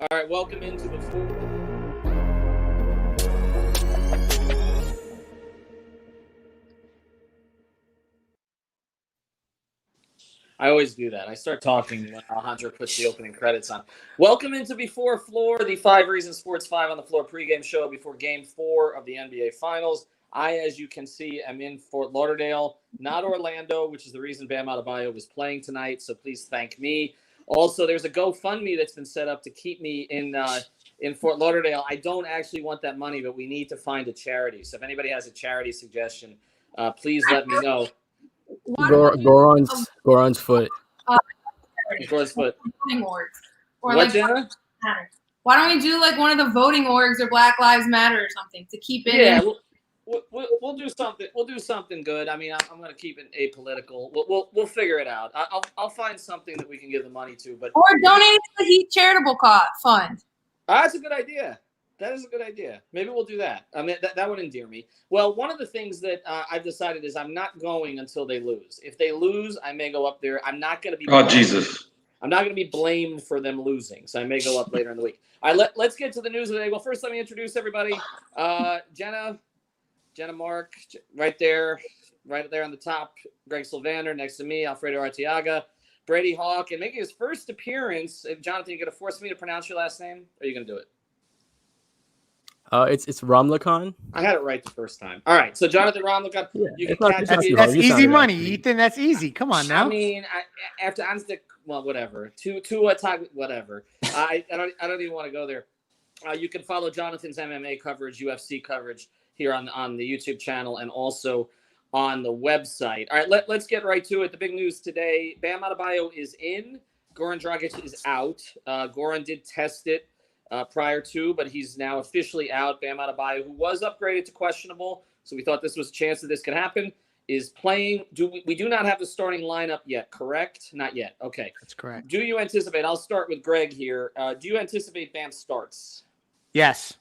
All right, welcome into the I always do that. I start talking when Alejandro puts the opening credits on. Welcome into Before Floor, the 5 Reasons Sports 5 on the Floor pregame show before Game 4 of the NBA Finals. I, as you can see, am in Fort Lauderdale, not Orlando, which is the reason Bam Adebayo was playing tonight, so please thank me. Also, there's a GoFundMe that's been set up to keep me in Fort Lauderdale. I don't actually want that money, but we need to find a charity. So if anybody has a charity suggestion, please let me know. Goron's foot. Goron's foot. Voting orgs. Or What, like Jenna? Why don't we do like one of the voting orgs or Black Lives Matter or something to keep it? Yeah, we'll do something. We'll do something good. I mean, I'm going to keep it apolitical. We'll figure it out. I'll find something that we can give the money to. But or donate it to the Heat Charitable Fund. That's a good idea. That is a good idea. Maybe we'll do that. I mean, that would endear me. Well, one of the things that I've decided is I'm not going until they lose. If they lose, I may go up there. I'm not going to be. Oh, Jesus. I'm not going to be blamed for them losing, so I may go up later in the week. All right, let's get to the news of the day. Well, first, let me introduce everybody. Jenna Mark, right there on the top. Greg Sylvander next to me. Alfredo Arteaga. Brady Hawk. And making his first appearance. Jonathan, you going to force me to pronounce your last name? Or are you going to do it? It's Ramlakan. I had it right the first time. All right, so Jonathan Ramlakan, you can catch me. That's easy money, Ethan. That's easy. Come on now. I mean, after whatever. Two attack, whatever. I don't even want to go there. You can follow Jonathan's MMA coverage, UFC coverage here on the YouTube channel and also on the website. All right, let's get right to it. The big news today: Bam Adebayo is in. Goran Dragic is out. Goran did test it prior to, but he's now officially out. Bam Adebayo, who was upgraded to questionable, so we thought this was a chance that this could happen, is playing. We do not have the starting lineup yet, correct? Not yet. Okay. That's correct. Do you anticipate? I'll start with Greg here. Do you anticipate Bam starts? Yes.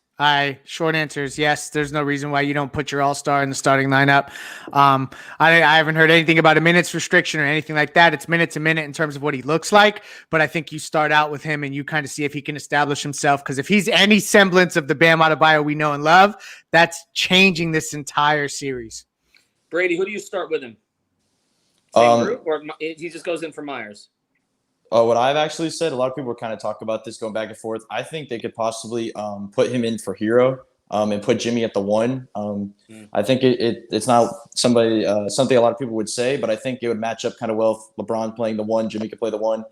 Short answer is yes. There's no reason why you don't put your all-star in the starting lineup. I haven't heard anything about a minutes restriction or anything like that. It's minute to minute in terms of what he looks like. But I think you start out with him and you kind of see if he can establish himself. Because if he's any semblance of the Bam Adebayo we know and love, that's changing this entire series. Brady, who do you start with him? Same group, or he just goes in for Myers? What I've actually said, a lot of people were kind of talking about this going back and forth. I think they could possibly put him in for Hero and put Jimmy at the 1. I think it's not something a lot of people would say, but I think it would match up kind of well if LeBron playing the 1, Jimmy could play the 1.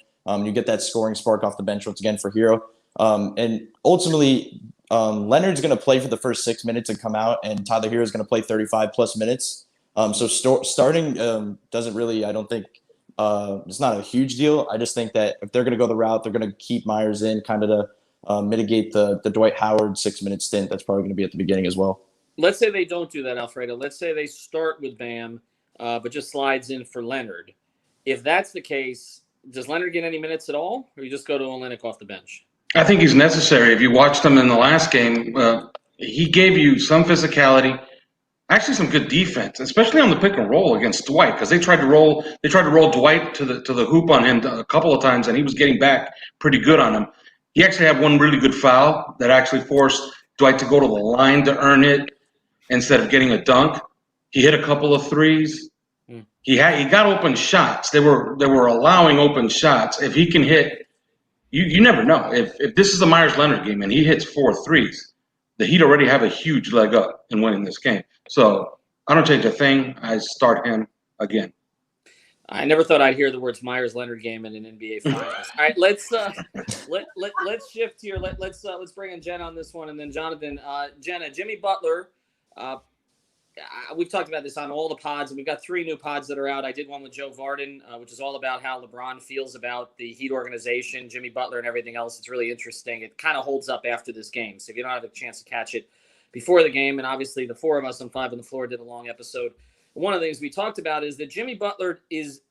You get that scoring spark off the bench once again for Hero. And ultimately, Leonard's going to play for the first 6 minutes and come out, and Tyler Hero is going to play 35-plus minutes. So starting doesn't really, I don't think, it's not a huge deal. I just think that if they're going to go the route, they're going to keep Myers in kind of to mitigate the Dwight Howard 6-minute stint that's probably going to be at the beginning as well. Let's say they don't do that, Alfredo. Let's say they start with Bam, but just slides in for Leonard. If that's the case, does Leonard get any minutes at all, or you just go to Olynyk off the bench? I think he's necessary. If you watched him in the last game, he gave you some physicality. Actually, some good defense, especially on the pick and roll against Dwight, because they tried to roll Dwight to the hoop on him a couple of times, and he was getting back pretty good on him. He actually had one really good foul that actually forced Dwight to go to the line to earn it instead of getting a dunk. He hit a couple of threes. He got open shots. They were allowing open shots. If he can hit, you never know. If this is a Myers-Leonard game and he hits 4 threes, the Heat already have a huge leg up in winning this game. So I don't change a thing. I start him again. I never thought I'd hear the words Myers-Leonard game in an NBA Finals. All right, let's shift here. Let's bring in Jenna on this one, and then Jonathan. Jenna, Jimmy Butler. We've talked about this on all the pods, and we've got 3 new pods that are out. I did one with Joe Varden, which is all about how LeBron feels about the Heat organization, Jimmy Butler, and everything else. It's really interesting. It kind of holds up after this game. So if you don't have a chance to catch it before the game, and obviously the 4 of us on 5 on the Floor did a long episode. One of the things we talked about is that Jimmy Butler is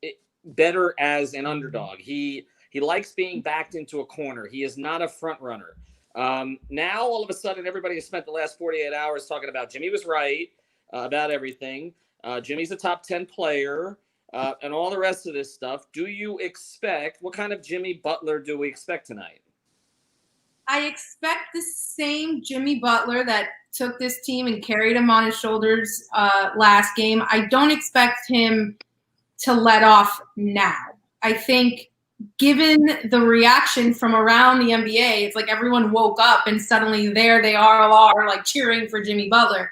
better as an underdog. He likes being backed into a corner. He is not a front runner. Now, all of a sudden, everybody has spent the last 48 hours talking about Jimmy was right about everything. Jimmy's a top 10 player and all the rest of this stuff. Do you expect – what kind of Jimmy Butler do we expect tonight? I expect the same Jimmy Butler that took this team and carried him on his shoulders last game. I don't expect him to let off now. I think given the reaction from around the NBA, it's like everyone woke up and suddenly there they are like cheering for Jimmy Butler.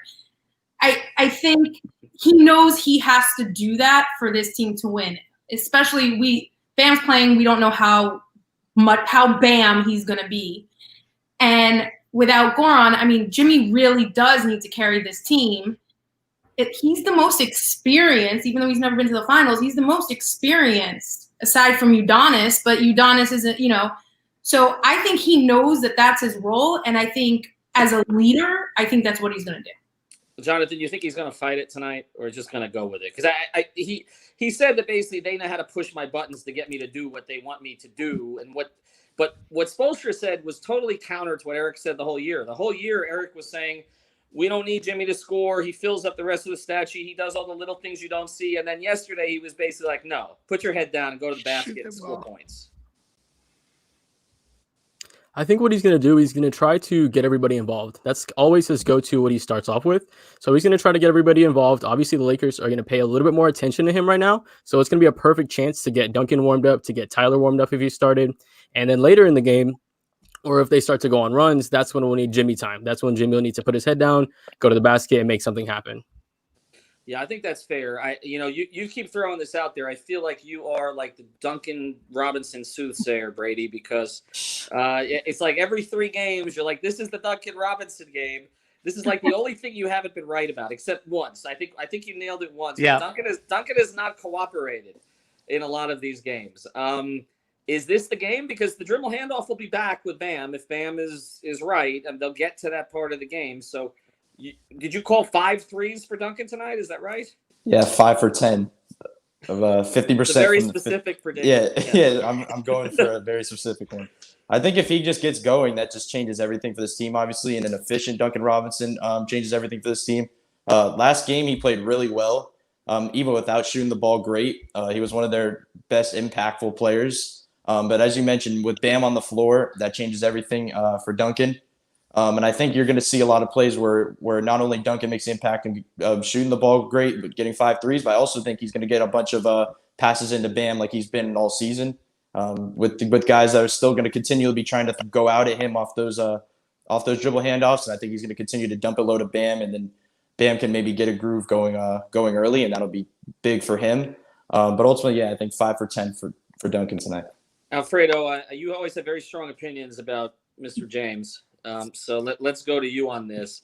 I think he knows he has to do that for this team to win. Especially Bam's playing, we don't know how Bam he's going to be. And without Goran, I mean, Jimmy really does need to carry this team. He's the most experienced, even though he's never been to the finals, he's the most experienced aside from Udonis, but Udonis isn't, so I think he knows that that's his role. And I think as a leader, I think that's what he's going to do. Jonathan, you think he's going to fight it tonight or just going to go with it? Because he said that basically they know how to push my buttons to get me to do what they want me to do. But what Spoelstra said was totally counter to what Eric said the whole year. The whole year, Eric was saying, we don't need Jimmy to score. He fills up the rest of the stat sheet. He does all the little things you don't see. And then yesterday he was basically like, no, put your head down and go to the basket and score points. I think what he's going to do, he's going to try to get everybody involved. That's always his go-to, what he starts off with. So he's going to try to get everybody involved. Obviously, the Lakers are going to pay a little bit more attention to him right now. So it's going to be a perfect chance to get Duncan warmed up, to get Tyler warmed up if he started. And then later in the game, or if they start to go on runs, that's when we'll need Jimmy time. That's when Jimmy will need to put his head down, go to the basket, and make something happen. Yeah, I think that's fair. You keep throwing this out there. I feel like you are like the Duncan Robinson soothsayer, Brady, because it's like every 3 games you're like, this is the Duncan Robinson game. This is like the only thing you haven't been right about, except once. I think you nailed it once. Yeah. Duncan has not cooperated in a lot of these games. Is this the game? Because the dribble handoff will be back with Bam if Bam is right, and they'll get to that part of the game. So. Did you call 5 threes for Duncan tonight? Is that right? Yeah, 5 for 10 of 50%. It's a very specific prediction. Yeah. I'm going for a very specific one. I think if he just gets going, that just changes everything for this team, obviously, and an efficient Duncan Robinson changes everything for this team. Last game, he played really well, even without shooting the ball great. He was one of their best impactful players. But as you mentioned, with Bam on the floor, that changes everything for Duncan. And I think you're going to see a lot of plays where not only Duncan makes impact and shooting the ball great, but getting 5 threes, but I also think he's going to get a bunch of passes into Bam like he's been all season with guys that are still going to continually be trying to go out at him off those dribble handoffs. And I think he's going to continue to dump it low to Bam, and then Bam can maybe get a groove going early, and that'll be big for him. But ultimately, yeah, I think 5 for 10 for Duncan tonight. Alfredo, you always have very strong opinions about Mr. James. So let's go to you on this.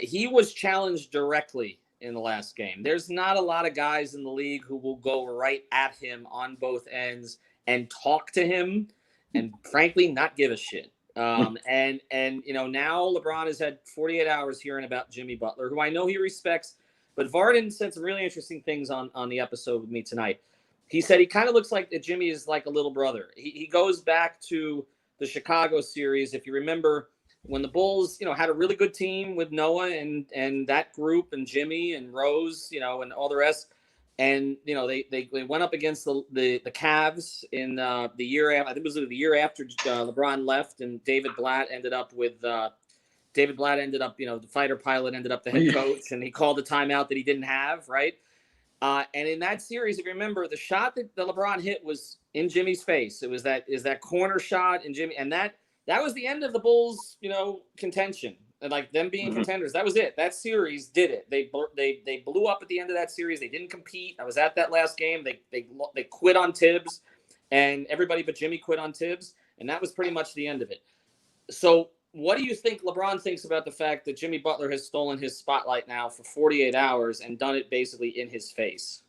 He was challenged directly in the last game. There's not a lot of guys in the league who will go right at him on both ends and talk to him and frankly not give a shit. And now LeBron has had 48 hours hearing about Jimmy Butler, who I know he respects, but Varden said some really interesting things on the episode with me tonight. He said he kind of looks like that Jimmy is like a little brother. He goes back to the Chicago series. If you remember when the Bulls, had a really good team with Noah and that group and Jimmy and Rose, and all the rest. And, they went up against the Cavs in the year after, I think it was the year after LeBron left, and David Blatt ended up, the fighter pilot ended up the head coach, and he called a timeout that he didn't have. Right. And in that series, if you remember, the shot that LeBron hit was in Jimmy's face. It was that corner shot in Jimmy, and that was the end of the Bulls, contention and like them being contenders. That was it. That series did it. They blew up at the end of that series. They didn't compete. I was at that last game. They quit on Tibbs, and everybody but Jimmy quit on Tibbs, and that was pretty much the end of it. So, what do you think LeBron thinks about the fact that Jimmy Butler has stolen his spotlight now for 48 hours and done it basically in his face?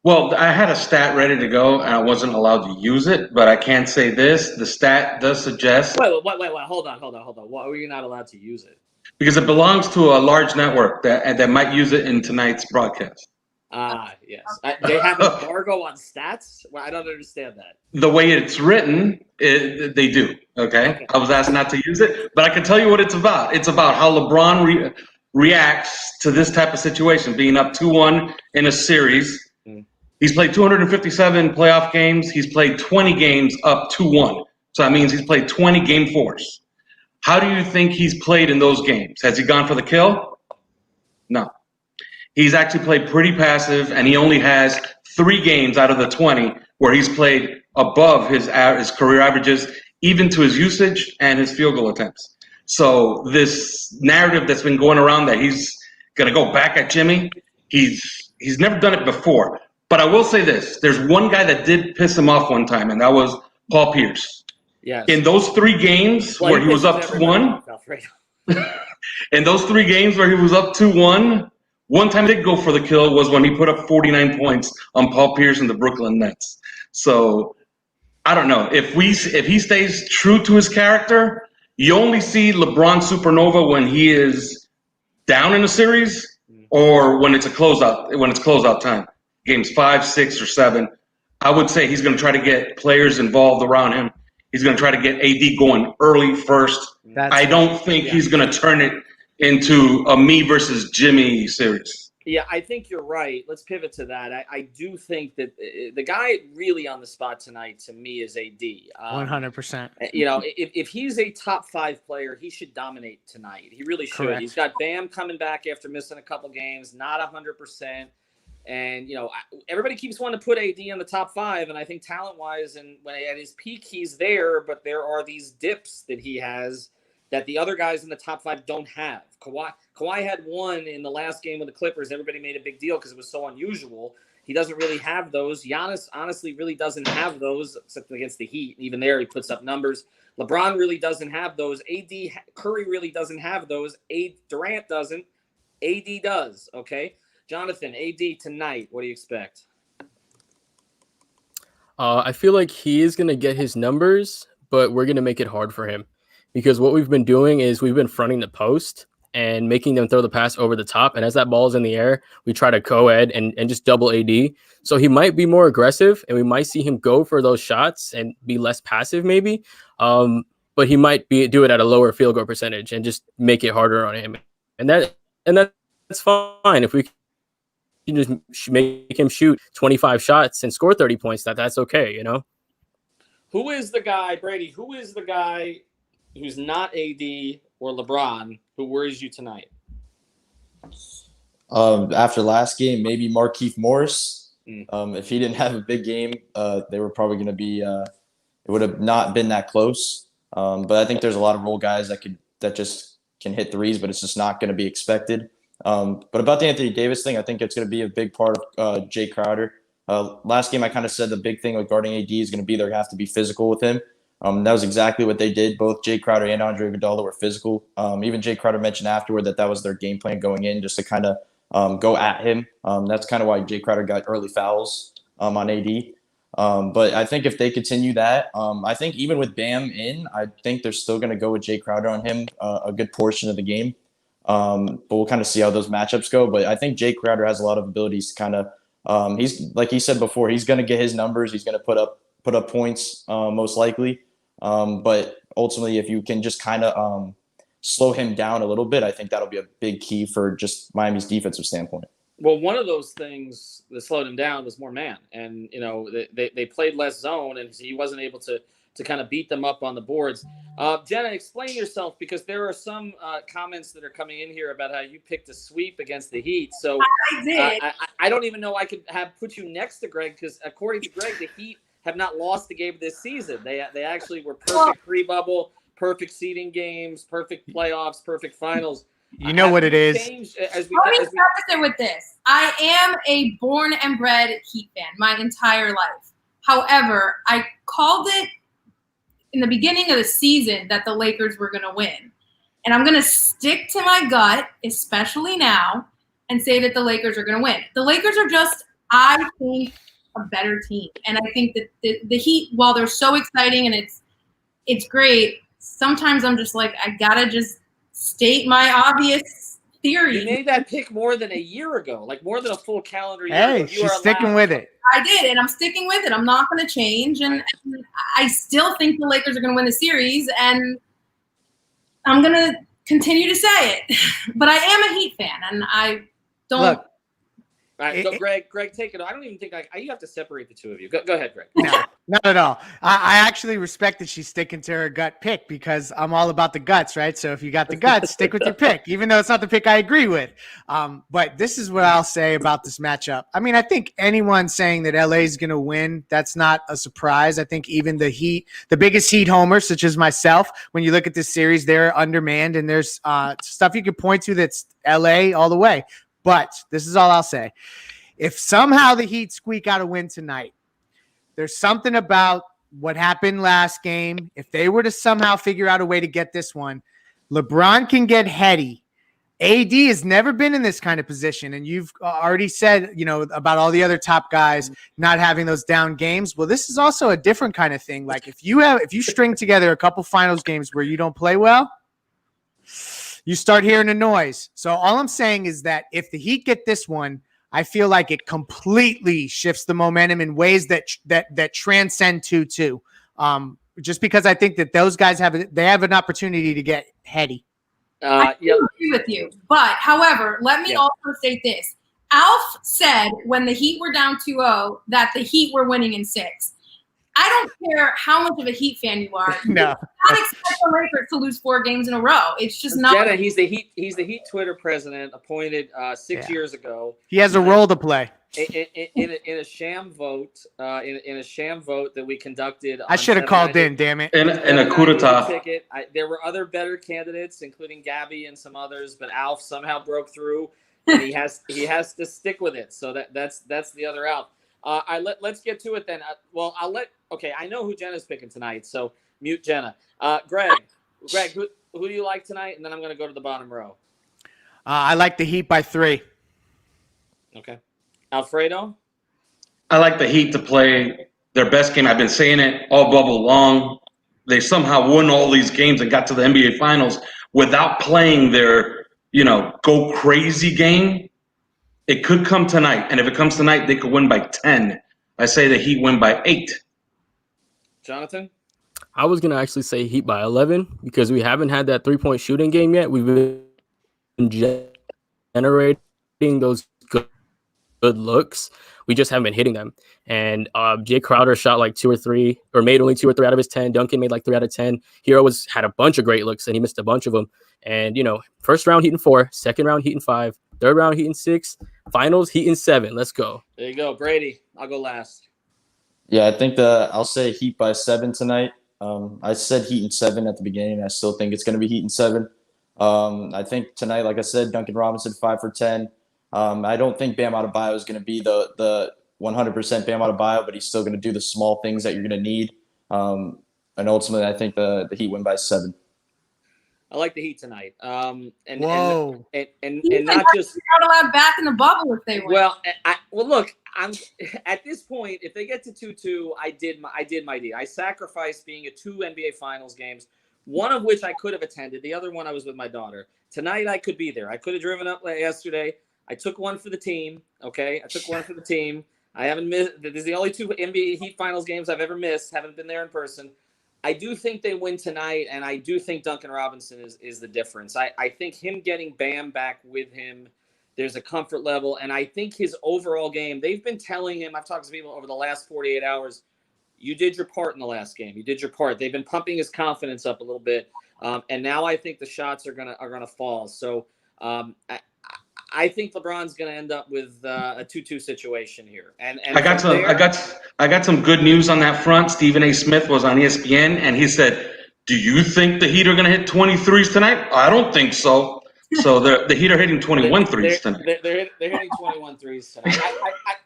Well, I had a stat ready to go, and I wasn't allowed to use it, but I can say this. The stat does suggest... Wait. Hold on. Why were you not allowed to use it? Because it belongs to a large network that might use it in tonight's broadcast. Yes. They have an embargo on stats? Well, I don't understand that. The way it's written, they do, okay? I was asked not to use it, but I can tell you what it's about. It's about how LeBron reacts to this type of situation, being up 2-1 in a series. He's played 257 playoff games. He's played 20 games up 2-1. So that means he's played 20 game 4s. How do you think he's played in those games? Has he gone for the kill? No. He's actually played pretty passive, and he only has 3 games out of the 20 where he's played above his career averages, even to his usage and his field goal attempts. So this narrative that's been going around that he's going to go back at Jimmy, he's never done it before. But I will say this. There's one guy that did piss him off one time, and that was Paul Pierce. Yes. In those 3 games where he was up 2-1, in those 3 games where he was up 2-1, one time he did go for the kill was when he put up 49 points on Paul Pierce and the Brooklyn Nets. So I don't know. If he stays true to his character, you only see LeBron supernova when he is down in a series or when it's closeout time. Games 5, 6, or 7. I would say he's going to try to get players involved around him. He's going to try to get AD going early first. I don't think he's going to turn it into a me versus Jimmy series. Yeah, I think you're right. Let's pivot to that. I do think that the guy really on the spot tonight to me is AD. 100%. You know, if he's a top 5 player, he should dominate tonight. He really should. Correct. He's got Bam coming back after missing a couple games, not 100%. And, you know, everybody keeps wanting to put AD in the top 5, and I think talent-wise and when at his peak, he's there, but there are these dips that he has that the other guys in the top 5 don't have. Kawhi had one in the last game with the Clippers. Everybody made a big deal because it was so unusual. He doesn't really have those. Giannis honestly really doesn't have those except against the Heat. Even there, he puts up numbers. LeBron really doesn't have those. Curry really doesn't have those. Durant doesn't. AD does, okay? Jonathan, AD tonight, what do you expect? I feel like he is going to get his numbers, but we're going to make it hard for him because what we've been doing is we've been fronting the post and making them throw the pass over the top. And as that ball is in the air, we try to co-ed and just double AD. So he might be more aggressive and we might see him go for those shots and be less passive maybe. But he might do it at a lower field goal percentage and just make it harder on him. And that's fine. If we can just make him shoot 25 shots and score 30 points, that's okay, you know? Who is the guy, Brady, who is the guy who's not AD or LeBron who worries you tonight? After last game, maybe Markieff Morris. If he didn't have a big game, they were probably going to be it would have not been that close. But I think there's a lot of role guys that just can hit threes, but it's just not going to be expected. But about the Anthony Davis thing, I think it's going to be a big part of Jay Crowder. Last game, I kind of said the big thing with guarding AD is going to be they're going to have to be physical with him. That was exactly what they did. Both Jay Crowder and Andre Iguodala were physical. Even Jay Crowder mentioned afterward that was their game plan going in, just to kind of go at him. That's kind of why Jay Crowder got early fouls on AD. But I think if they continue that, I think even with Bam in, I think they're still going to go with Jay Crowder on him a good portion of the game. But we'll kind of see how those matchups go. But I think Jay Crowder has a lot of abilities to kind of he's like he said before, he's going to get his numbers. He's going to put up points most likely. But ultimately, if you can just kind of slow him down a little bit, I think that'll be a big key for just Miami's defensive standpoint. Well, one of those things that slowed him down was more man. And, you know, they played less zone, and he wasn't able to kind of beat them up on the boards. Jenna, explain yourself, because there are some comments that are coming in here about how you picked a sweep against the Heat. So I did. I don't even know I could have put you next to Greg, because according to Greg, the Heat have not lost a game this season. They actually were perfect pre-bubble, perfect seeding games, perfect playoffs, perfect finals. You know what it is. Let me preface it with this. I am a born and bred Heat fan my entire life. However, I called it in the beginning of the season that the Lakers were going to win. And I'm going to stick to my gut, especially now, and say that the Lakers are going to win. The Lakers are just, I think, a better team. And I think that the Heat, while they're so exciting and it's great, sometimes I'm just like, I got to just state my obvious theory. You made that pick more than a year ago, like more than a full calendar year. Hey, she's sticking with it. I did, and I'm sticking with it. I'm not going to change, and I still think the Lakers are going to win the series, and I'm going to continue to say it. But I am a Heat fan, and I don't. Look, All right, go, Greg, take it. I don't even think you have to separate the two of you. Go ahead, Greg. No, not at all. I actually respect that she's sticking to her gut pick because I'm all about the guts, right? So if you got the guts, stick with your pick, even though it's not the pick I agree with. But this is what I'll say about this matchup. I mean, I think anyone saying that LA is going to win, that's not a surprise. I think even the biggest Heat homers, such as myself, when you look at this series, they're undermanned, and there's stuff you could point to that's LA all the way. But this is all I'll say. If somehow the Heat squeak out a win tonight, there's something about what happened last game. If they were to somehow figure out a way to get this one, LeBron can get heady. AD has never been in this kind of position, and you've already said, about all the other top guys not having those down games. Well, this is also a different kind of thing. Like if you string together a couple finals games where you don't play well, you start hearing a noise. So all I'm saying is that if the Heat get this one, I feel like it completely shifts the momentum in ways that transcend 2-2. Just because I think that those guys have an opportunity to get heady. I agree with you. But, however, let me also state this. Alf said when the Heat were down 2-0 that the Heat were winning in 6. I don't care how much of a Heat fan you are. No. You not expect the Lakers to lose 4 games in a row. It's just not. Jenna, he's the Heat Twitter president appointed 6 years ago. He has a role to play. In a sham vote, in a sham vote that we conducted. I should have called in, damn it. In a coup d'etat. There were other better candidates, including Gabby and some others, but Alf somehow broke through, and he has to stick with it. So that's the other Alf. Let's get to it then. I know who Jenna's picking tonight, so mute Jenna. Greg, who do you like tonight? And then I'm going to go to the bottom row. I like the Heat by 3. Okay. Alfredo? I like the Heat to play their best game. I've been saying it all bubble long. They somehow won all these games and got to the NBA Finals without playing their, go crazy game. It could come tonight, and if it comes tonight, they could win by 10. I say the Heat win by 8. Jonathan? I was going to actually say Heat by 11 because we haven't had that three-point shooting game yet. We've been generating those good looks. We just haven't been hitting them. And Jay Crowder shot like 2 or 3, or made only 2 or 3 out of his 10. Duncan made like 3 out of 10. Hero had a bunch of great looks, and he missed a bunch of them. And, first round Heat in 4, second round Heat in 5, third round Heat in 6, finals Heat in 7. Let's go. There you go. Brady, I'll go last. Yeah, I think I'll say Heat by 7 tonight. I said Heat in 7 at the beginning. I still think it's going to be Heat in 7. I think tonight, like I said, Duncan Robinson 5 for 10. I don't think Bam Adebayo is going to be the 100% Bam Adebayo, but he's still going to do the small things that you're going to need. And ultimately, I think the Heat win by 7. I like the Heat tonight. And Whoa. And not just not allowed back in the bubble if they win. Well, look, I'm at this point. If they get to 2-2, I did my deed. I sacrificed being at 2 NBA Finals games, one of which I could have attended. The other one I was with my daughter. Tonight I could be there. I could have driven up yesterday. I took one for the team. Okay, I took one for the team. I haven't missed. This is the only 2 NBA Heat Finals games I've ever missed. Haven't been there in person. I do think they win tonight, and I do think Duncan Robinson is the difference. I think him getting Bam back with him, there's a comfort level, and I think his overall game, they've been telling him, I've talked to people over the last 48 hours, you did your part in the last game. You did your part. They've been pumping his confidence up a little bit, and now I think the shots are gonna fall. So I think LeBron's going to end up with a 2-2 situation here. And I got some good news on that front. Stephen A. Smith was on ESPN, and he said, "Do you think the Heat are going to hit 23s tonight?" I don't think so. So the Heat are hitting 21 threes tonight. They're hitting 21 threes tonight.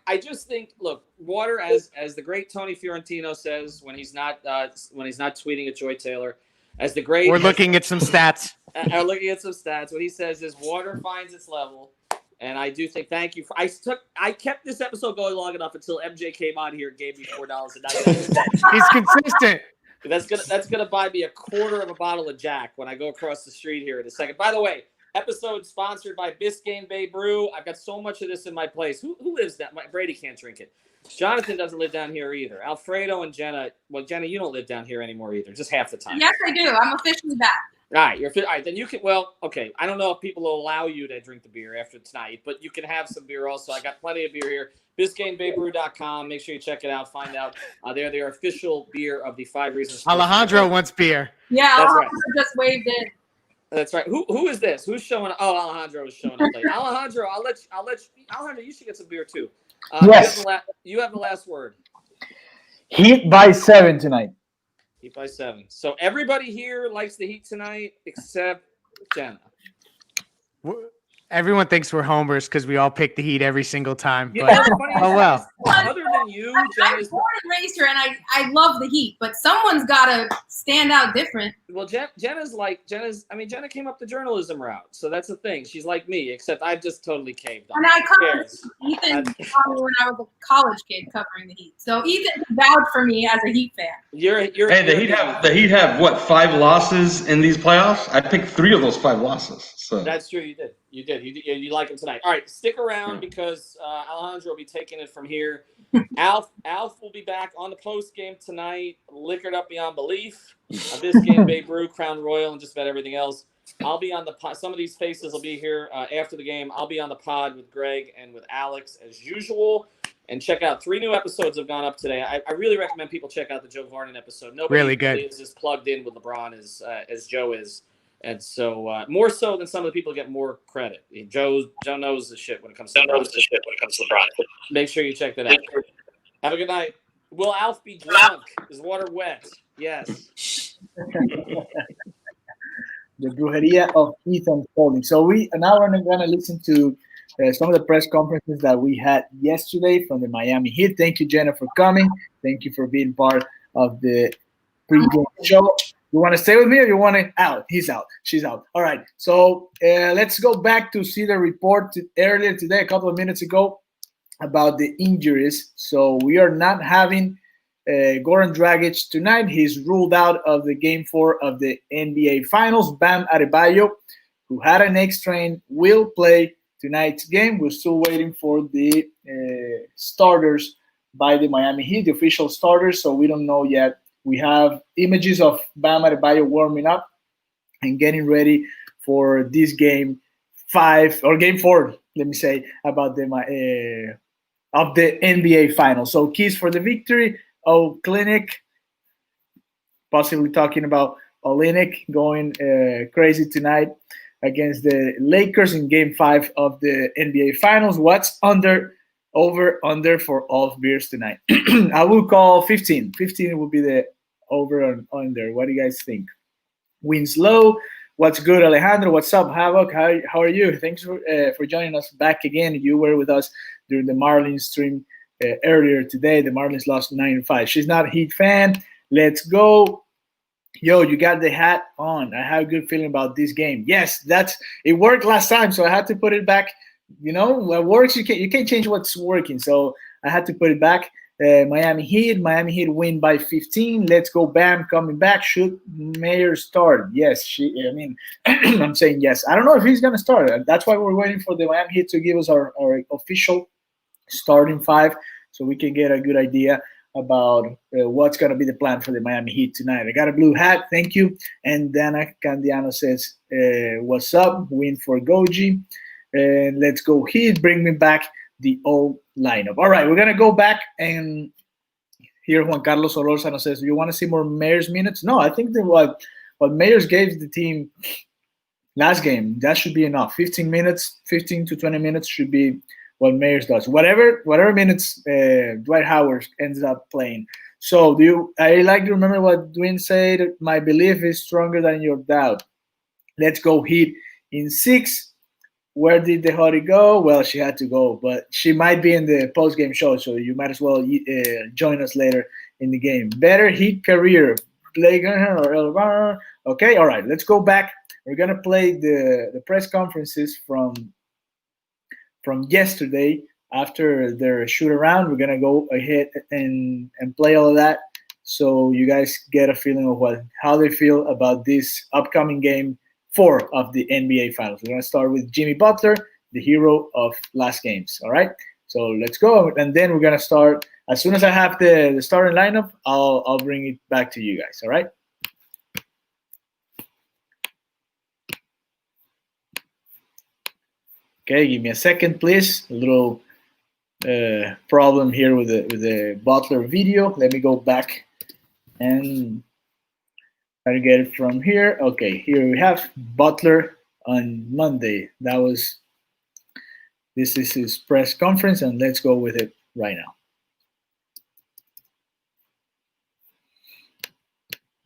I just think, look, water, as the great Tony Fiorentino says when he's not tweeting at Joy Taylor, as the great. We're looking at some stats. Looking at some stats. What he says is water finds its level. And I do think, thank you. I kept this episode going long enough until MJ came on here and gave me $4.99. He's consistent. That's gonna buy me a quarter of a bottle of Jack when I go across the street here in a second. By the way, episode sponsored by Biscayne Bay Brew. I've got so much of this in my place. Who lives that? Brady can't drink it. Jonathan doesn't live down here either. Alfredo and Jenna. Well, Jenna, you don't live down here anymore either. Just half the time. Yes, I do. I'm officially back. All right, all right. Then you can. Well, okay. I don't know if people will allow you to drink the beer after tonight, but you can have some beer also. I got plenty of beer here. BiscayneBayBrew.com. Make sure you check it out. Find out. They're their official beer of the 5 Reasons. Alejandro wants beer. Yeah, That's Alejandro right. just waved in. That's right. Who is this? Who's showing up? Oh, Alejandro is showing up late. Alejandro, I'll let you. Alejandro, you should get some beer too. Yes. You have the last word. Heat by 7 tonight. Heat by 7. So everybody here likes the Heat tonight except Jenna. Everyone thinks we're homers because we all pick the Heat every single time. Yeah, But, funny oh well. Other than you, I'm Jenna's. born and raised here, and I love the Heat, but someone's got to stand out different. Well, Jenna came up the journalism route, so that's the thing. She's like me, except I've just totally caved on. And I covered Ethan when I was a college kid covering the Heat. So Ethan vouched for me as a Heat fan. The Heat have what, 5 losses in these playoffs? I picked 3 of those 5 losses. So that's true. You did. You like him tonight. All right, stick around because Alejandro will be taking it from here. Alf will be back on the post game tonight, liquored up beyond belief. Biscayne Bay Brew, Crown Royal, and just about everything else. I'll be on the pod. Some of these faces will be here after the game. I'll be on the pod with Greg and with Alex as usual. And check out 3 new episodes have gone up today. I really recommend people check out the Joe Varnon episode. Nobody really good. is as plugged in with LeBron as Joe is. And so more so than some of the people get more credit. Joe knows the shit when it comes to LeBron. Make sure you check that out. Have a good night. Will Alf be drunk? Is water wet? Yes. The brujeria of Ethan Folding. So now we're going to listen to some of the press conferences that we had yesterday from the Miami Heat. Thank you, Jenna, for coming. Thank you for being part of the pregame show. You want to stay with me or you want to out? He's out. She's out. All right. So let's go back to see the report earlier today, a couple of minutes ago, about the injuries. So we are not having Goran Dragic tonight. He's ruled out of the Game 4 of the NBA Finals. Bam Adebayo, who had a neck strain, will play tonight's game. We're still waiting for the starters by the Miami Heat, the official starters, so we don't know yet. We have images of Bam Adebayo warming up and getting ready for this Game 5 or Game 4, let me say, about the of the NBA Finals. So keys for the victory. Olynyk, possibly talking about Olynyk going crazy tonight against the Lakers in Game 5 of the NBA Finals. What's over under for all beers tonight? I will call 15. 15 will be the over and under. What do you guys think? Winslow, what's good, Alejandro? What's up, Havoc? How are you? Thanks for joining us back again. You were with us during the Marlins stream earlier today. The Marlins lost 9-5. She's not a Heat fan. Let's go. Yo, you got the hat on. I have a good feeling about this game. Yes, it worked last time, so I had to put it back. You know, what works, you can't change what's working. So I had to put it back. Miami Heat win by 15. Let's go, Bam, coming back. Should Mayer start? Yes, I'm saying yes. I don't know if he's gonna start. That's why we're waiting for the Miami Heat to give us our official starting 5, so we can get a good idea about what's going to be the plan for the Miami Heat tonight. I got a blue hat. Thank you. And Dana Candiano says, what's up? Win for Goji. And let's go Heat. Bring me back the old lineup. All right, we're going to go back. And here Juan Carlos Olorzano says, you want to see more Mayers minutes? No, I think that what Mayers gave the team last game, that should be enough. 15 to 20 minutes should be what Mayers does. Whatever minutes Dwight Howard ends up playing. So I like to remember what Dwayne said, my belief is stronger than your doubt. Let's go Heat in 6. Where did the Hottie go? Well, she had to go, but she might be in the post-game show, so you might as well join us later in the game. Better Heat career. Okay, all right, let's go back. We're going to play the press conferences from yesterday after their shoot around. We're gonna go ahead and play all of that, so you guys get a feeling of how they feel about this upcoming Game 4 of the NBA Finals. We're gonna start with Jimmy Butler, the hero of last games. All right, so let's go, and then we're gonna start as soon as I have the starting lineup. I'll bring it back to you guys. All right. Okay, give me a second, please. A little problem here with the Butler video. Let me go back and try to get it from here. Okay, here we have Butler on Monday. This is his press conference, and let's go with it right now.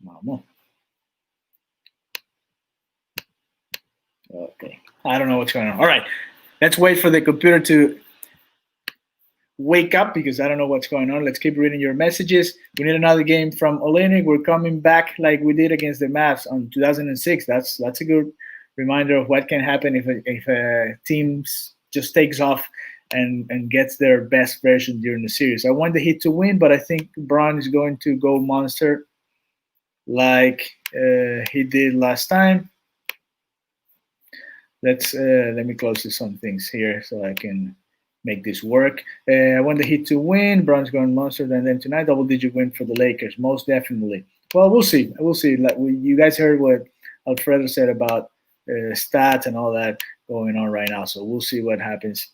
Vamos. Okay, I don't know what's going on. All right, let's wait for the computer to wake up because I don't know what's going on. Let's keep reading your messages. We need another game from Olynyk. We're coming back like we did against the Mavs on 2006. That's a good reminder of what can happen if a team just takes off and gets their best version during the series. I want the Heat to win, but I think Bron is going to go monster like he did last time. Let me close some things here so I can make this work. I want the Heat to win. Bron's going monster, and then tonight double-digit win for the Lakers, most definitely. Well, we'll see. We'll see. Like you guys heard what Alfredo said about stats and all that going on right now. So we'll see what happens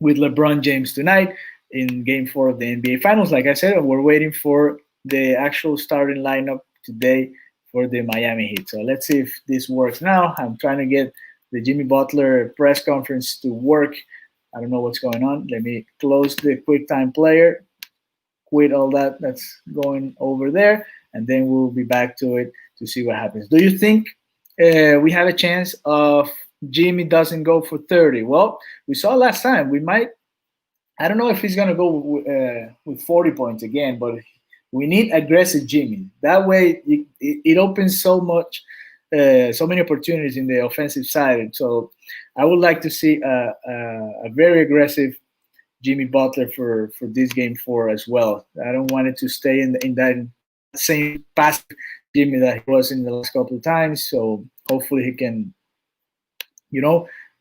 with LeBron James tonight in Game 4 of the NBA Finals. Like I said, we're waiting for the actual starting lineup today for the Miami Heat. So let's see if this works now. I'm trying to get the Jimmy Butler press conference to work. I don't know what's going on. Let me close the QuickTime player, quit all that's going over there, and then we'll be back to it to see what happens. Do you think we have a chance of Jimmy doesn't go for 30? Well, we saw last time. We might. I don't know if he's going to go with 40 points again, but we need aggressive Jimmy. That way, it opens so many opportunities in the offensive side. So I would like to see a very aggressive Jimmy Butler for this Game 4 as well. I don't want it to stay in that same passive Jimmy that he was in the last couple of times. So hopefully he can,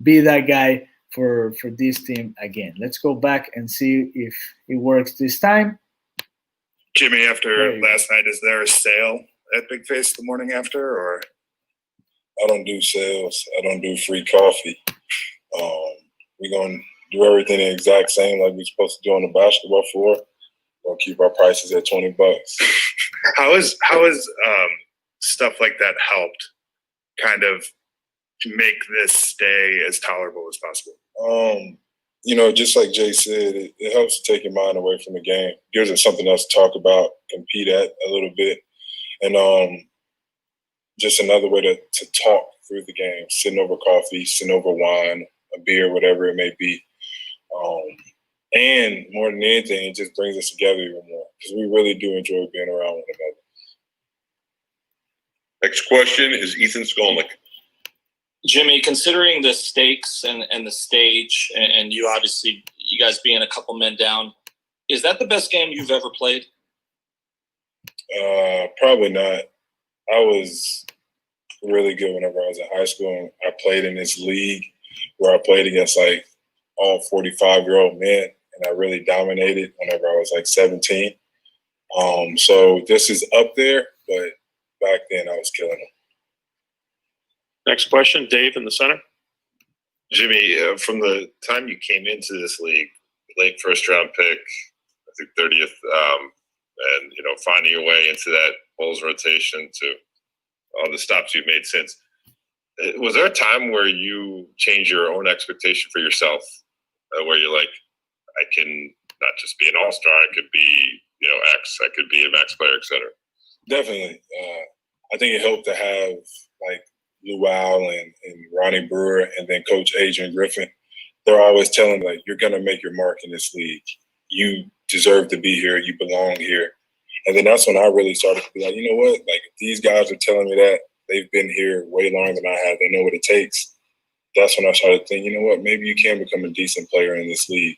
be that guy for this team again. Let's go back and see if it works this time. Jimmy, after last night, is there a sale at Big Face the morning after, or? I don't do sales. I don't do free coffee. We're going to do everything the exact same like we're supposed to do on the basketball floor. We're going to keep our prices at $20. How has stuff like that helped kind of make this stay as tolerable as possible? Just like Jay said, it helps to take your mind away from the game. Gives us something else to talk about, compete at a little bit. And just another way to talk through the game, sitting over coffee, sitting over wine, a beer, whatever it may be. And more than anything, it just brings us together even more because we really do enjoy being around one another. Next question is Ethan Skolnick. Jimmy, considering the stakes and the stage, and you guys being a couple men down, is that the best game you've ever played? Probably not. I was really good whenever I was in high school. I played in this league where I played against like all 45-year-old men, and I really dominated whenever I was like 17. So this is up there, but back then I was killing them. Next question, Dave in the center. Jimmy, from the time you came into this league, late first-round pick, I think 30th, and finding your way into that Bulls rotation to all the stops you've made since. Was there a time where you changed your own expectation for yourself, where you're like, I can not just be an all-star, I could be, X, I could be a max player, et cetera? Definitely. I think it helped to have like Lou Al and Ronnie Brewer and then Coach Adrian Griffin. They're always telling me, like, you're going to make your mark in this league. You deserve to be here. You belong here. And then that's when I really started to be like, you know what? Like, if these guys are telling me that, they've been here way longer than I have. They know what it takes. That's when I started thinking, you know what? Maybe you can become a decent player in this league.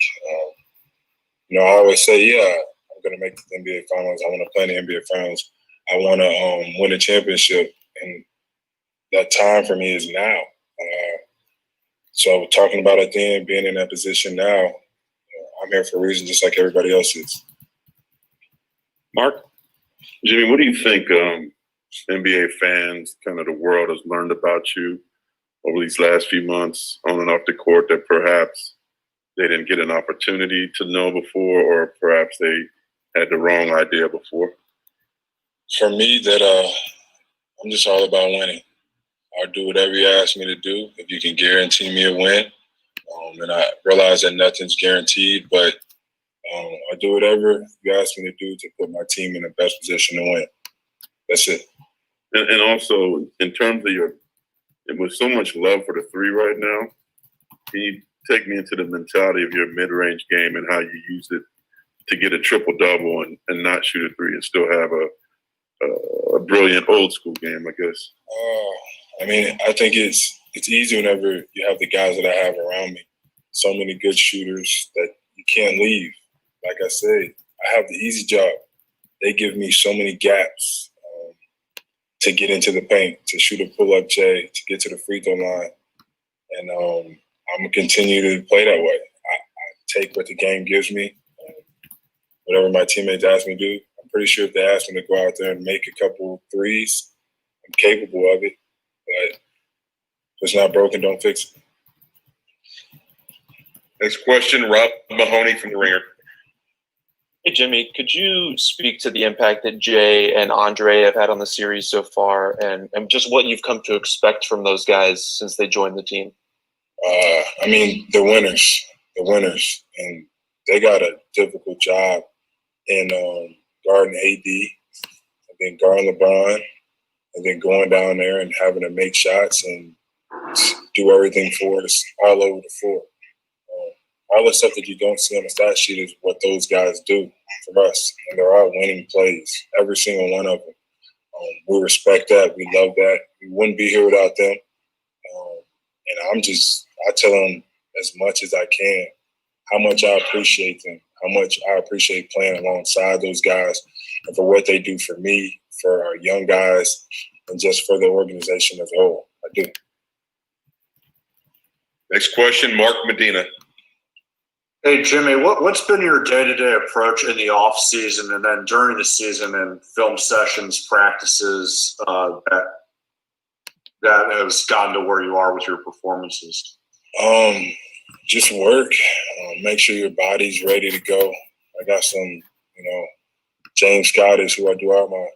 I always say, yeah, I'm going to make the NBA Finals. I want to play in the NBA Finals. I want to win a championship. And that time for me is now. So talking about it then, being in that position now, I'm here for a reason just like everybody else is. Mark? Jimmy, what do you think NBA fans, kind of the world, has learned about you over these last few months on and off the court that perhaps they didn't get an opportunity to know before, or perhaps they had the wrong idea before? For me, that I'm just all about winning. I'll do whatever you ask me to do if you can guarantee me a win. And I realize that nothing's guaranteed, but I'll do whatever you ask me to do to put my team in the best position to win. That's it. And also, in terms of with so much love for the three right now, can you take me into the mentality of your mid-range game and how you use it to get a triple-double and not shoot a three and still have a brilliant old-school game, I guess? I mean, I think it's easy whenever you have the guys that I have around me. So many good shooters that you can't leave. Like I said, I have the easy job. They give me so many gaps to get into the paint, to shoot a pull-up J, to get to the free throw line. And I'm going to continue to play that way. I take what the game gives me. Whatever my teammates ask me to do, I'm pretty sure if they ask me to go out there and make a couple threes, I'm capable of it. But if it's not broken, don't fix it. Next question, Rob Mahoney from The Ringer. Hey, Jimmy, could you speak to the impact that Jay and Andre have had on the series so far and just what you've come to expect from those guys since they joined the team? I mean, they're winners. They're winners. And they got a difficult job in guarding AD and then guarding LeBron and then going down there and having to make shots and do everything for us all over the floor. All the stuff that you don't see on the stat sheet is what those guys do for us. And they're all winning plays, every single one of them. We respect that. We love that. We wouldn't be here without them. And I tell them as much as I can how much I appreciate them, how much I appreciate playing alongside those guys and for what they do for me, for our young guys, and just for the organization as a whole. I do. Next question, Mark Medina. Hey, Jimmy, what's been your day-to-day approach in the off season and then during the season and film sessions, practices that has gotten to where you are with your performances? Just work. Make sure your body's ready to go. I got some, James Scott is who I do all my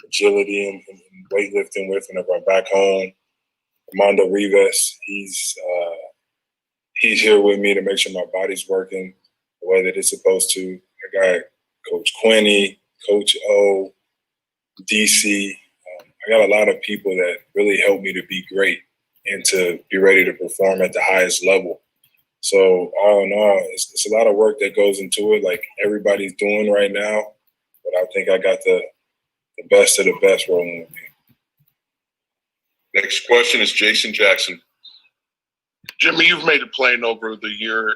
agility and weightlifting with whenever I'm back home. Armando Rivas, he's here with me to make sure my body's working the way that it's supposed to. I got Coach Quinney, Coach O, DC. I got a lot of people that really help me to be great and to be ready to perform at the highest level. So all in all, it's a lot of work that goes into it, like everybody's doing right now. But I think I got the best of the best rolling with me. Next question is Jason Jackson. Jimmy, you've made it plain over the year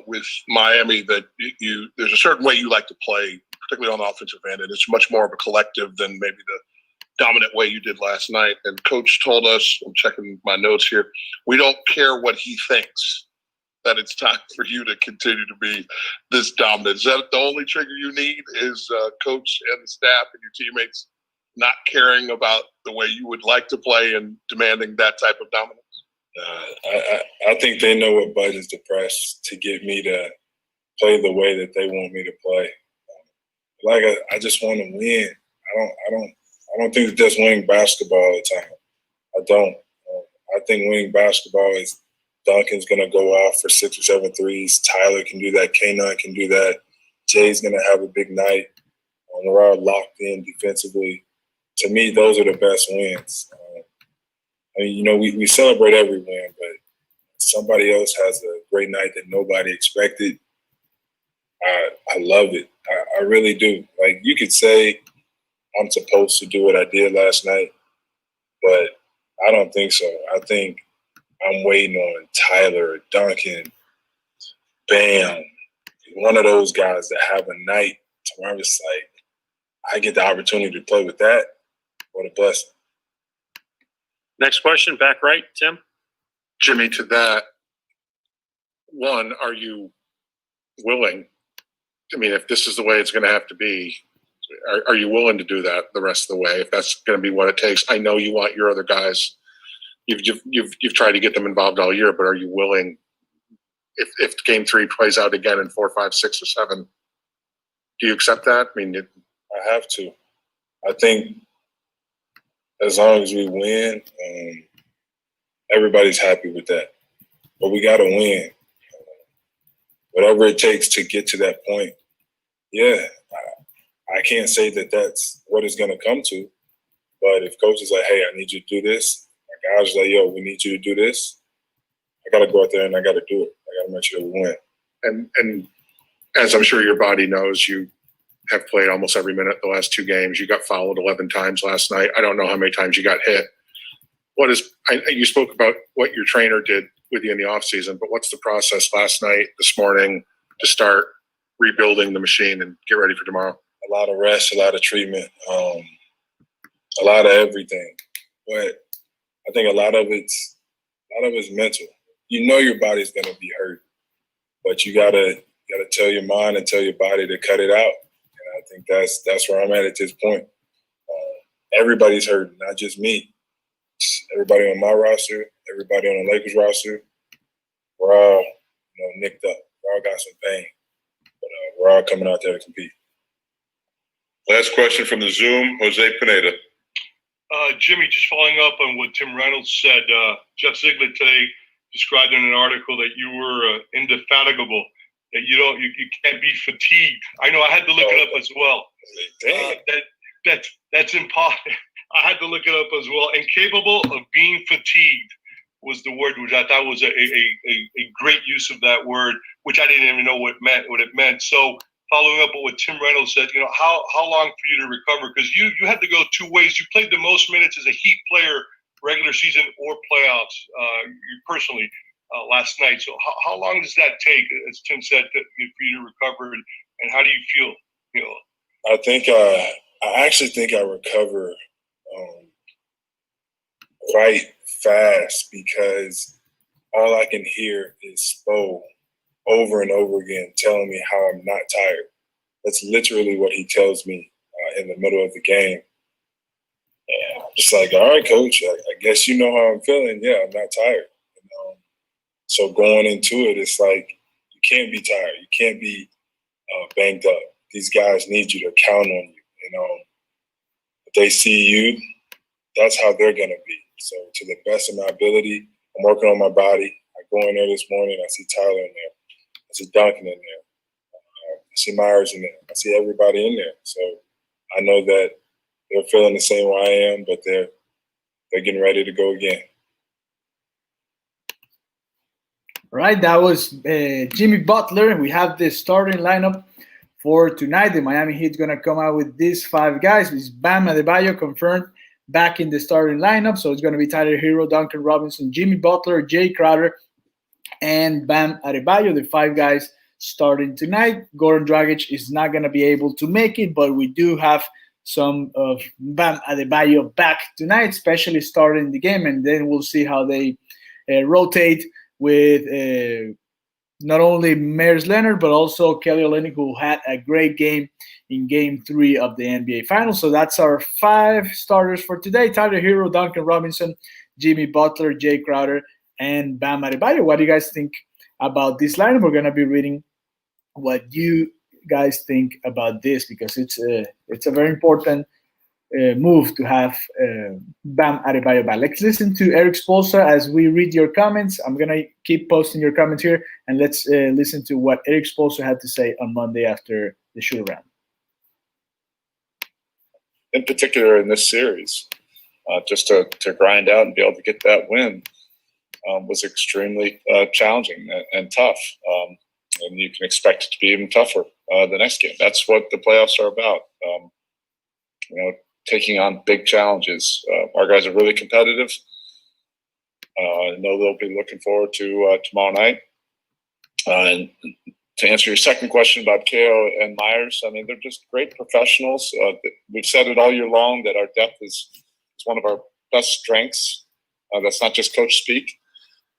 with Miami that there's a certain way you like to play, particularly on the offensive end, and it's much more of a collective than maybe the dominant way you did last night. And Coach told us, I'm checking my notes here, we don't care what he thinks, that it's time for you to continue to be this dominant. Is that the only trigger you need is Coach and the staff and your teammates not caring about the way you would like to play and demanding that type of dominance? I think they know what buttons to press to get me to play the way that they want me to play. I just want to win. I don't think it's just winning basketball all the time. I don't. I think winning basketball is Duncan's going to go off for 6 or 7 threes. Tyler can do that. K9 can do that. Jay's going to have a big night. We're all locked in defensively. To me, those are the best wins. We celebrate every win, but somebody else has a great night that nobody expected. I love it. I really do. Like, you could say I'm supposed to do what I did last night, but I don't think so. I think I'm waiting on Tyler or Duncan, Bam, one of those guys that have a night where I'm just like, I get the opportunity to play with that. What a blessing. Next question, back right, Tim. Jimmy, to that, one, are you willing? I mean, if this is the way it's going to have to be, are you willing to do that the rest of the way if that's going to be what it takes? I know you want your other guys you've tried to get them involved all year, but are you willing? If game 3 plays out again in 4, 5, 6, or 7, do you accept that? I mean, I have to. I think as long as we win, everybody's happy with that. But we got to win. Whatever it takes to get to that point. Yeah, I can't say that that's what it's going to come to. But if coach is like, hey, I need you to do this, my guys are like, yo, we need you to do this, I got to go out there and I got to do it. I got to make sure we win. and as I'm sure your body knows, you have played almost every minute the last 2 games. You got fouled 11 times last night. I don't know how many times you got hit. You spoke about what your trainer did with you in the offseason, but what's the process last night, this morning, to start rebuilding the machine and get ready for tomorrow? A lot of rest, a lot of treatment, a lot of everything. But I think a lot of it's mental. You know your body's gonna be hurt, but you gotta tell your mind and tell your body to cut it out. And I think that's where I'm at this point. Everybody's hurt, not just me. Everybody on my roster, everybody on the Lakers roster, we're all nicked up. We all got some pain, but we're all coming out there to compete. Last question from the Zoom, Jose Pineda. Jimmy, just following up on what Tim Reynolds said, Jeff Ziegler today described in an article that you were indefatigable, that you can't be fatigued. I know I had to look it up as well. That's impossible. I had to look it up as well. Incapable of being fatigued was the word, which I thought was a great use of that word, which I didn't even know what it meant. So following up on what Tim Reynolds said, how long for you to recover? Because you had to go 2 ways. You played the most minutes as a Heat player, regular season or playoffs, you personally last night. So how long does that take, as Tim said, for you to recover? And how do you feel? I actually think I recover quite fast because all I can hear is Spo over and over again telling me how I'm not tired. That's literally what he tells me in the middle of the game. And I'm just like, all right, coach, I guess you know how I'm feeling. Yeah, I'm not tired. So going into it, it's like you can't be tired. You can't be banged up. These guys need you to count on you. If they see you, that's how they're going to be. So to the best of my ability, I'm working on my body. I go in there this morning, I see Tyler in there. I see Duncan in there. I see Myers in there. I see everybody in there. So I know that they're feeling the same way I am, but they're getting ready to go again. Right, that was Jimmy Butler. We have the starting lineup for tonight. The Miami Heat's going to come out with these 5 guys. It's Bam Adebayo confirmed back in the starting lineup. So it's going to be Tyler Hero, Duncan Robinson, Jimmy Butler, Jay Crowder, and Bam Adebayo, the 5 guys starting tonight. Goran Dragic is not going to be able to make it, but we do have some of Bam Adebayo back tonight, especially starting the game, and then we'll see how they rotate with not only Myers Leonard, but also Kelly Olynyk, who had a great game in Game 3 of the NBA Finals. So that's our 5 starters for today. Tyler Hero, Duncan Robinson, Jimmy Butler, Jay Crowder, and Bam Adebayo. What do you guys think about this lineup? We're going to be reading what you guys think about this, because it's a very important move to have Bam Adebayo back. Let's listen to Eric Spoelstra as we read your comments. I'm going to keep posting your comments here, and let's listen to what Eric Spoelstra had to say on Monday after the shoot-around. In particular in this series, just to grind out and be able to get that win was extremely challenging and tough. And you can expect it to be even tougher the next game. That's what the playoffs are about. Taking on big challenges. Our guys are really competitive. I know they'll be looking forward to tomorrow night. And to answer your second question about KO and Myers, I mean, they're just great professionals. We've said it all year long that our depth is one of our best strengths. That's not just coach speak.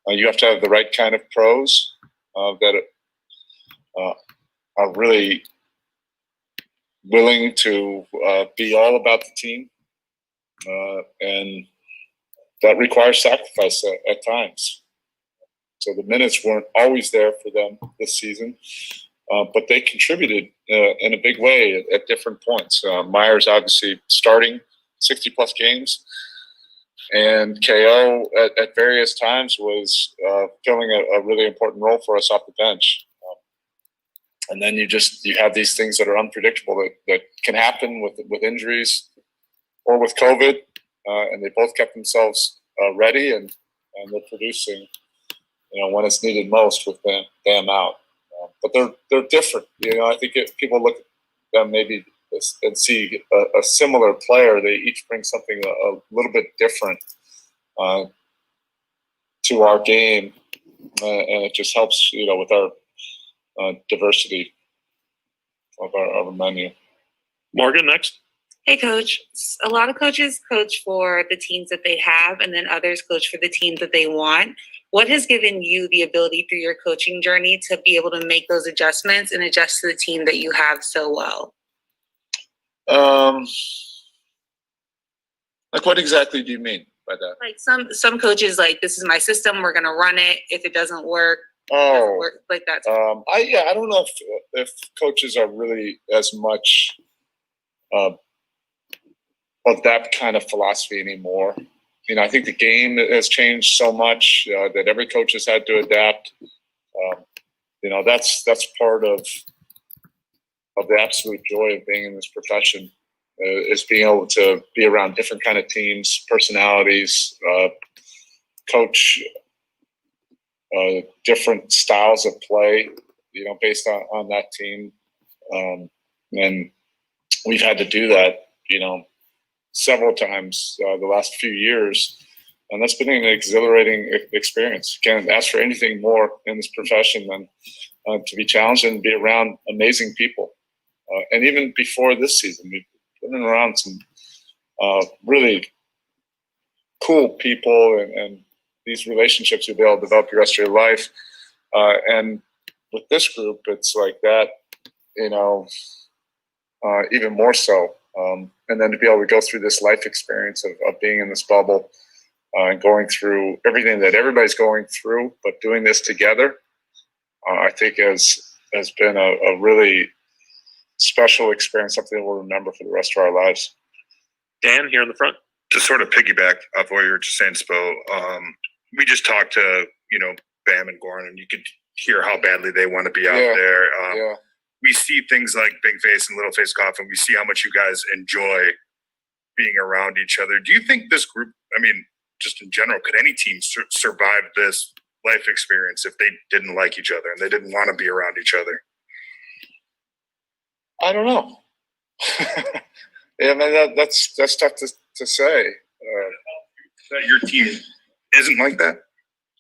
You have to have the right kind of pros that are really willing to be all about the team and that requires sacrifice at times. So the minutes weren't always there for them this season, but they contributed in a big way at different points. Myers obviously starting 60-plus games, and KO at various times was filling a really important role for us off the bench. And then you have these things that are unpredictable that can happen with injuries or with COVID, and they both kept themselves ready, and they're producing, when it's needed most with them out. But they're different. I think people look at them maybe and see a similar player. They each bring something a little bit different to our game, and it just helps, with our diversity of our menu. Morgan, next. Hey, Coach. A lot of coaches coach for the teams that they have, and then others coach for the teams that they want. What has given you the ability through your coaching journey to be able to make those adjustments and adjust to the team that you have so well? Like, what exactly do you mean by that? Like some coaches, like, this is my system, we're gonna run it. If it doesn't work, like that. I don't know if coaches are really as much of that kind of philosophy anymore. I think the game has changed so much that every coach has had to adapt. That's part of the absolute joy of being in this profession, is being able to be around different kind of teams, personalities, coach different styles of play, based on that team. And we've had to do that, several times the last few years, and that's been an exhilarating experience. Can't ask for anything more in this profession than to be challenged and be around amazing people. And even before this season, we've been around some really cool people, and these relationships you'll be able to develop the rest of your life. And with this group, it's like that, even more so. And then to be able to go through this life experience of being in this bubble and going through everything that everybody's going through, but doing this together, I think has been a really special experience, something that we'll remember for the rest of our lives. Dan, here in the front. To sort of piggyback off what you were just saying, Spo, we just talked to, Bam and Goran, and you could hear how badly they want to be out there. We see things like Big Face and Little Face Cough, and we see how much you guys enjoy being around each other. Do you think this group, just in general, could any team survive this life experience if they didn't like each other and they didn't want to be around each other? I don't know. That's tough to say. That your team isn't like that?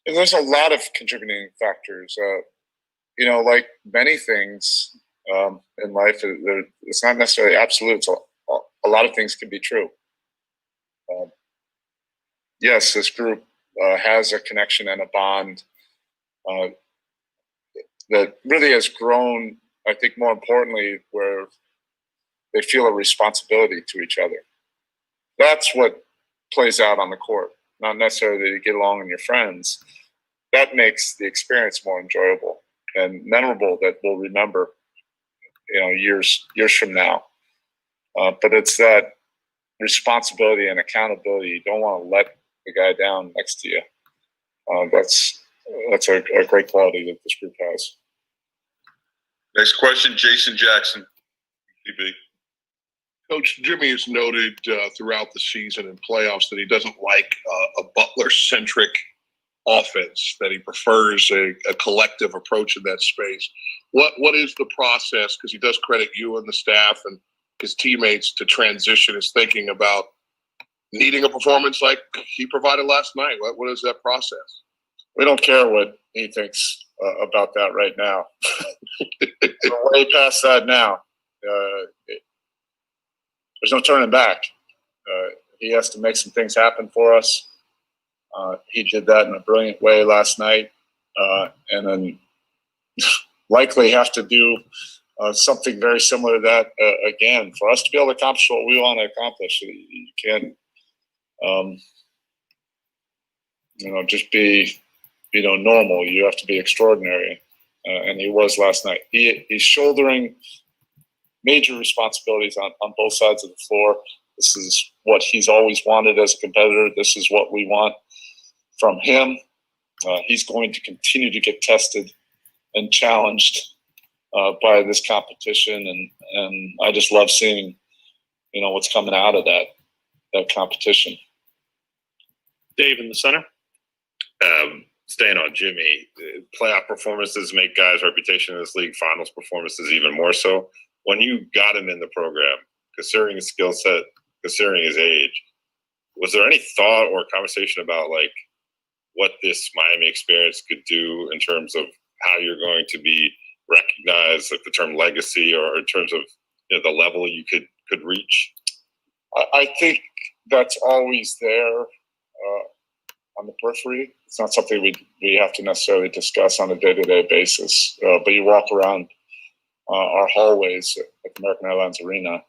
There's a lot of contributing factors. Like many things in life, it's not necessarily absolute. So a lot of things can be true. Yes, this group has a connection and a bond that really has grown, I think, more importantly, where they feel a responsibility to each other. That's what plays out on the court, not necessarily that you get along with your friends. That makes the experience more enjoyable and memorable, that we'll remember, years from now. But it's that responsibility and accountability. You don't want to let the guy down next to you. That's a great quality that this group has. Next question, Jason Jackson, TV. Coach, Jimmy has noted throughout the season and playoffs that he doesn't like a Butler-centric offense, that he prefers a collective approach in that space. What is the process, because he does credit you and the staff and his teammates, to transition his thinking about needing a performance like he provided last night? What is that process? We don't care what he thinks about that right now. We're way past that now. There's no turning back. He has to make some things happen for us. He did that in a brilliant way last night, and then likely have to do something very similar to that again for us to be able to accomplish what we want to accomplish. You can't just be, normal. You have to be extraordinary. And he was last night. He's shouldering major responsibilities on both sides of the floor. This is what he's always wanted as a competitor. This is what we want from him. He's going to continue to get tested and challenged by this competition. And I just love seeing, what's coming out of that competition. Dave in the center. Staying on Jimmy, playoff performances make guys' reputation in this league, finals performances even more so. When you got him in the program, considering his skill set, considering his age, was there any thought or conversation about like what this Miami experience could do in terms of how you're going to be recognized, like the term legacy, or in terms of the level you could reach? I think that's always there on the periphery. It's not something we have to necessarily discuss on a day-to-day basis. But you walk around our hallways at American Airlines Arena,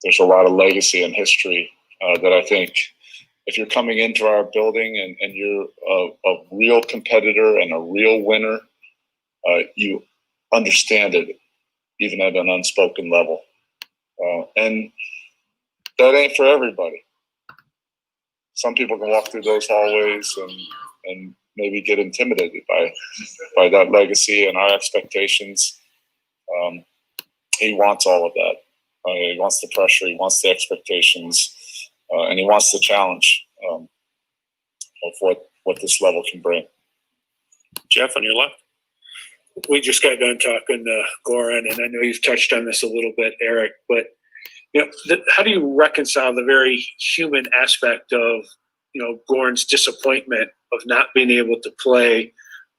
there's a lot of legacy and history that I think if you're coming into our building and you're a real competitor and a real winner, you understand it even at an unspoken level. And that ain't for everybody. Some people can walk through those hallways and maybe get intimidated by that legacy and our expectations. He wants all of that. He wants the pressure. He wants the expectations. And he wants the challenge of what this level can bring. Jeff, on your left. We just got done talking to Goran, and I know you've touched on this a little bit, Eric, but how do you reconcile the very human aspect of Goran's disappointment of not being able to play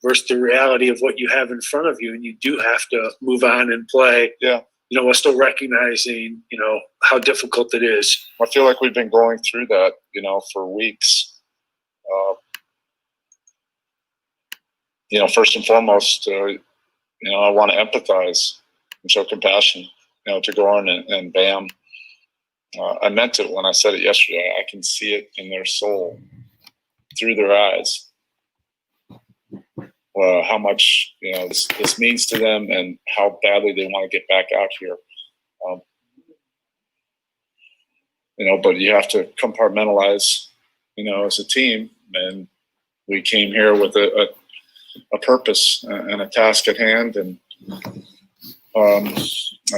versus the reality of what you have in front of you, and you do have to move on and play? Yeah. While still recognizing, how difficult it is. I feel like we've been going through that, for weeks. First and foremost, I want to empathize and show compassion, to Goran and Bam. I meant it when I said it yesterday. I can see it in their soul, through their eyes. How much this means to them and how badly they want to get back out here. But you have to compartmentalize, as a team. And we came here with a purpose and a task at hand, and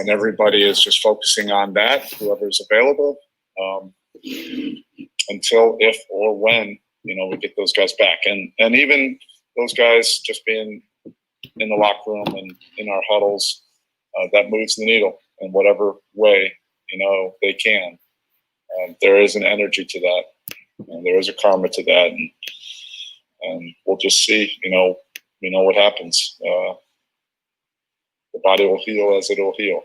everybody is just focusing on that, whoever's available, until if or when we get those guys back, and even those guys just being in the locker room and in our huddles, that moves the needle in whatever way they can. There is an energy to that, and there is a karma to that, and we'll just see. What happens. The body will heal as it will heal.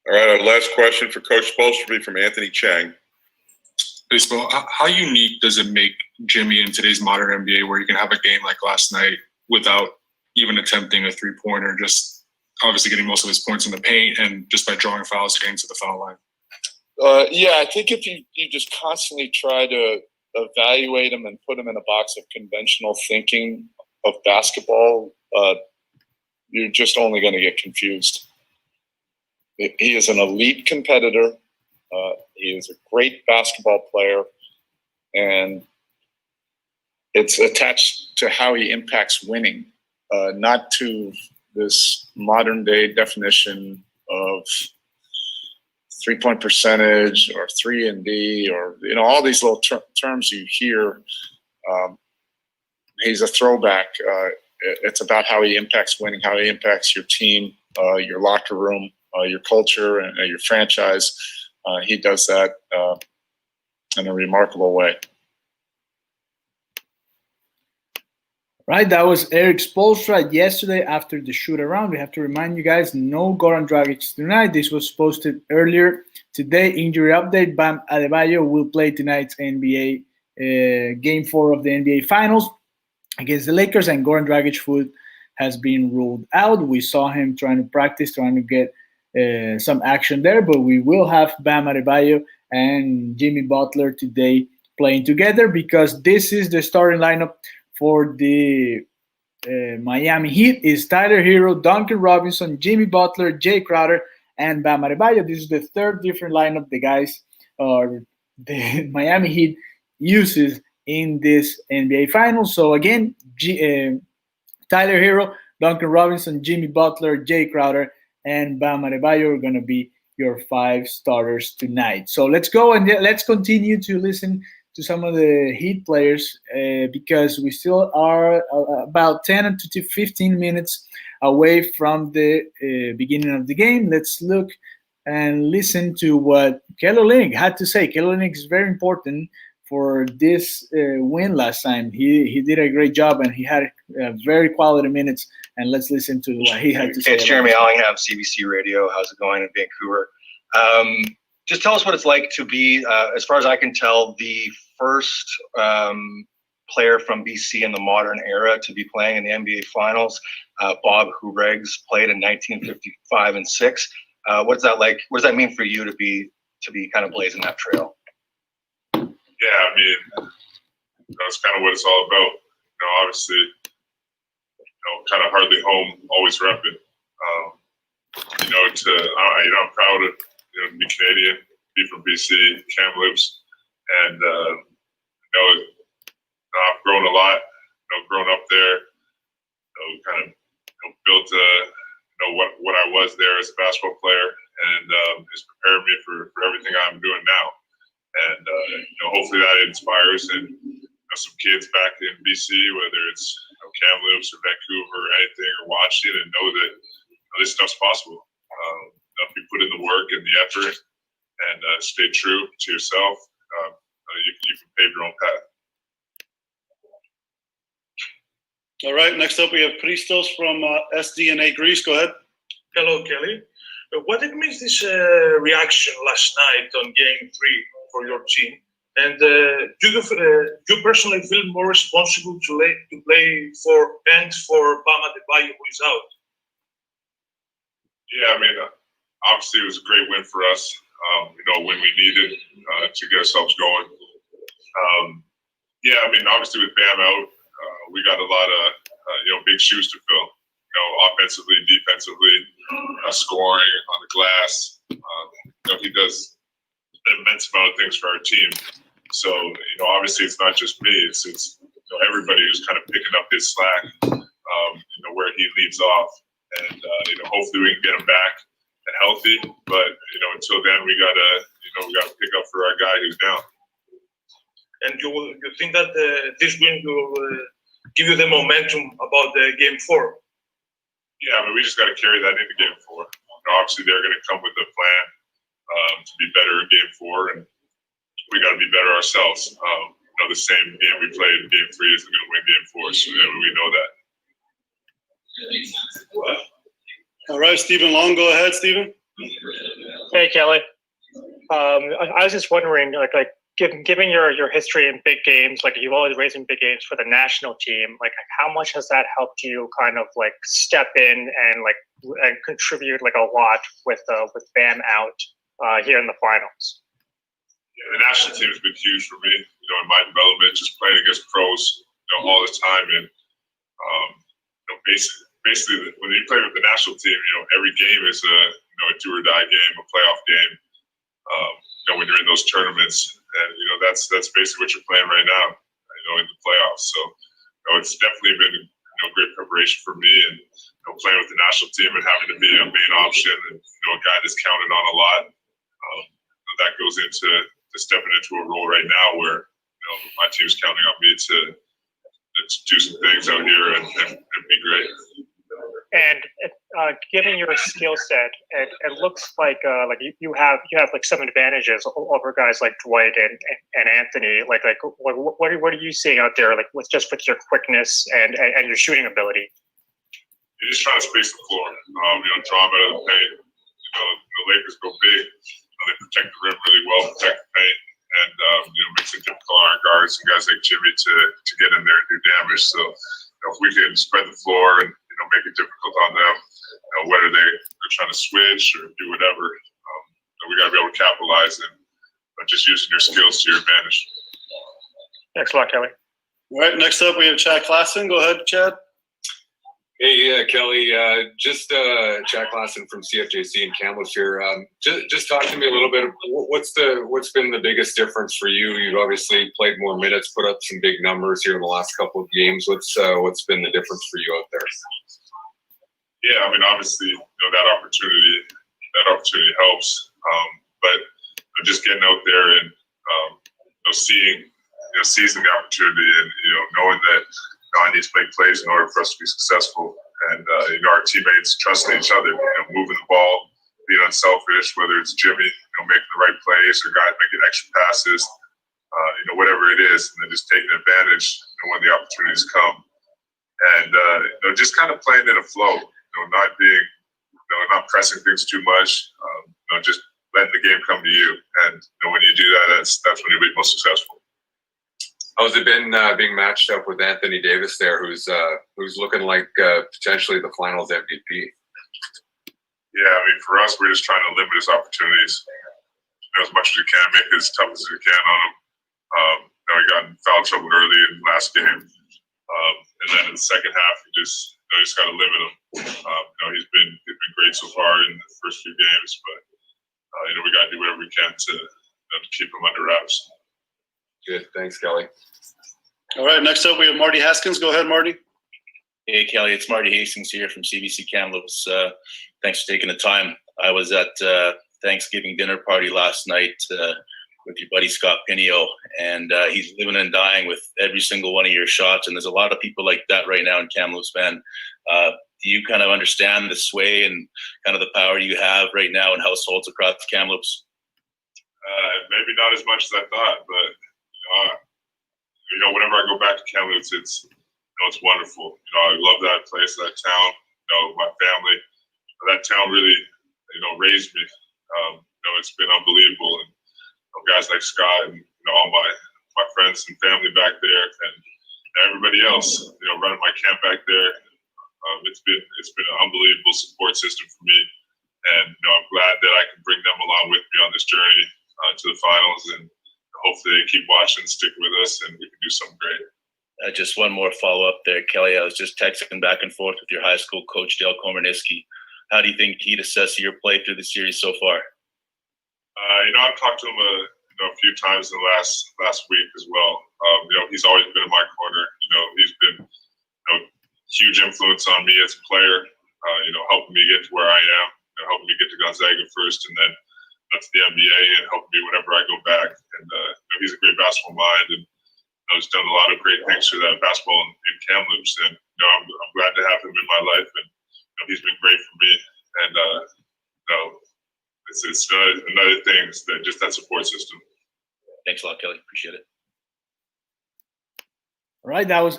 All right, our last question for Coach Spoelstra from Anthony Chang. Baseball, how unique does it make Jimmy in today's modern NBA, where you can have a game like last night without even attempting a three-pointer, just obviously getting most of his points in the paint and just by drawing fouls getting to the foul line? I think if you just constantly try to evaluate him and put him in a box of conventional thinking of basketball, you're just only going to get confused. He is an elite competitor. He is a great basketball player, and it's attached to how he impacts winning, not to this modern day definition of 3-point percentage or 3-and-D or all these little terms you hear. He's a throwback. It's about how he impacts winning, how he impacts your team, your locker room, your culture, and your franchise. He does that in a remarkable way. Right, that was Eric Spoelstra yesterday after the shoot-around. We have to remind you guys, no Goran Dragic tonight. This was posted earlier today. Injury update, Bam Adebayo will play tonight's NBA Game 4 of the NBA Finals against the Lakers, and Goran Dragic's foot has been ruled out. We saw him trying to practice, trying to get some action there, but we will have Bam Adebayo and Jimmy Butler today playing together, because this is the starting lineup for the Miami Heat. Is Tyler Hero, Duncan Robinson, Jimmy Butler, Jay Crowder, and Bam Adebayo. This is the third different lineup the guys or the Miami Heat uses in this NBA Finals. So again, Tyler Hero, Duncan Robinson, Jimmy Butler, Jay Crowder, and Bam Adebayo are going to be your 5 starters tonight. So let's go and let's continue to listen to some of the Heat players because we still are about 10 to 15 minutes away from the beginning of the game. Let's look and listen to what Kelly Olynyk had to say. Kelly Olynyk is very important for this win last time. He did a great job, and he had very quality minutes. And let's listen to what he had to say. It's Jeremy Allingham, CBC Radio. How's it going in Vancouver? Just tell us what it's like to be, as far as I can tell, the first player from BC in the modern era to be playing in the NBA Finals. Bob Houregs played in 1955 and 6. What's that like? What does that mean for you to be kind of blazing that trail? Yeah, I mean, that's kind of what it's all about. Obviously, kind of hardly home, always repping. I'm proud of to be Canadian, be from BC, Kamloops, and I've grown a lot. Grown up there, kind of built what I was there as a basketball player, and it's prepared me for everything I'm doing now. And hopefully that inspires some kids back in BC, whether it's Kamloops or Vancouver or anything, or watching, and know that this stuff's possible. If you put in the work and the effort and stay true to yourself, you can pave your own path. All right, next up we have Christos from SDNA Greece. Go ahead. Hello, Kelly. What did miss this reaction last night on Game 3 for your team? And do you personally feel more responsible to play for Bam Adebayo, who is out? Yeah, I mean, obviously it was a great win for us. When we needed to get ourselves going. Yeah, I mean, obviously with Bam out, we got a lot of big shoes to fill. Offensively, defensively, scoring on the glass. He does an immense amount of things for our team. So obviously it's not just me. It's everybody who's kind of picking up his slack. Where he leads off, and hopefully we can get him back and healthy. But until then, we gotta pick up for our guy who's down. And you think that this win will give you the momentum about the Game 4? Yeah, I mean, we just got to carry that into Game 4. Obviously, they're going to come with a plan to be better in Game 4, and we got to be better ourselves. The same game we played in Game 3 is going to win Game 4, so we know that. All right, Stephen Long, go ahead, Stephen. Hey, Kelly. I was just wondering, given your history in big games, you've always raised in big games for the national team, how much has that helped you kind of step in and contribute a lot with Bam out here in the finals? Yeah, the national team has been huge for me, in my development, just playing against pros, all the time. And, basically when you play with the national team, every game is a do or die game, a playoff game. When you're in those tournaments, and that's basically what you're playing right now, in the playoffs. So it's definitely been great preparation for me, and playing with the national team and having to be a main option and a guy that's counted on a lot. That goes into stepping into a role right now where my team's counting on me to do some things out here and be great. And given your skill set, it looks like you have some advantages over guys like Dwight and Anthony. What are you seeing out there with your quickness and your shooting ability? You're just trying to space the floor. Draw them out of the paint. The Lakers go big. They protect the rim really well, protect the paint, and makes it difficult on our guards and guys like Jimmy to get in there and do damage. So if we can spread the floor and make it difficult on them, whether they're trying to switch or do whatever, we got to be able to capitalize and your skills to your advantage. Thanks a lot, Kelly. All right, next up we have Chad Klassen. Go ahead, Chad. Hey, Kelly. Just Chad Klassen from CFJC in Kamloops here. Just talk to me a little bit. What's been the biggest difference for you? You've obviously played more minutes, put up some big numbers here in the last couple of games. What's been the difference for you out there? Yeah, I mean, obviously, that opportunity helps. But just getting out there and seizing the opportunity and knowing that I need to make plays in order for us to be successful, and our teammates trusting each other, moving the ball, being unselfish, whether it's Jimmy, making the right plays, or guys making extra passes, whatever it is, and then just taking advantage when the opportunities come, and just kind of playing in a flow, not being, not pressing things too much, just letting the game come to you, and when you do that, that's when you'll be most successful. How's it been being matched up with Anthony Davis there, who's looking like potentially the Finals MVP? Yeah, I mean, for us, we're just trying to limit his opportunities as much as we can, make it as tough as we can on him. We got in foul trouble early in the last game, and then in the second half, we just got to limit him. He's been great so far in the first few games, but we got to do whatever we can to keep him under wraps. Good. Thanks, Kelly. All right, next up we have Marty Haskins. Go ahead, Marty. Hey, Kelly, it's Marty Hastings here from CBC Kamloops. Thanks for taking the time. I was at Thanksgiving dinner party last night with your buddy Scott Pinio, and he's living and dying with every single one of your shots, and there's a lot of people like that right now in Kamloops, man. Do you kind of understand the sway and kind of the power you have right now in households across Kamloops? Maybe not as much as I thought, but whenever I go back to Kamloops, it's wonderful. I love that place, that town. My family, that town really, raised me. It's been unbelievable, and guys like Scott and all my friends and family back there, and everybody else, running my camp back there. It's been an unbelievable support system for me, and I'm glad that I can bring them along with me on this journey to the finals, and hopefully they keep watching, stick with us, and we can do something great. Just one more follow-up there, Kelly. I was just texting back and forth with your high school coach, Dale Komarniski. How do you think he'd assess your play through the series so far? I've talked to him a few times in the last week as well. He's always been in my corner. He's been huge influence on me as a player, helping me get to where I am, helping me get to Gonzaga first, and then to the NBA, and helping me whenever I go back. And he's a great basketball mind, and he's done a lot of great things for that basketball in Kamloops. And I'm glad to have him in my life, and he's been great for me. And it's another thing, it's just that support system. Thanks a lot, Kelly. Appreciate it. All right, that was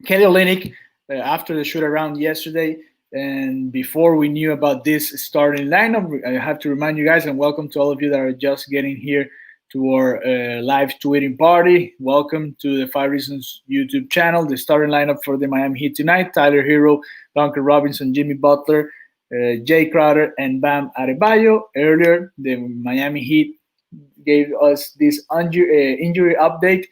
Kelly Olynyk after the shoot around yesterday. And before we knew about this starting lineup, I have to remind you guys, and welcome to all of you that are just getting here to our live tweeting party. Welcome to the 5 Reasons YouTube channel. The starting lineup for the Miami Heat tonight: Tyler Hero, Duncan Robinson, Jimmy Butler, Jay Crowder, and Bam Adebayo. Earlier, the Miami Heat gave us this injury update.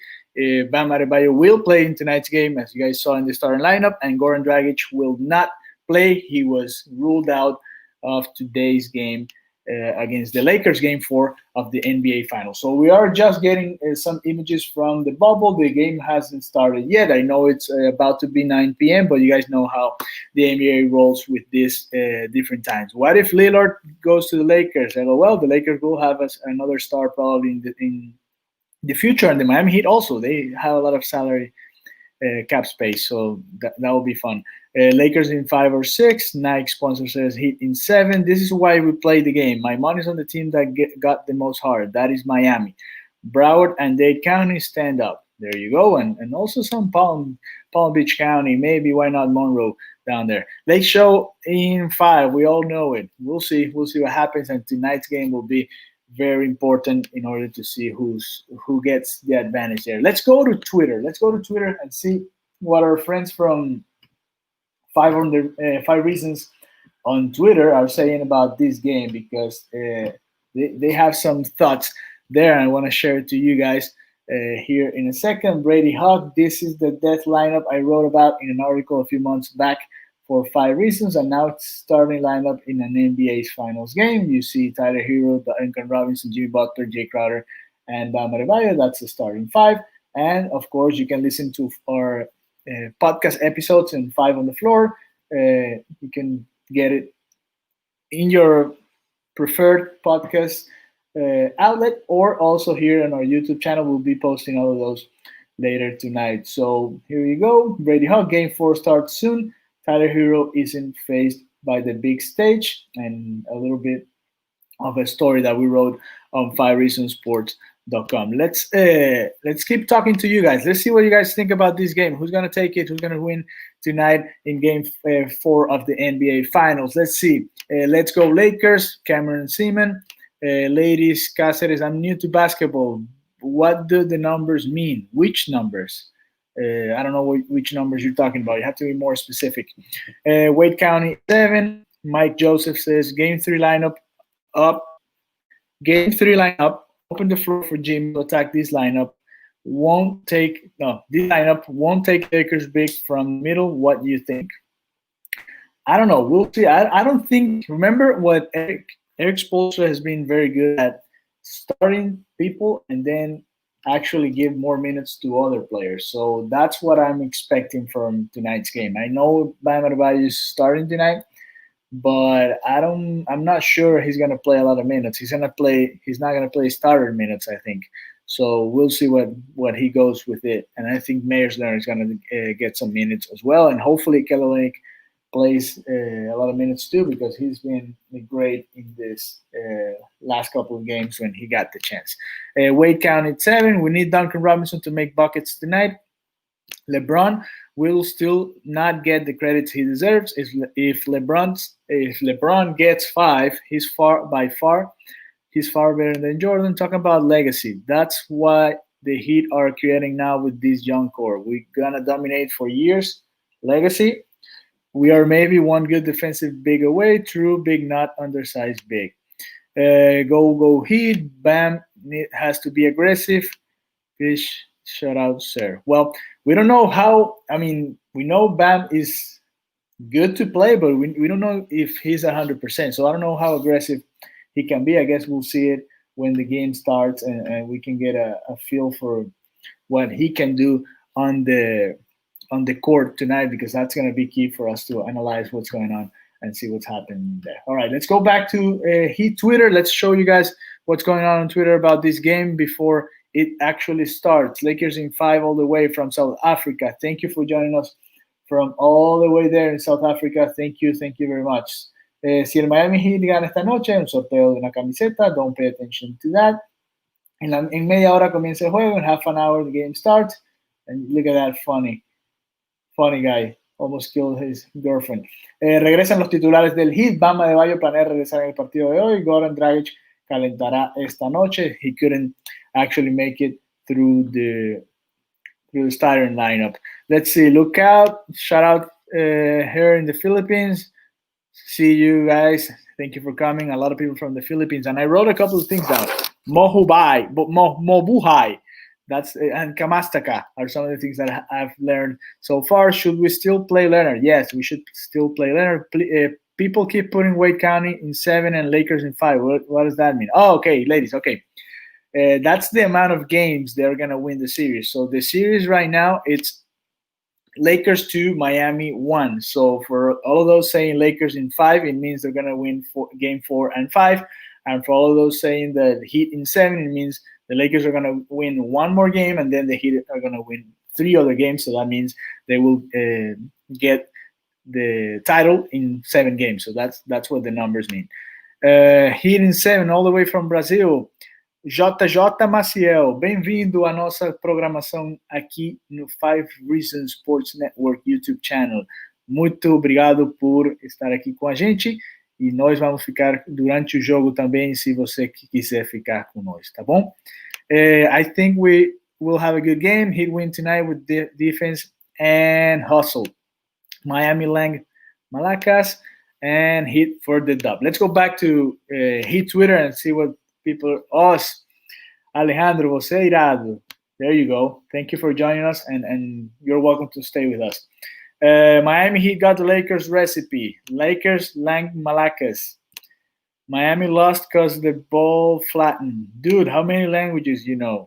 Bam Adebayo will play in tonight's game, as you guys saw in the starting lineup, and Goran Dragic will not play. He was ruled out of today's game against the Lakers, game 4 of the NBA Finals. So we are just getting some images from the bubble. The game hasn't started yet. I know it's about to be 9 p.m., but you guys know how the NBA rolls with this different times. What if Lillard goes to the Lakers? Well, the Lakers will have another star probably in the future, and the Miami Heat also. They have a lot of salary cap space, so that will be fun. Lakers in 5 or 6. Nike sponsor says Heat in 7. This is why we play the game. My money's on the team that got the most hard. That is Miami. Broward and Dade County stand up. There you go. And also some Palm Beach County. Maybe why not Monroe down there. Lake Show in 5. We all know it. We'll see. We'll see what happens. And tonight's game will be very important in order to see who gets the advantage there. Let's go to Twitter. Let's go to Twitter and see what our friends from 5 Reasons on Twitter are saying about this game, because they have some thoughts there. I want to share it to you guys here in a second. Brady Hawk, this is the death lineup I wrote about in an article a few months back for 5 reasons, and now it's starting lineup in an NBA's finals game. You see Tyler Hero, Duncan Robinson, Jimmy Butler, Jay Crowder, and Bam Adebayo. That's the starting 5. And of course, you can listen to our podcast episodes in 5 on the Floor. You can get it in your preferred podcast outlet, or also here on our YouTube channel. We'll be posting all of those later tonight. So here you go. Brady Hawk, Game 4 starts soon. Tyler Hero isn't faced by the big stage, and a little bit of a story that we wrote on 5reasonsports.com. Let's keep talking to you guys. Let's see what you guys think about this game. Who's gonna take it? Who's gonna win tonight in Game 4 of the NBA Finals? Let's see. Let's go Lakers. Cameron Seaman. Ladies, Cáceres, I'm new to basketball. What do the numbers mean? Which numbers? I don't know which numbers you're talking about. You have to be more specific. Wade County 7. Mike Joseph says Game 3 lineup up. Game 3 lineup. Open the floor for Jimmy to attack this lineup. This lineup won't take Lakers big from middle. What do you think? I don't know. We'll see. I don't think. Remember what Eric Spoelstra has been very good at starting people and then actually give more minutes to other players. So that's what I'm expecting from tonight's game. I know Bam Adebayo is starting tonight, but I'm not sure he's gonna play a lot of minutes. He's not gonna play starter minutes, I think. So we'll see what he goes with it. And I think Meyers Leonard is gonna get some minutes as well, and hopefully Kelly Olynyk plays a lot of minutes too, because he's been great in this last couple of games when he got the chance. Wade County 7. We need Duncan Robinson to make buckets tonight. LeBron will still not get the credits he deserves. If LeBron gets 5, he's far better than Jordan. Talking about legacy, that's what the Heat are creating now with this young core. We're gonna dominate for years. Legacy. We are maybe one good defensive big away. True, big, not undersized big. Go Heat. Bam has to be aggressive. Fish, shout out, sir. Well, we don't know how. I mean, we know Bam is good to play, but we don't know if he's 100%. So I don't know how aggressive he can be. I guess we'll see it when the game starts, and we can get a feel for what he can do on the court tonight, because that's going to be key for us to analyze what's going on and see what's happening there. All right, let's go back to Heat Twitter. Let's show you guys what's going on Twitter about this game before it actually starts. Lakers in 5 all the way from South Africa. Thank you for joining us from all the way there in South Africa. Thank you very much. Si el Miami Heat gana esta noche, un sorteo de una camiseta. Don't pay attention to that. En media hora comienza el juego. In half an hour the game starts. And look at that funny guy, almost killed his girlfriend. Regresan los titulares del Heat. Bam Adebayo planea regresar en el partido de hoy. Goran Dragic calentará esta noche. He couldn't actually make it through the starting lineup. Let's see. Look out. Shout out here in the Philippines. See you guys. Thank you for coming. A lot of people from the Philippines. And I wrote a couple of things down. Mobuhay. And Kamastaka are some of the things that I've learned so far. Should we still play Leonard? Yes, we should still play Leonard. People keep putting Wade County in 7 and Lakers in 5. What does that mean? Oh, okay, ladies, okay. That's the amount of games they're going to win the series. So the series right now, it's Lakers 2, Miami 1. So for all of those saying Lakers in 5, it means they're going to win game 4 and 5. And for all of those saying the Heat in 7, it means the Lakers are going to win 1 more game, and then the Heat are going to win 3 other games. So that means they will get the title in 7 games. So that's what the numbers mean. Heat in 7, all the way from Brazil. JJ Maciel, bem-vindo à nossa programação aqui no 5 Reasons Sports Network YouTube channel. Muito obrigado por estar aqui com a gente. E nós vamos ficar durante o jogo também, se você quiser ficar com nós, tá bom? I think we will have a good game. Heat win tonight with defense and hustle. Miami Lang Malacas and Heat for the dub. Let's go back to Heat Twitter and see what people, us. Alejandro, você irado. There you go. Thank you for joining us, and you're welcome to stay with us. Miami Heat got the Lakers recipe. Lakers lang Malakas. Miami lost because the ball flattened. Dude, how many languages you know?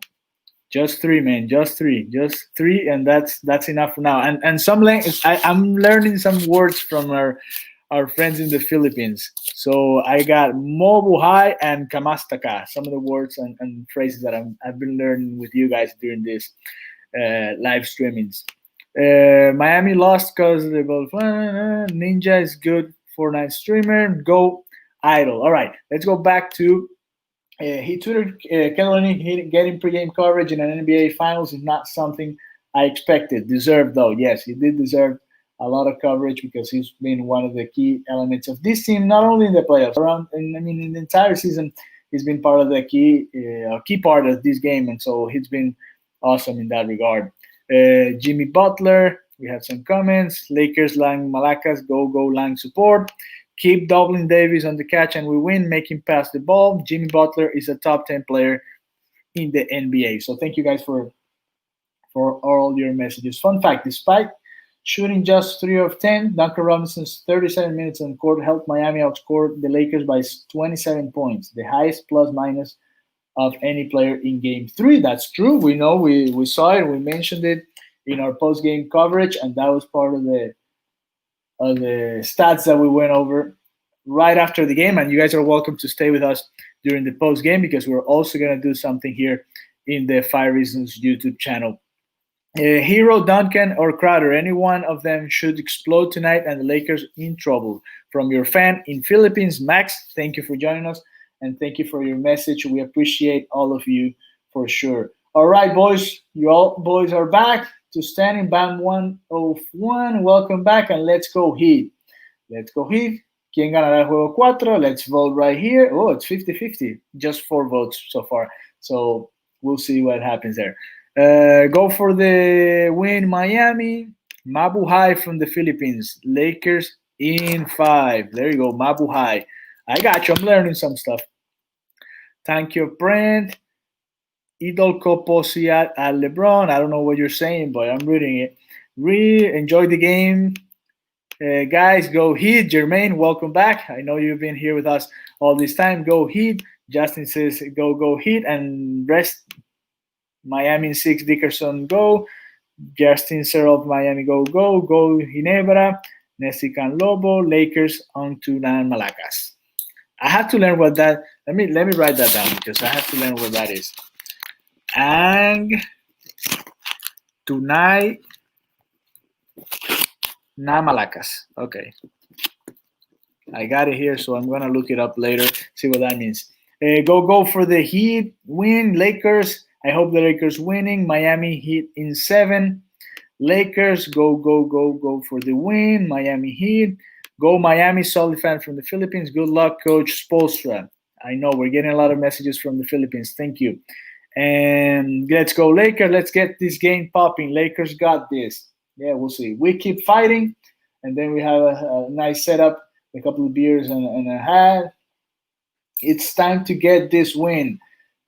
Just 3, man. Just 3. Just 3, and that's enough for now. And some language. I'm learning some words from our friends in the Philippines. So I got Mobuhay and Kamastaka, some of the words and phrases that I've been learning with you guys during this live streamings. Miami lost because the Ninja is good Fortnite streamer. Go Idol. All right, let's go back to he tweeted Kelly Olynyk getting pregame coverage in an NBA Finals is not something I expected. Deserved though. Yes, he did deserve a lot of coverage because he's been one of the key elements of this team, not only in the playoffs, in the entire season, he's been part of the key part of this game, and so he's been awesome in that regard. Jimmy Butler, we have some comments. Lakers, Lang Malakas, go Lang support. Keep doubling Davis on the catch and we win, make him pass the ball. Jimmy Butler is a top 10 player in the NBA. So thank you guys for all your messages. Fun fact, despite shooting just 3 of 10, Duncan Robinson's 37 minutes on court helped Miami outscore the Lakers by 27 points, the highest plus-minus of any player in Game 3. That's true. We know. We saw it. We mentioned it in our post-game coverage, and that was part of the stats that we went over right after the game. And you guys are welcome to stay with us during the post-game because we're also going to do something here in the 5 Reasons YouTube channel. Hero, Duncan, or Crowder, any one of them should explode tonight and the Lakers in trouble. From your fan in Philippines, Max, thank you for joining us and thank you for your message. We appreciate all of you for sure. All right, boys, you all boys are back to Standing Bam 101. Welcome back and let's go Heat. Let's go Heat. ¿Quién ganará el juego 4? Let's vote right here. Oh, it's 50-50. Just 4 votes so far. So we'll see what happens there. Go for the win, Miami. Mabuhay from the Philippines. Lakers in 5. There you go, Mabuhay. I got you. I'm learning some stuff. Thank you, Brent. Idol Koposi at LeBron. I don't know what you're saying, but I'm reading it. Enjoy the game. Guys, go Heat. Jermaine, welcome back. I know you've been here with us all this time. Go Heat. Justin says, go Heat. And rest. Miami 6, Dickerson, go. Justin Searle of Miami, go. Go Ginebra. Nesican Lobo, Lakers on to Nan Malakas. I have to learn what that. Let me write that down because I have to learn what that is. And tonight, Nan Malakas. Okay, I got it here, so I'm gonna look it up later. See what that means. Go for the Heat. Win, Lakers. I hope the Lakers winning. Miami Heat in 7. Lakers, go for the win. Miami Heat. Go Miami, solid fan from the Philippines. Good luck, Coach Spoelstra. I know we're getting a lot of messages from the Philippines. Thank you. And let's go Lakers. Let's get this game popping. Lakers got this. Yeah, we'll see. We keep fighting. And then we have a nice setup, a couple of beers and a hat. It's time to get this win.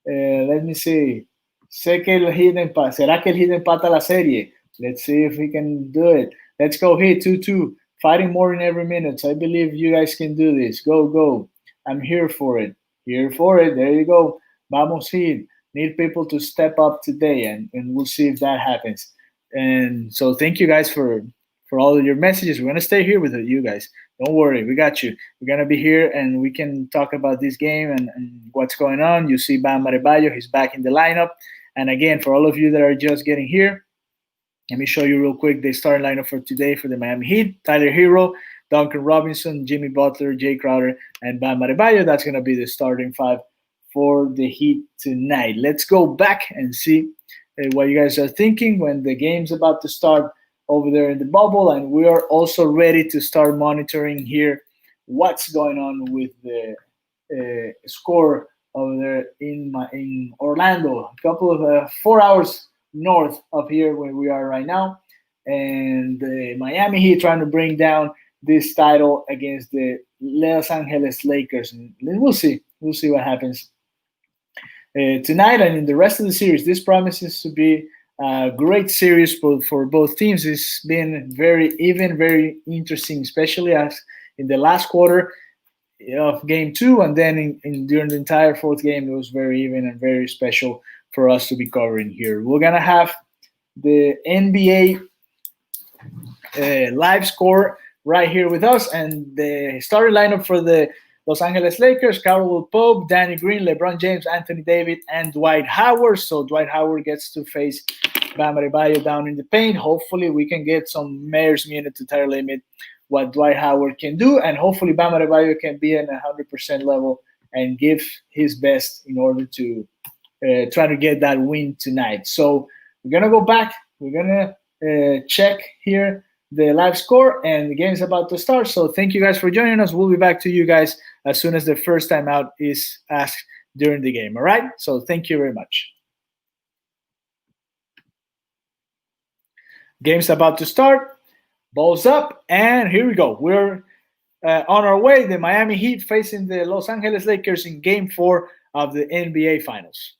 Let me see. Sé que el Heat empata. ¿Será que el Heat empata la serie? Let's see if we can do it. Let's go Heat 2-2. Fighting more in every minute. I believe you guys can do this. Go. I'm here for it. There you go. Vamos Heat. Need people to step up today, and we'll see if that happens. And so thank you guys for all of your messages. We're going to stay here with you guys. Don't worry. We got you. We're going to be here, and we can talk about this game and what's going on. You see Bam Adebayo. He's back in the lineup. And again, for all of you that are just getting here, let me show you real quick the starting lineup for today for the Miami Heat. Tyler Hero, Duncan Robinson, Jimmy Butler, Jay Crowder, and Bam Adebayo. That's going to be the starting 5 for the Heat tonight. Let's go back and see what you guys are thinking when the game's about to start over there in the bubble. And we are also ready to start monitoring here what's going on with the score over there in Orlando, a couple of 4 hours north of here where we are right now, and the Miami Heat trying to bring down this title against the Los Angeles Lakers. And we'll see what happens tonight and in the rest of the series. This promises to be a great series for both teams. It's been very even, very interesting, especially as in the last quarter of game 2, and then during the entire fourth game, it was very even and very special for us to be covering here. We're gonna have the NBA live score right here with us, and the starting lineup for the Los Angeles Lakers: Caldwell Pope, Danny Green, LeBron James, Anthony Davis, and Dwight Howard. So Dwight Howard gets to face Bam Adebayo down in the paint. Hopefully we can get some Mayor's minute to try to limit what Dwight Howard can do, and hopefully Bam Adebayo can be at 100% level and give his best in order to try to get that win tonight. So we're gonna go back. We're gonna check here the live score, and the game is about to start. So thank you guys for joining us. We'll be back to you guys as soon as the first timeout is asked during the game. All right. So thank you very much. Game's about to start. Balls up, and here we go. We're on our way. The Miami Heat facing the Los Angeles Lakers in Game 4 of the NBA Finals.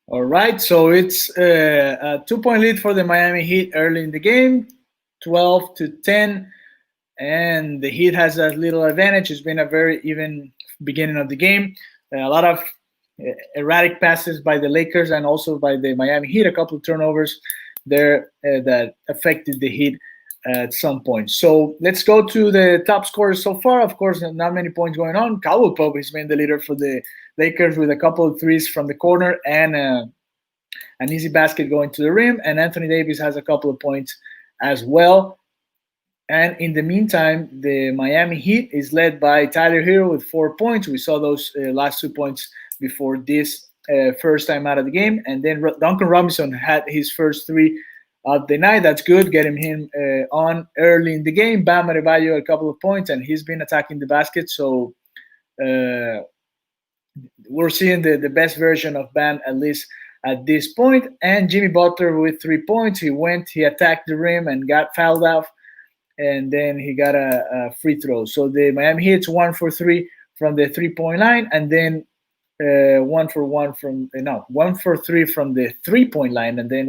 All right, so it's a 2-point lead for the Miami Heat early in the game, 12-10, and the Heat has a little advantage. It's been a very even beginning of the game. A lot of erratic passes by the Lakers and also by the Miami Heat, a couple of turnovers there that affected the Heat at some point. So let's go to the top scorers so far. Of course, not many points going on. Caldwell Pope has been the leader for the Lakers with a couple of threes from the corner and an easy basket going to the rim. And Anthony Davis has a couple of points as well. And in the meantime, the Miami Heat is led by Tyler Hero with 4 points. We saw those last 2 points before this first time out of the game. And then Duncan Robinson had his first 3 of the night. That's good, getting him on early in the game. Bam Adebayo a couple of points, and he's been attacking the basket. So we're seeing the best version of Bam, at least at this point. And Jimmy Butler with 3 points. He attacked the rim and got fouled out, and then he got a free throw. So the Miami Heat's 1 for 3 from the 3-point line, and then 1 for 3 from the 3-point line, and then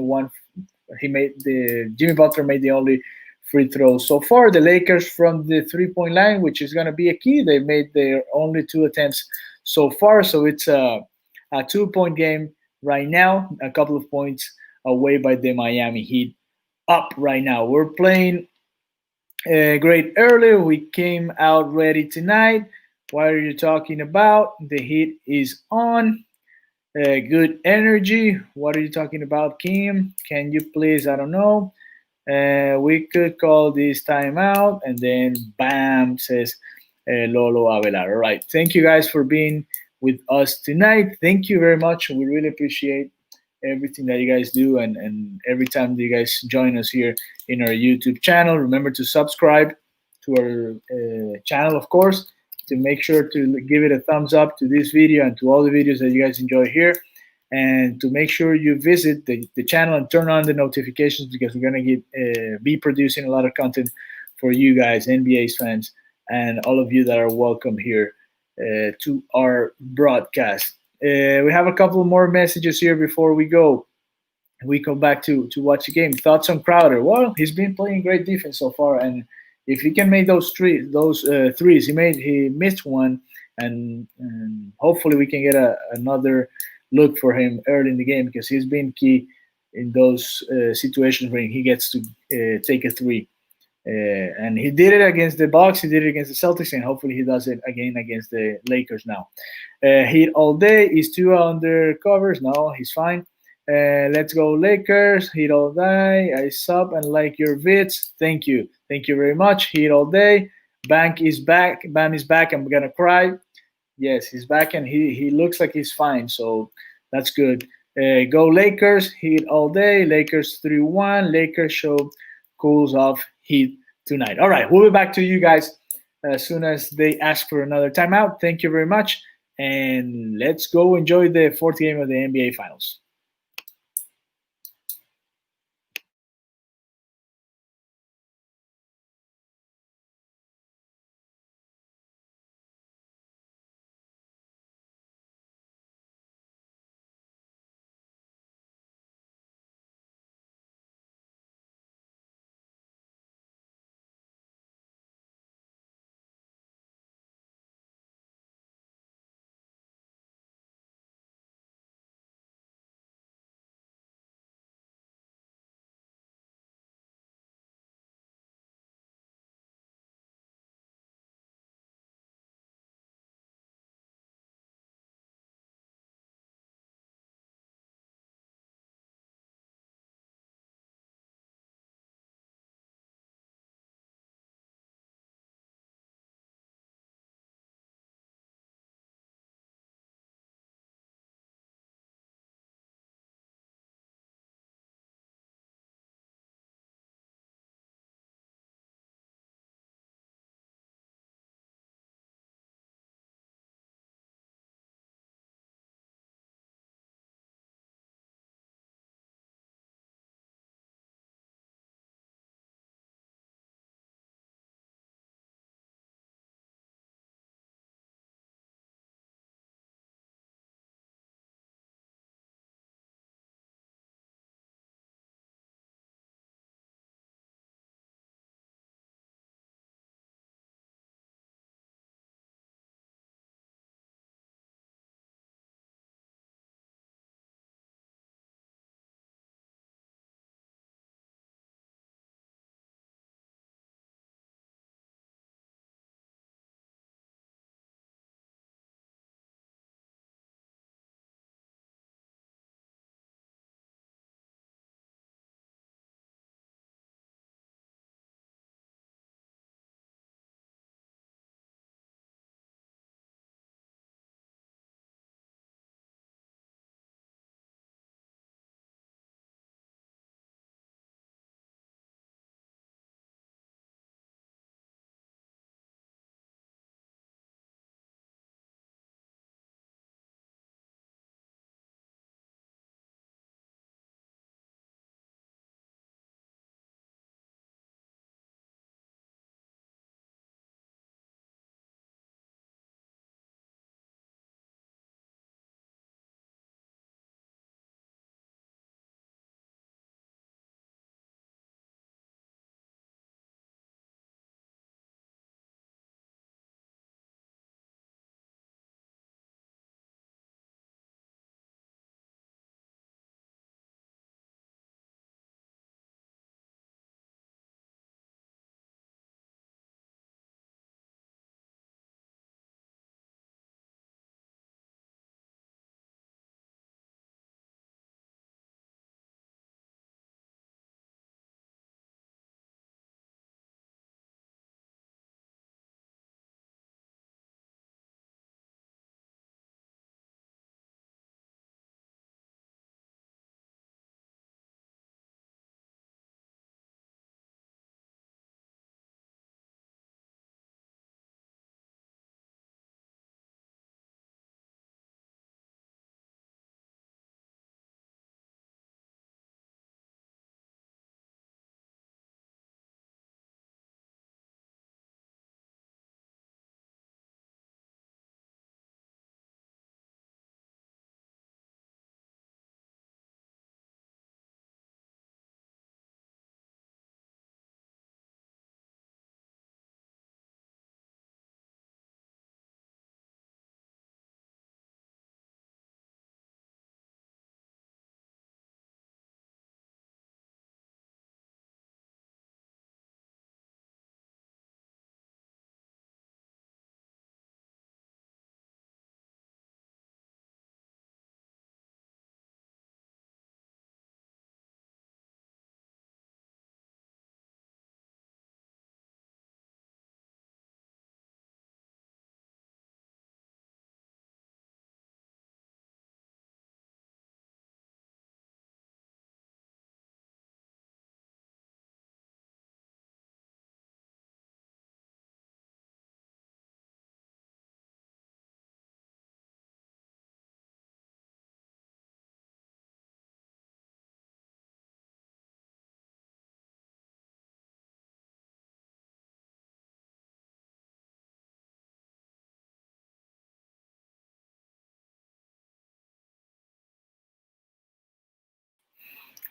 Jimmy Butler made the only free throw so far. The Lakers from the 3-point line, which is going to be a key. They made their only 2 attempts so far, so it's a 2-point game right now. A couple of points away by the Miami Heat up right now. We're playing great earlier. We came out ready tonight. What are you talking about? The Heat is on. Good energy. What are you talking about, Kim? Can you please? I don't know. We could call this timeout, and then bam, says Lolo Avelar. All right. Thank you guys for being with us tonight. Thank you very much. We really appreciate everything that you guys do, and every time that you guys join us here in our YouTube channel. Remember to subscribe to our channel, of course, to make sure to give it a thumbs up to this video and to all the videos that you guys enjoy here, and to make sure you visit the channel and turn on the notifications, because we're going to be producing a lot of content for you guys, NBA fans, and all of you that are welcome here to our broadcast. We have a couple more messages here before we go. We go back to watch the game. Thoughts on Crowder? Well, he's been playing great defense so far, and if he can make those threes, he missed one, and hopefully we can get another look for him early in the game, because he's been key in those situations where he gets to take a three. And he did it against the Bucks, he did it against the Celtics, and hopefully he does it again against the Lakers now. Heat all day. Is Tua under covers? No, he's fine. Let's go Lakers. Heat all day. I sub and like your vids. Thank you. Thank you very much. Heat all day. Bam is back. I'm going to cry. Yes, he's back, and he looks like he's fine, so that's good. Go Lakers. Heat all day. Lakers 3-1. Lakers show cools off Heat tonight. All right, we'll be back to you guys as soon as they ask for another timeout. Thank you very much, and let's go enjoy the 4th game of the NBA Finals.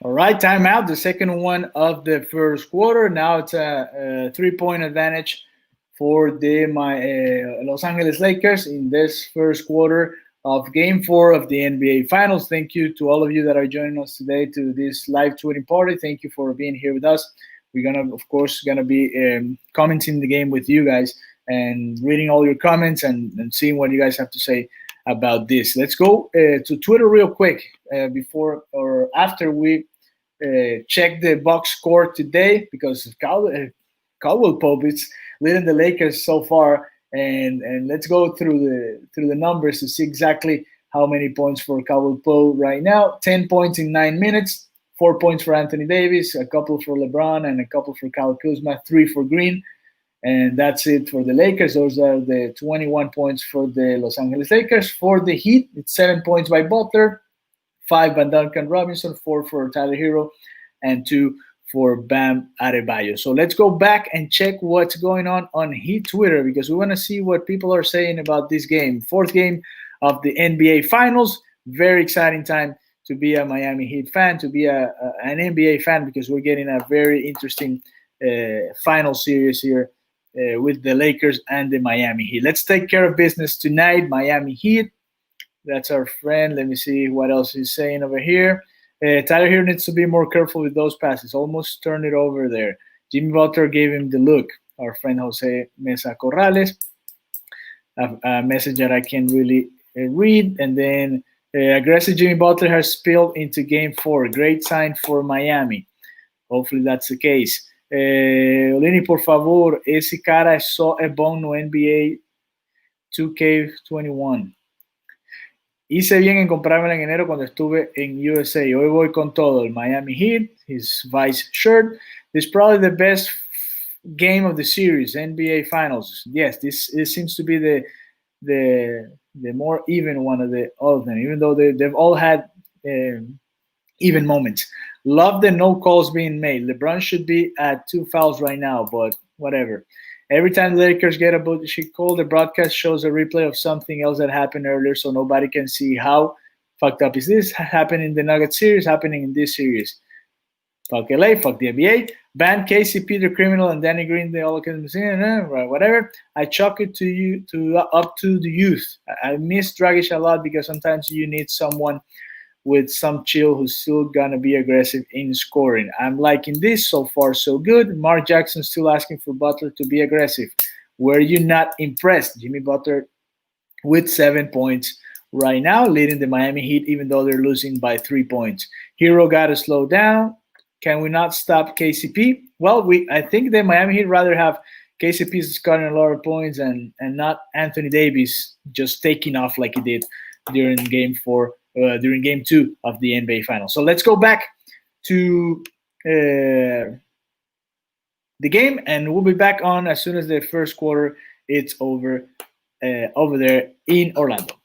All right, timeout. The second one of the first quarter. Now it's a 3-point advantage for the Los Angeles Lakers in this first quarter of Game 4 of the NBA Finals. Thank you to all of you that are joining us today to this live tweeting party. Thank you for being here with us. We're of course, gonna be commenting the game with you guys and reading all your comments and seeing what you guys have to say about this. Let's go to Twitter real quick before or after we check the box score today, because Caldwell Pope is leading the Lakers so far, and let's go through the numbers to see exactly how many points for Caldwell Pope right now. 10 points in 9 minutes, 4 points for Anthony Davis, a couple for LeBron, and a couple for Kyle Kuzma, 3 for Green. And that's it for the Lakers. Those are the 21 points for the Los Angeles Lakers. For the Heat, it's 7 points by Butler, 5 by Duncan Robinson, 4 for Tyler Hero, and 2 for Bam Adebayo. So let's go back and check what's going on Heat Twitter, because we want to see what people are saying about this game. Fourth game of the NBA Finals. Very exciting time to be a Miami Heat fan, to be an NBA fan, because we're getting a very interesting final series here with the Lakers and the Miami Heat. Let's take care of business tonight. Miami Heat. That's our friend. Let me see what else he's saying over here. Tyler here needs to be more careful with those passes. Almost turned it over there. Jimmy Butler gave him the look. Our friend Jose Mesa Corrales. A message that I can't really read. And then aggressive Jimmy Butler has spilled into Game 4. Great sign for Miami. Hopefully that's the case. Olynyk, por favor, esse cara só é bom no NBA 2K21. Hice bien en comprármela en enero cuando estuve en USA. Hoy voy con todo. El Miami Heat, his Vice shirt. This is probably the best game of the series, NBA Finals. Yes, this seems to be the more even one of all of them, even though they've all had even moments. Love the no calls being made. LeBron should be at 2 fouls right now, but whatever. Every time the Lakers get a bullshit call, the broadcast shows a replay of something else that happened earlier, so nobody can see how fucked up is this. Happened in the Nuggets series, happening in this series. Fuck LA, fuck the NBA. Ban KCP, the criminal, and Danny Green, the all whatever. I chalk it up to the youth. I miss Dragic a lot, because sometimes you need someone with some chill who's still gonna be aggressive in scoring. I'm liking this. So far so good. Mark Jackson still asking for Butler to be aggressive. Were you not impressed? Jimmy Butler with 7 points right now, leading the Miami Heat, even though they're losing by 3 points. Hero got to slow down. Can we not stop KCP? Well, I think the Miami Heat rather have KCP scoring a lot of points and not Anthony Davis just taking off like he did during Game 4. During Game 2 of the NBA Finals. So let's go back to the game, and we'll be back on as soon as the first quarter is over there in Orlando.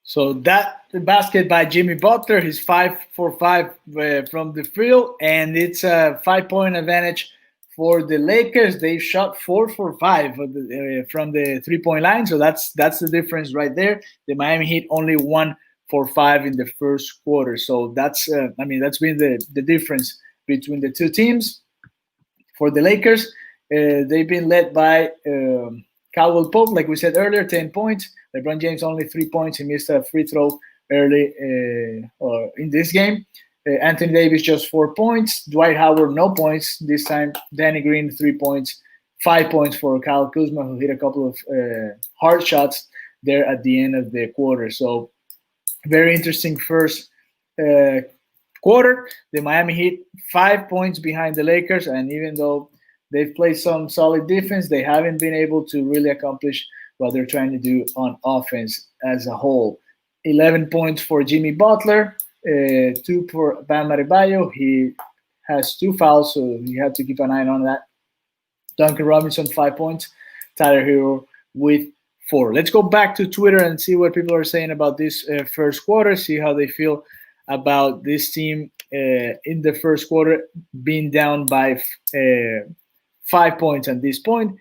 So that basket by Jimmy Butler, he's 5 for 5 from the field, and it's a 5-point advantage for the Lakers. They shot 4 for 5 from the 3-point line, so that's the difference right there. The Miami Heat only 1 for 5 in the first quarter, so that's that's been the difference between the two teams. For the Lakers, they've been led by Caldwell Pope, like we said earlier, 10 points. LeBron James only 3 points. He missed a free throw early in this game. Anthony Davis just 4 points. Dwight Howard no points this time. Danny Green 3 points. 5 points for Kyle Kuzma, who hit a couple of hard shots there at the end of the quarter. So very interesting first quarter. The Miami Heat 5 points behind the Lakers, and even though they've played some solid defense, they haven't been able to really accomplish what they're trying to do on offense as a whole. 11 points for Jimmy Butler, 2 for Bam Adebayo. He has 2 fouls, so you have to keep an eye on that. Duncan Robinson, 5 points. Tyler Hero with 4. Let's go back to Twitter and see what people are saying about this first quarter, see how they feel about this team in the first quarter being down by 5 points at this point.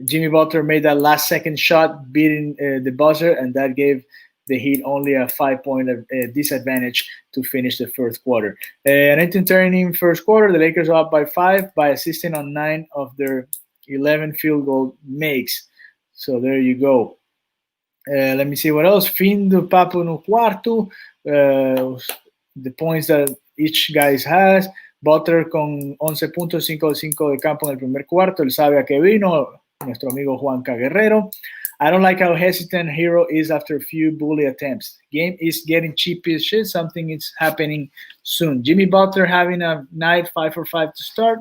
Jimmy Butler made that last second shot, beating the buzzer, and that gave the Heat only a 5-point disadvantage to finish the first quarter. And it's turning first quarter, the Lakers are up by 5 by assisting on 9 of their 11 field goal makes. So there you go. Let me see what else. Fin do papo no quarto. The points that each guy has. Butler con 11.55 de campo en el primer cuarto. Él sabe a qué vino. Nuestro amigo Juanca Guerrero. I don't like how hesitant Hero is after a few bully attempts. Game is getting cheap as shit. Something is happening soon. Jimmy Butler having a night, 5 for 5 to start.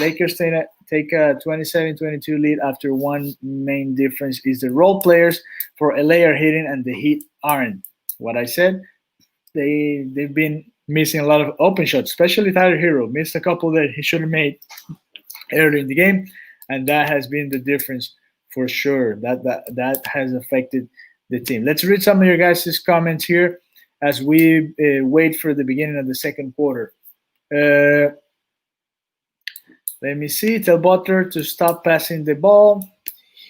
Lakers take a 27-22 lead after one main difference is the role players for LA are hitting and the Heat aren't. What I said, they've been missing a lot of open shots, especially Tyler Hero. Missed a couple that he should have made early in the game, and that has been the difference for sure. That has affected the team. Let's read some of your guys' comments here as we wait for the beginning of the second quarter. Let me see. Tell Butler to stop passing the ball.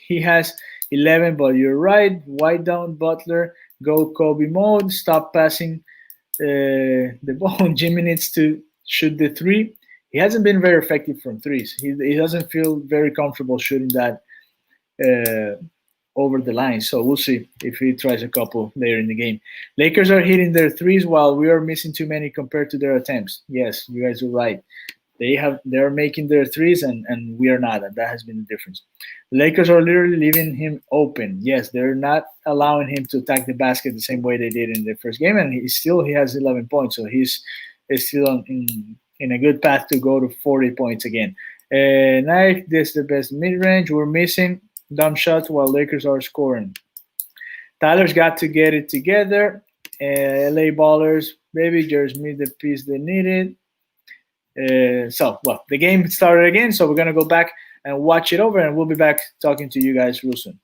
He has 11, but you're right. Why don't Butler go Kobe mode? Stop passing the ball. Jimmy needs to shoot the 3. He hasn't been very effective from threes. He doesn't feel very comfortable shooting that over the line. So we'll see if he tries a couple later in the game. Lakers are hitting their threes while we are missing too many compared to their attempts. Yes, you guys are right. They're making their threes and we are not, and that has been the difference. The Lakers are literally leaving him open. Yes, they're not allowing him to attack the basket the same way they did in the first game, and he has 11 points, so he's still in a good path to go to 40 points again. Nike, this is the best mid-range. We're missing dumb shots while Lakers are scoring. Tyler's got to get it together. LA Ballers, baby, just made the piece they needed. The game started again, so we're going to go back and watch it over, and we'll be back talking to you guys real soon.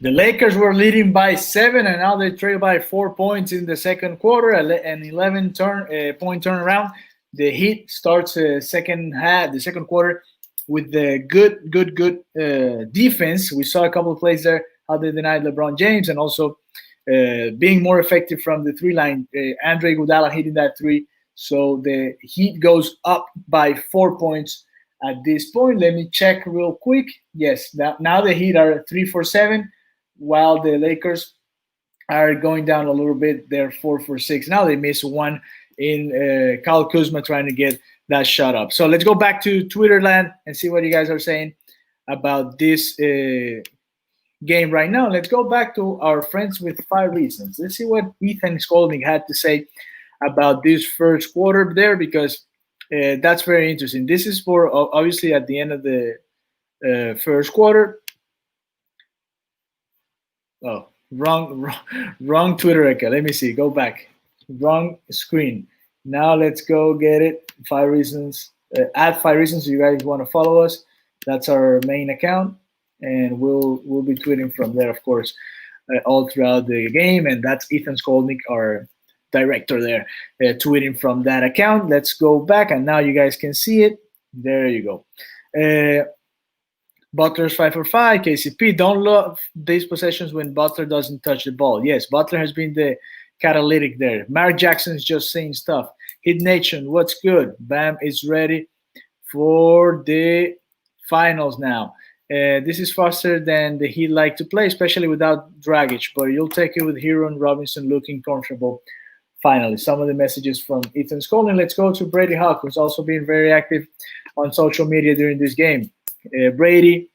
The Lakers were leading by 7, and now they trail by 4 points in the second quarter, an 11-point turnaround. The Heat starts the second quarter with the good defense. We saw a couple of plays there, how they denied LeBron James, and also being more effective from the three line. Andre Iguodala hitting that three. So the Heat goes up by 4 points at this point. Let me check real quick. Yes, now the Heat are 3 for 7, while the Lakers are going down a little bit. They're 4 for 6. Now they miss one in Kyle Kuzma trying to get that shot up. So let's go back to Twitter land and see what you guys are saying about this game right now. Let's go back to our friends with 5 reasons. Let's see what Ethan Skolnick had to say about this first quarter there, because that's very interesting. This is for obviously at the end of the first quarter. Oh, wrong Twitter account. Let me see. Go back. Wrong screen. Now let's go get it. 5 reasons. At 5 reasons you guys want to follow us. That's our main account, and we'll be tweeting from there, of course, all throughout the game. And that's Ethan Skolnick, our director there, tweeting from that account. Let's go back, and now you guys can see it. There you go. Butler's 5 for 5. KCP, don't love these possessions when Butler doesn't touch the ball. Yes, Butler has been the catalytic there. Mark Jackson's just saying stuff. Hit Nation, what's good? Bam is ready for the finals now. This is faster than the Heat like to play, especially without Dragic, but you'll take it with Hero and Robinson looking comfortable. Finally, some of the messages from Ethan Skolnick. Let's go to Brady Hawk, who's also been very active on social media during this game. Brady,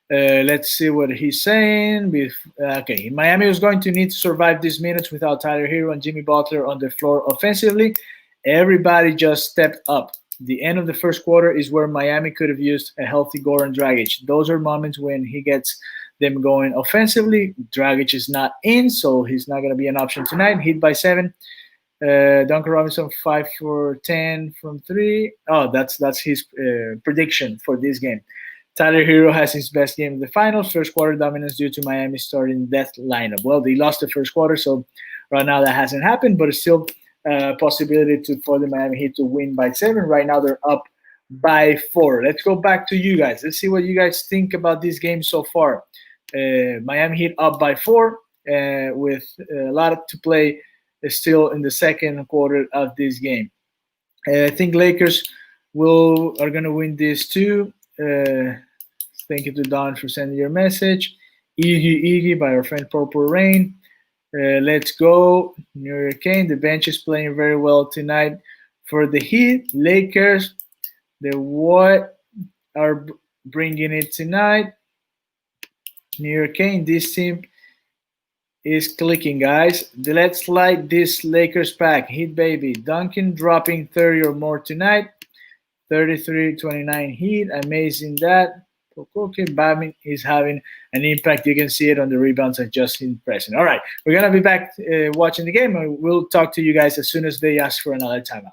let's see what he's saying. Okay, Miami was going to need to survive these minutes without Tyler Hero and Jimmy Butler on the floor offensively. Everybody just stepped up. The end of the first quarter is where Miami could have used a healthy Goran Dragic. Those are moments when he gets them going offensively. Dragic is not in, so he's not going to be an option tonight. Hit by 7. Duncan Robinson 5 for 10 from 3. Oh, that's his prediction for this game. Tyler Hero has his best game in the finals. First quarter dominance due to Miami starting death lineup. Well, they lost the first quarter, so right now that hasn't happened, but it's still a possibility for the Miami Heat to win by 7. Right now they're up by 4. Let's go back to you guys. Let's see what you guys think about this game so far. Miami Heat up by 4 with a lot to play still in the second quarter of this game. I think Lakers are going to win this too. Thank you to Don for sending your message. Iggy by our friend Purple Rain. Let's go. New York Kane. The bench is playing very well tonight for the Heat. Lakers, what are bringing it tonight? New York Kane, this team is clicking, guys. Let's light this Lakers pack. Heat, baby. Duncan dropping 30 or more tonight. 33-29 Heat. Amazing that. Bam is having an impact. You can see it on the rebounds and Justin Preston. All right, we're going to be back watching the game, and we'll talk to you guys as soon as they ask for another timeout.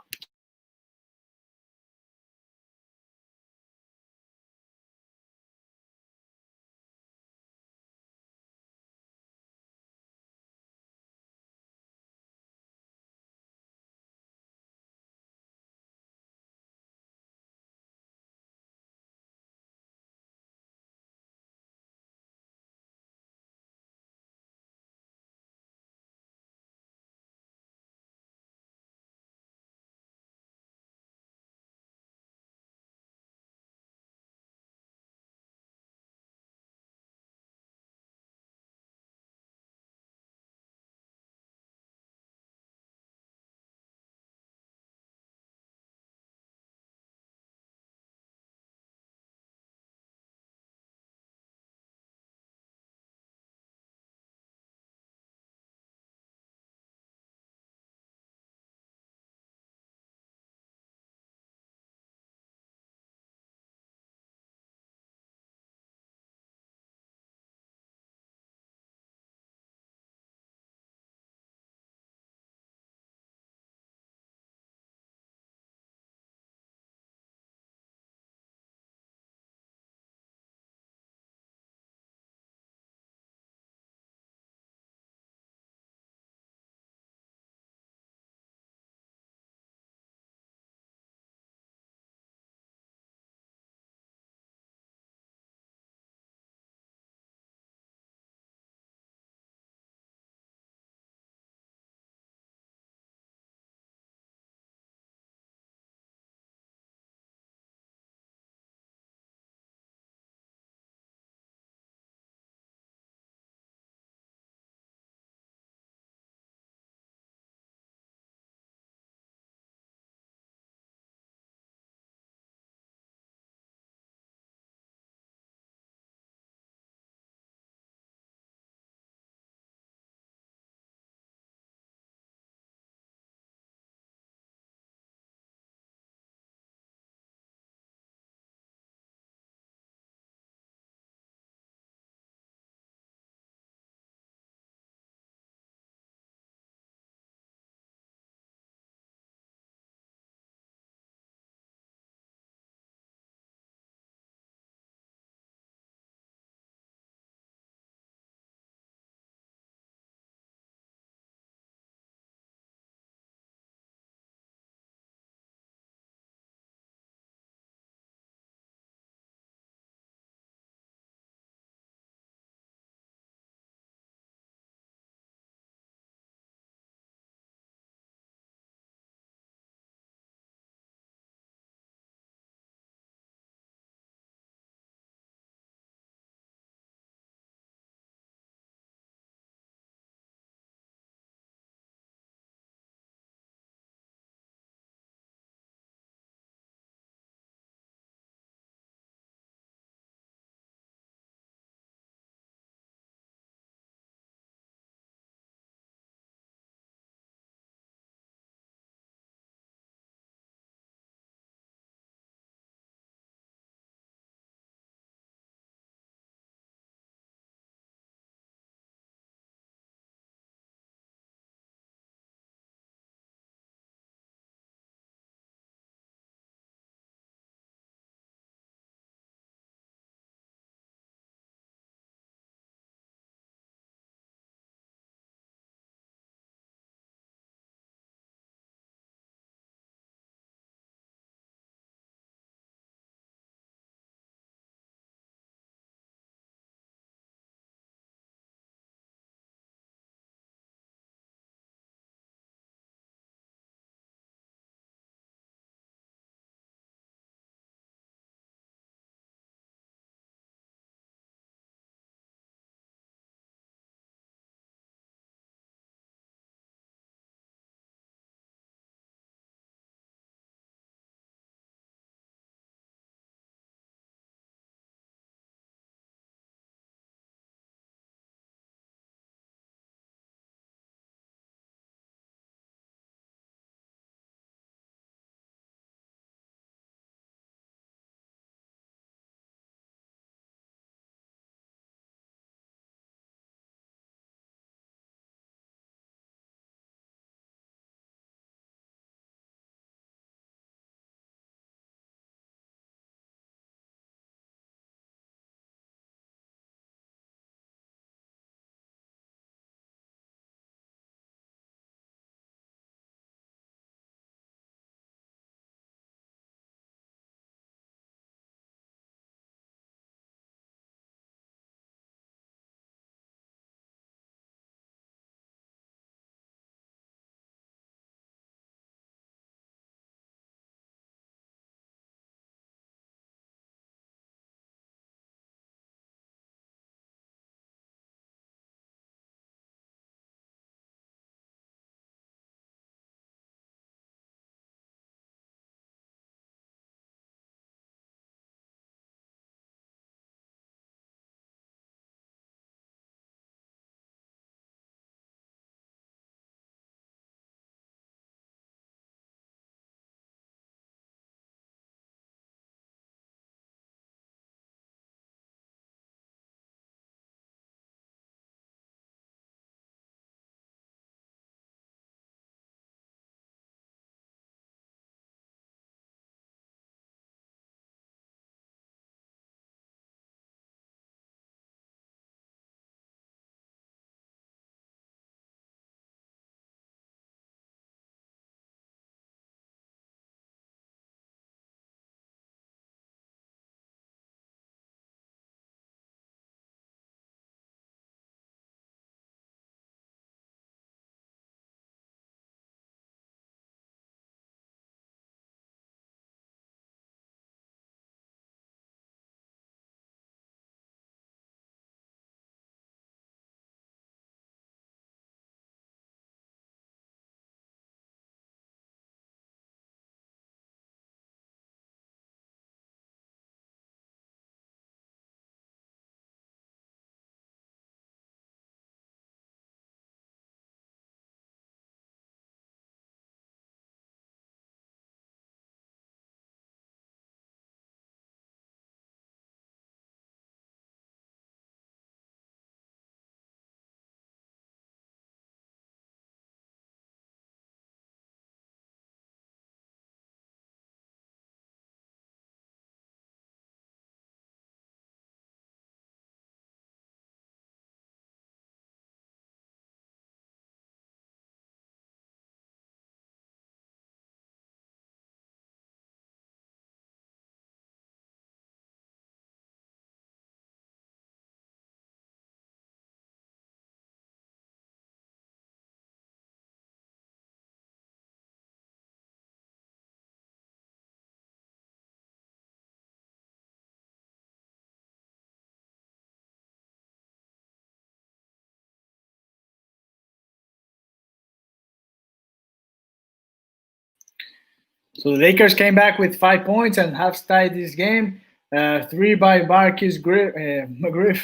So the Lakers came back with 5 points and have tied this game. 3 by Marcus McGriff.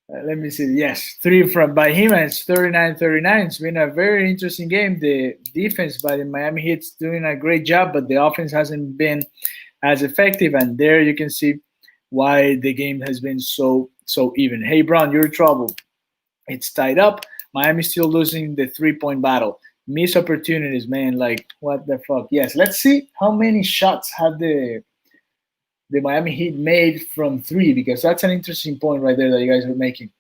Let me see. Yes, 3 by him, and it's 39-39. It's been a very interesting game. The defense by the Miami Heat's doing a great job, but the offense hasn't been as effective. And there you can see why the game has been so even. Hey, Brown, you're in trouble. It's tied up. Miami's still losing the 3-point battle. Missed opportunities, man. Like, what the fuck? Yes, let's see how many shots have the Miami Heat made from 3, because that's an interesting point right there that you guys are making.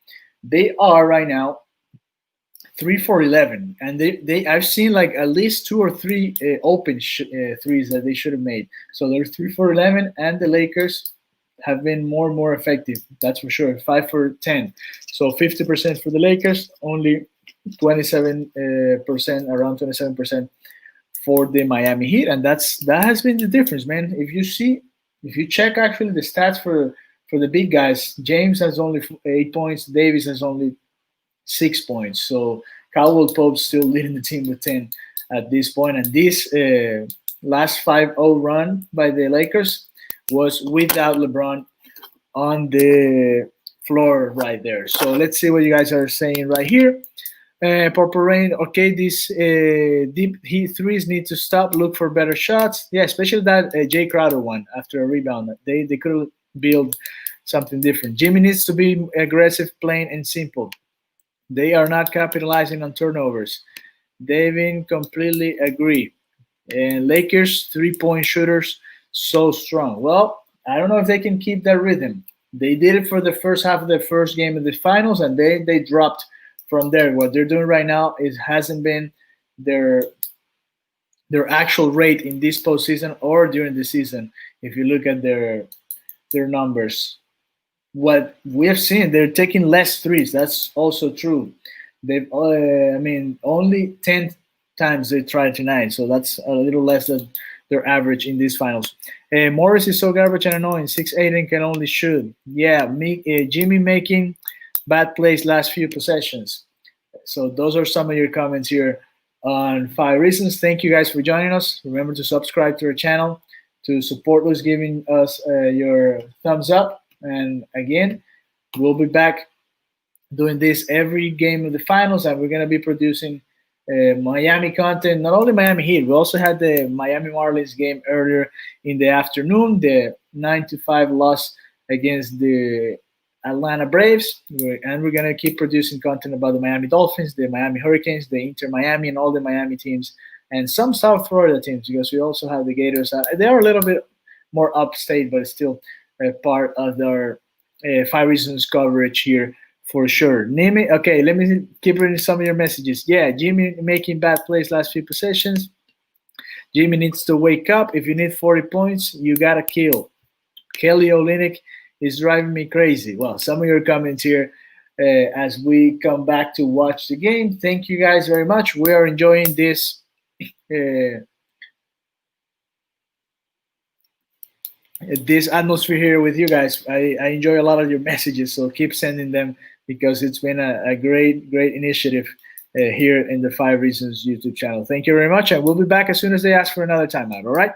They are right now 3 for 11, and I've seen like at least 2 or 3 open threes that they should have made. So they're 3 for 11, and the Lakers have been more and more effective. That's for sure. 5 for 10. So 50% for the Lakers, only 27%, around 27% for the Miami Heat, and that has been the difference, man. If you check actually the stats for the big guys, James has only 8 points, Davis has only 6 points. So Caldwell Pope's still leading the team with 10 at this point. And this last 5-0 run by the Lakers was without LeBron on the floor right there. So let's see what you guys are saying right here. Purple Rain, okay, these deep Heat threes need to stop. Look for better shots. Yeah, especially that Jay Crowder one after a rebound. They could build something different. Jimmy needs to be aggressive, plain and simple. They are not capitalizing on turnovers. David, completely agree. And Lakers 3-point shooters so strong. Well, I don't know if they can keep that rhythm. They did it for the first half of the first game of the finals, and they dropped from there. What they're doing right now hasn't been their actual rate in this postseason or during the season. If you look at their numbers, what we have seen, they're taking less threes. That's also true. They've, only 10 times they tried tonight, so that's a little less than their average in these finals. Morris is so garbage and annoying. 6'8" and can only shoot. Yeah, Jimmy making bad plays last few possessions. So those are some of your comments here on 5 Reasons. Thank you guys for joining us. Remember to subscribe to our channel to support us, giving us your thumbs up. And again, we'll be back doing this every game of the finals, and we're going to be producing Miami content, not only Miami Heat. We also had the Miami Marlins game earlier in the afternoon, the 9-5 loss against the Atlanta Braves, and we're going to keep producing content about the Miami Dolphins, the Miami Hurricanes, the Inter Miami, and all the Miami teams, and some South Florida teams, because we also have the Gators. They are a little bit more upstate, but it's still part of our 5 Reasons coverage here for sure. Nimi, okay, let me keep reading some of your messages. Yeah, Jimmy making bad plays last few possessions. Jimmy needs to wake up. If you need 40 points, you got to kill. Kelly Olynyk is driving me crazy. Well, some of your comments here as we come back to watch the game. Thank you guys very much. We are enjoying this this atmosphere here with you guys. I enjoy a lot of your messages, so keep sending them, because it's been a great initiative here in the 5 Reasons YouTube channel. Thank you very much, and we'll be back as soon as they ask for another timeout. All right.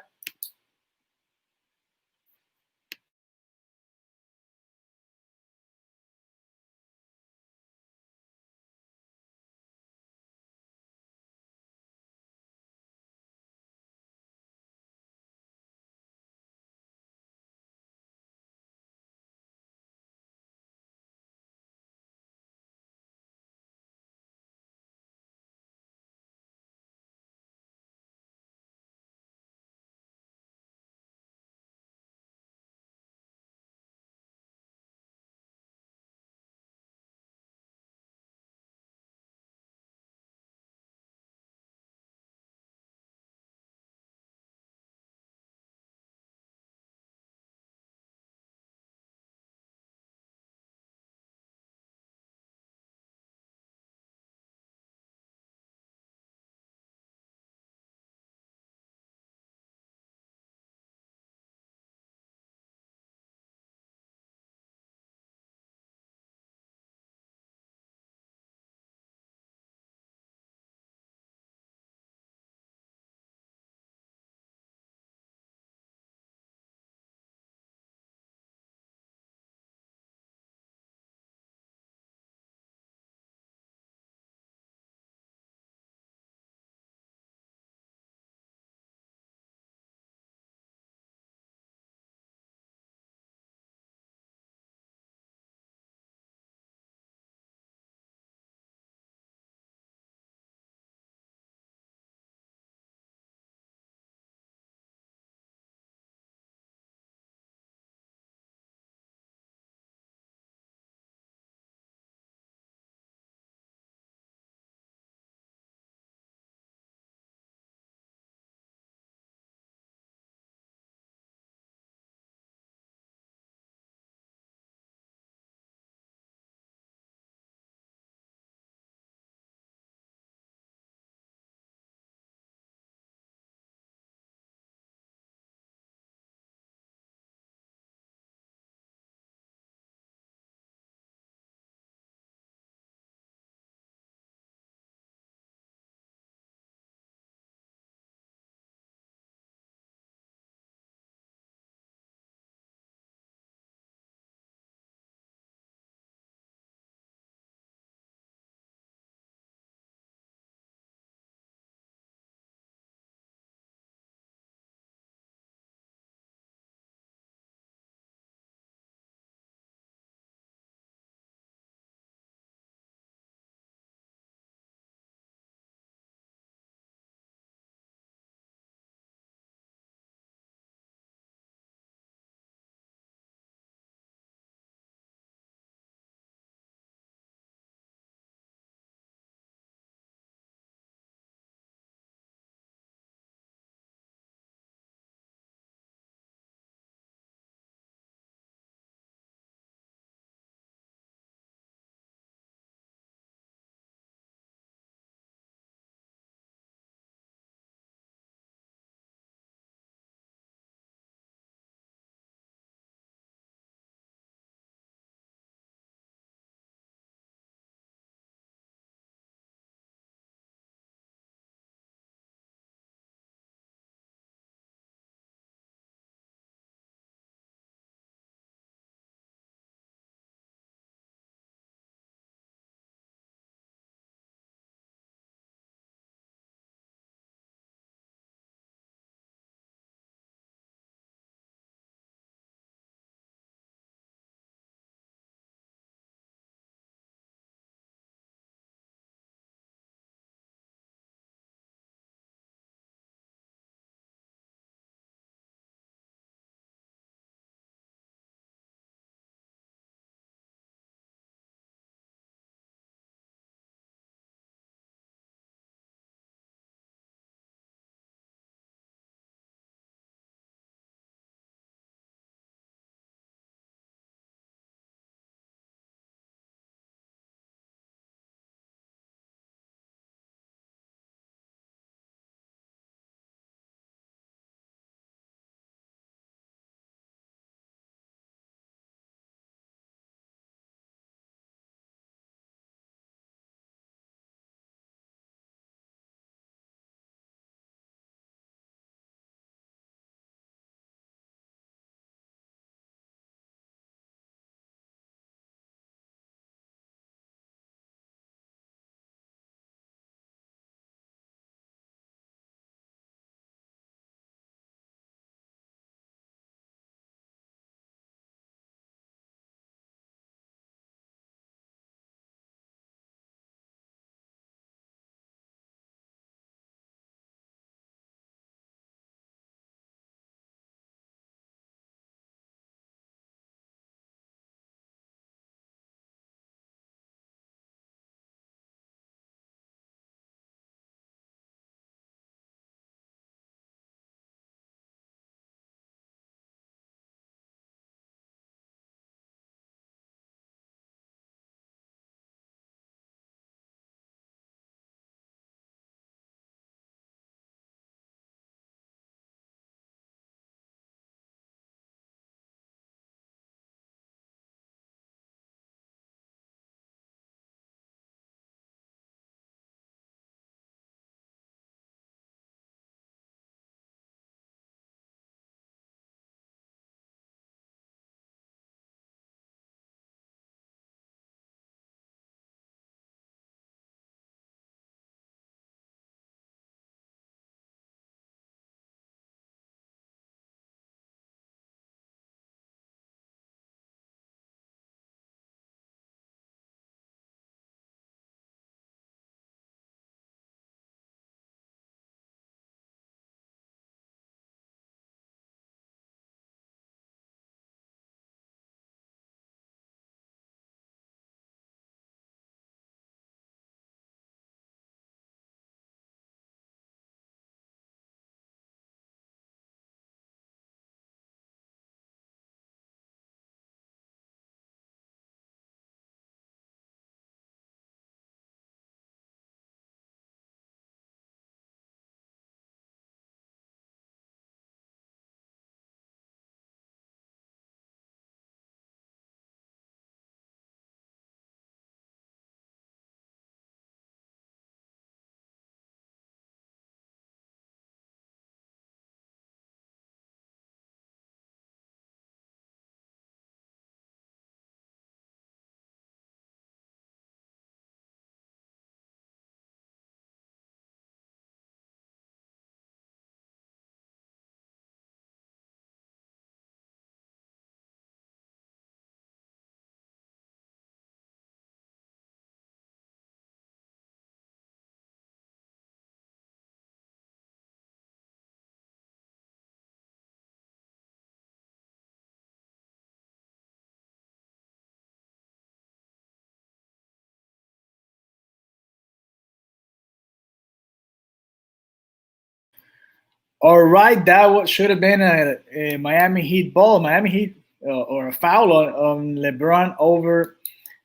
All right, that should have been a Miami Heat ball. Miami Heat or a foul on LeBron over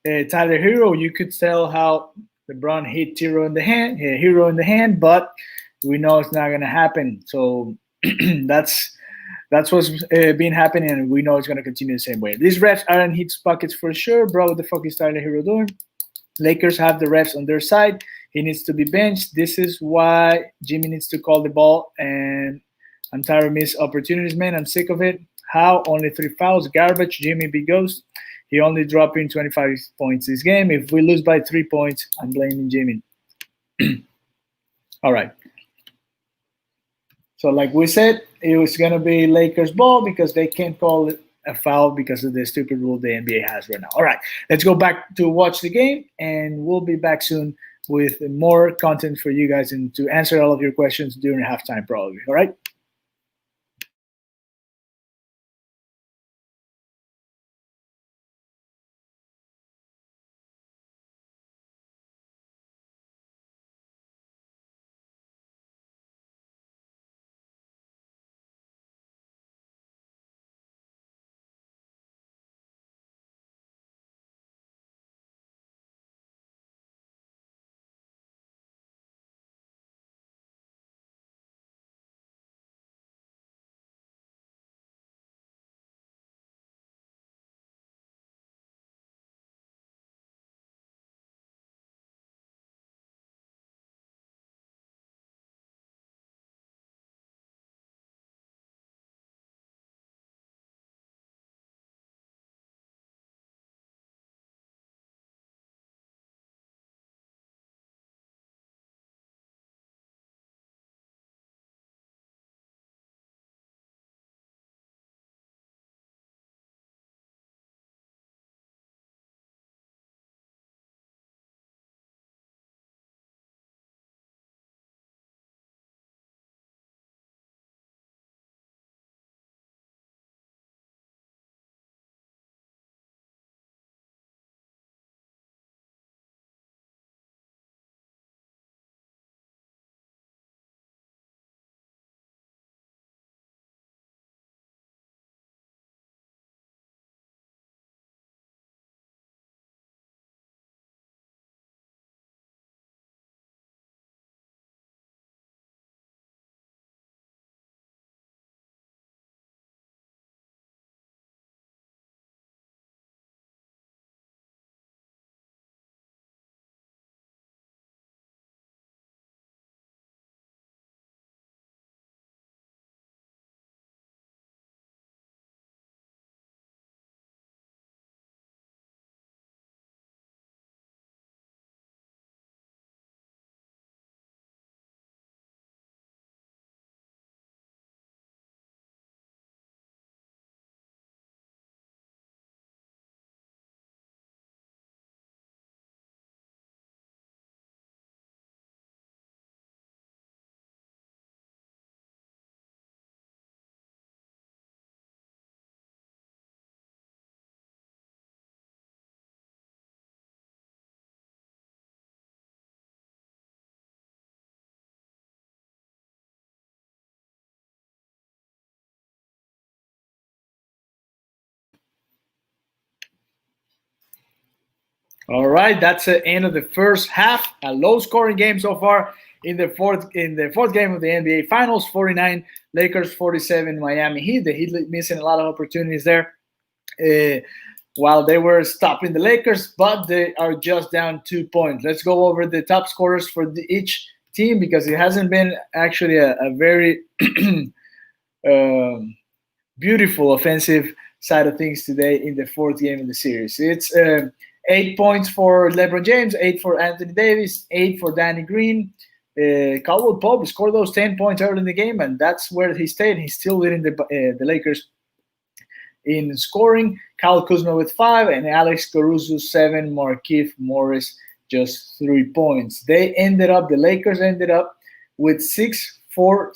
Tyler Hero. You could tell how LeBron hit Hero in the hand, but we know it's not going to happen. So that's what's been happening, and we know it's going to continue the same way. These refs are in Heat's pockets for sure. Bro, what the fuck is Tyler Hero doing? Lakers have the refs on their side. He needs to be benched. This is why Jimmy needs to call the ball, and I'm tired of missed opportunities, man. I'm sick of it. How? Only 3 fouls. Garbage. Jimmy B. Ghost. He only dropped in 25 points this game. If we lose by 3 points, I'm blaming Jimmy. All right. So like we said, it was going to be Lakers ball because they can't call it a foul because of the stupid rule the NBA has right now. All right, let's go back to watch the game, and we'll be back soon with more content for you guys and to answer all of your questions during halftime probably. All right. All right, that's the end of the first half. A low-scoring game so far in the fourth game of the NBA Finals. 49 Lakers, 47 Miami Heat. The Heat missing a lot of opportunities there while they were stopping the Lakers, but they are just down 2 points. Let's go over the top scorers for each team because it hasn't been actually a very beautiful offensive side of things today in the fourth game of the series. It's 8 points for LeBron James, 8 for Anthony Davis, 8 for Danny Green. Caldwell Pope scored those 10 points early in the game, and that's where he stayed. He's still leading the Lakers in scoring. Kyle Kuzma with 5, and Alex Caruso 7. Markieff Morris just 3 points. The Lakers ended up with 7 for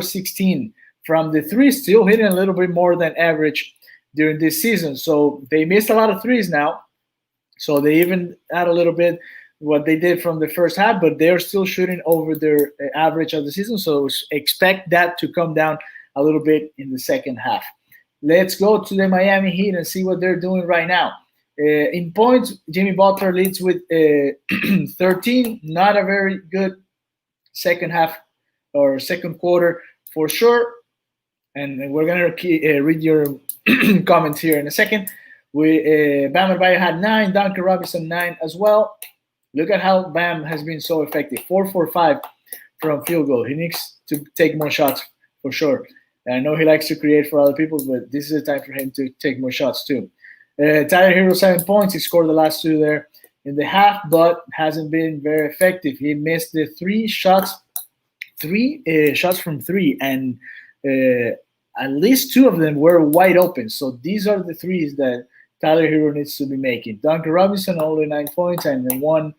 16 from the 3, still hitting a little bit more than average during this season. So they missed a lot of threes now. So they even add a little bit what they did from the first half, but they're still shooting over their average of the season. So expect that to come down a little bit in the second half. Let's go to the Miami Heat and see what they're doing right now. In points, Jimmy Butler leads with 13. Not a very good second half or second quarter for sure. And we're going to read your comments here in a second. Bam Adebayo had 9, Duncan Robinson 9 as well. Look at how Bam has been so effective. 4 for 5 from field goal. He needs to take more shots for sure. And I know he likes to create for other people, but this is the time for him to take more shots too. Tyler Hero 7 points. He scored the last 2 there in the half, but hasn't been very effective. He missed the 3 shots from 3, and at least 2 of them were wide open. So these are the threes that Tyler Hero needs to be making. Duncan Robinson only 9 points and then 1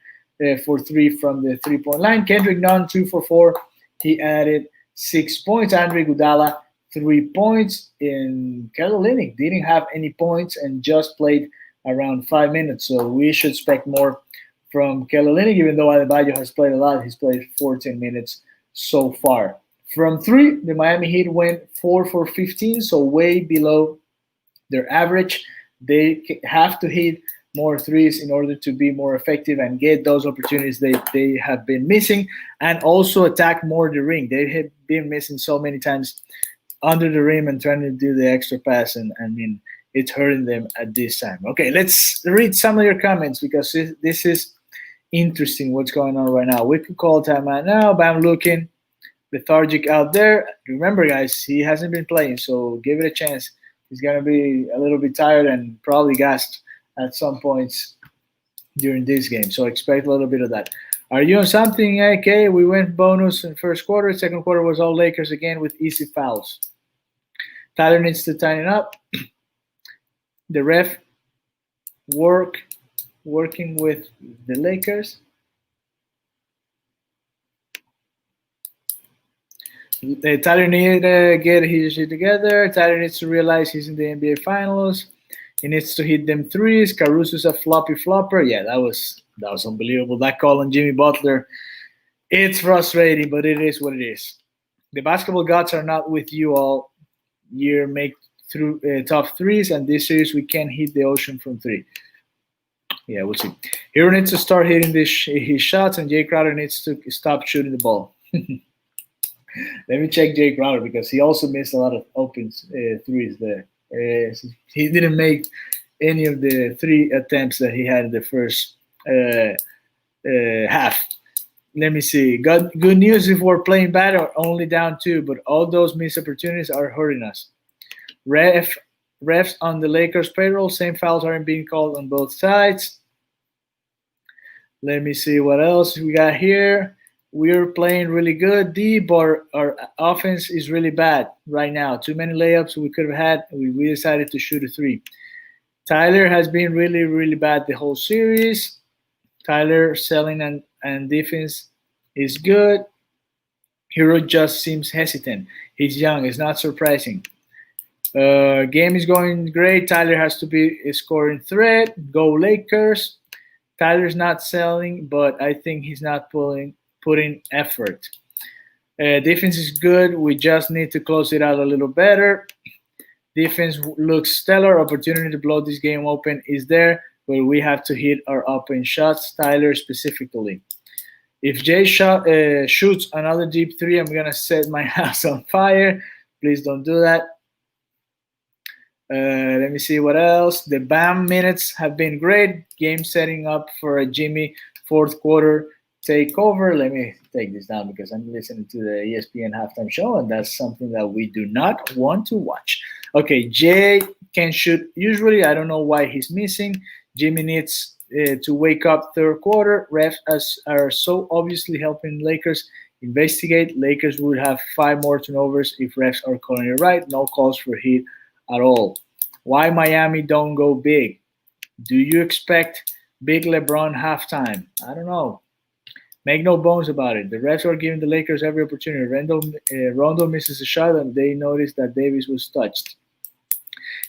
for 3 from the 3-point line. Kendrick Nunn 2 for 4. He added 6 points. Andre Iguodala 3 points. And Kelly Olynyk didn't have any points and just played around 5 minutes. So we should expect more from Kelly Olynyk, even though Adebayo has played a lot. He's played 14 minutes so far. From 3, the Miami Heat went 4 for 15, so way below their average. They have to hit more threes in order to be more effective and get those opportunities they have been missing, and also attack more the ring. They have been missing so many times under the rim and trying to do the extra pass, and I mean, it's hurting them at this time. Okay, let's read some of your comments because this is interesting what's going on right now. We could call timeout now, but I'm looking lethargic out there. Remember, guys, he hasn't been playing, so give it a chance. He's going to be a little bit tired and probably gassed at some points during this game. So expect a little bit of that. Are you on something, AK? We went bonus in first quarter. Second quarter was all Lakers again with easy fouls. Tyler needs to tighten up. The ref working with the Lakers. Tyler needs to get his shit together. Tyler needs to realize he's in the NBA Finals. He needs to hit them threes. Caruso's a floppy flopper. Yeah, that was unbelievable. That call on Jimmy Butler. It's frustrating, but it is what it is. The basketball gods are not with you all year. Make through tough threes, and this series we can't hit the ocean from 3. Yeah, we'll see. Hero needs to start hitting his shots, and Jay Crowder needs to stop shooting the ball. Let me check Jay Crowder because he also missed a lot of open threes there. He didn't make any of the 3 attempts that he had in the first half. Let me see. Good news if we're playing bad or only down 2, but all those missed opportunities are hurting us. Refs on the Lakers payroll, same fouls aren't being called on both sides. Let me see what else we got here. We're playing really good, but our offense is really bad right now. Too many layups we could have had. We decided to shoot a 3. Tyler has been really, really bad the whole series. Tyler selling and defense is good. Hero just seems hesitant. He's young. It's not surprising. Game is going great. Tyler has to be a scoring threat. Go Lakers. Tyler's not selling, but I think he's not putting effort. Defense is good. We just need to close it out a little better. Defense looks stellar. Opportunity to blow this game open is there, but we have to hit our open shots. Tyler specifically. If Jay shoots another deep 3, I'm going to set my house on fire. Please don't do that. Let me see what else. The Bam minutes have been great. Game setting up for a Jimmy fourth quarter takeover. Let me take this down because I'm listening to the ESPN halftime show, and that's something that we do not want to watch. Okay, Jay can shoot usually. I don't know why he's missing. Jimmy needs to wake up third quarter. Refs are so obviously helping Lakers investigate. Lakers would have 5 more turnovers if refs are calling it right. No calls for Heat at all. Why Miami don't go big? Do you expect big LeBron halftime? I don't know. Make no bones about it. The refs are giving the Lakers every opportunity. Rondo misses a shot, and they noticed that Davis was touched.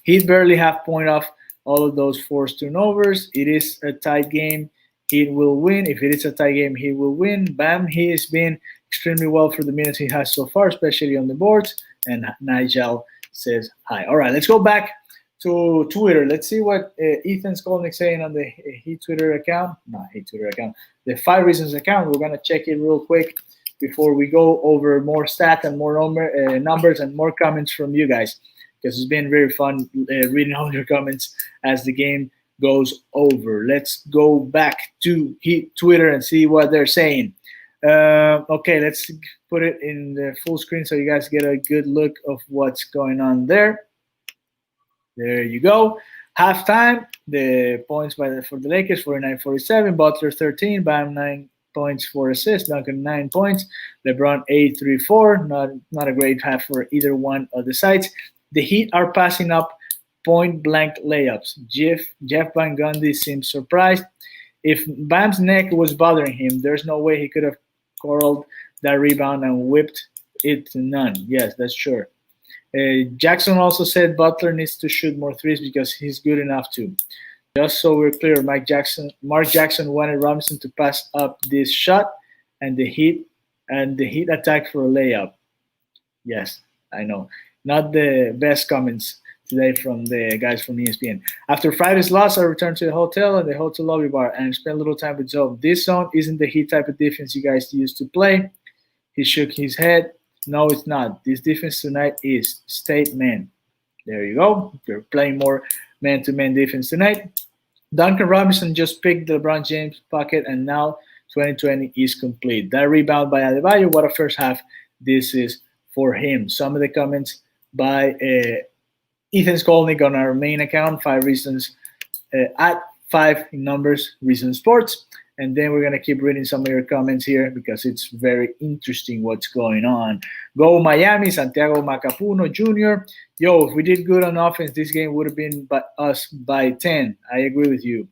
Heat barely have point off all of those forced turnovers. It is a tight game. Heat will win. If it is a tie game, Heat will win. Bam, he has been extremely well for the minutes he has so far, especially on the boards. And Nigel says hi. All right, let's go back to Twitter. Let's see what Ethan Skolnick saying on the Heat Twitter account. Not Heat Twitter account. The 5 Reasons account. We're going to check it real quick before we go over more stats and more numbers and more comments from you guys, because it's been very fun reading all your comments as the game goes over. Let's go back to Heat Twitter and see what they're saying. Okay, let's put it in the full screen so you guys get a good look of what's going on there. There you go. Halftime, the points for the Lakers, 49-47. Butler 13, Bam 9 points, 4 assists. Duncan 9 points. LeBron 8-3-4. Not a great half for either one of the sides. The Heat are passing up point-blank layups. Jeff Van Gundy seems surprised. If Bam's neck was bothering him, there's no way he could have curled that rebound and whipped it to none. Yes, that's sure. Jackson also said Butler needs to shoot more threes because he's good enough to. Just so we're clear, Mark Jackson wanted Robinson to pass up this shot, and the Heat attacked for a layup. Yes, I know. Not the best comments today from the guys from ESPN. After Friday's loss, I returned to the hotel and the hotel lobby bar and spent a little time with Zoe. This zone isn't the Heat type of defense you guys used to play. He shook his head. No, it's not. This defense tonight is state man. There you go. They're playing more man-to-man defense tonight. Duncan Robinson just picked the LeBron James pocket, and now 2020 is complete. That rebound by Adebayo, what a first half this is for him. Some of the comments by Ethan Skolnick on our main account, 5 Reasons, at 5 in numbers, Reason Sports. And then we're going to keep reading some of your comments here because it's very interesting what's going on. Go Miami, Santiago Macapuno Jr. Yo, if we did good on offense, this game would have been us by 10. I agree with you.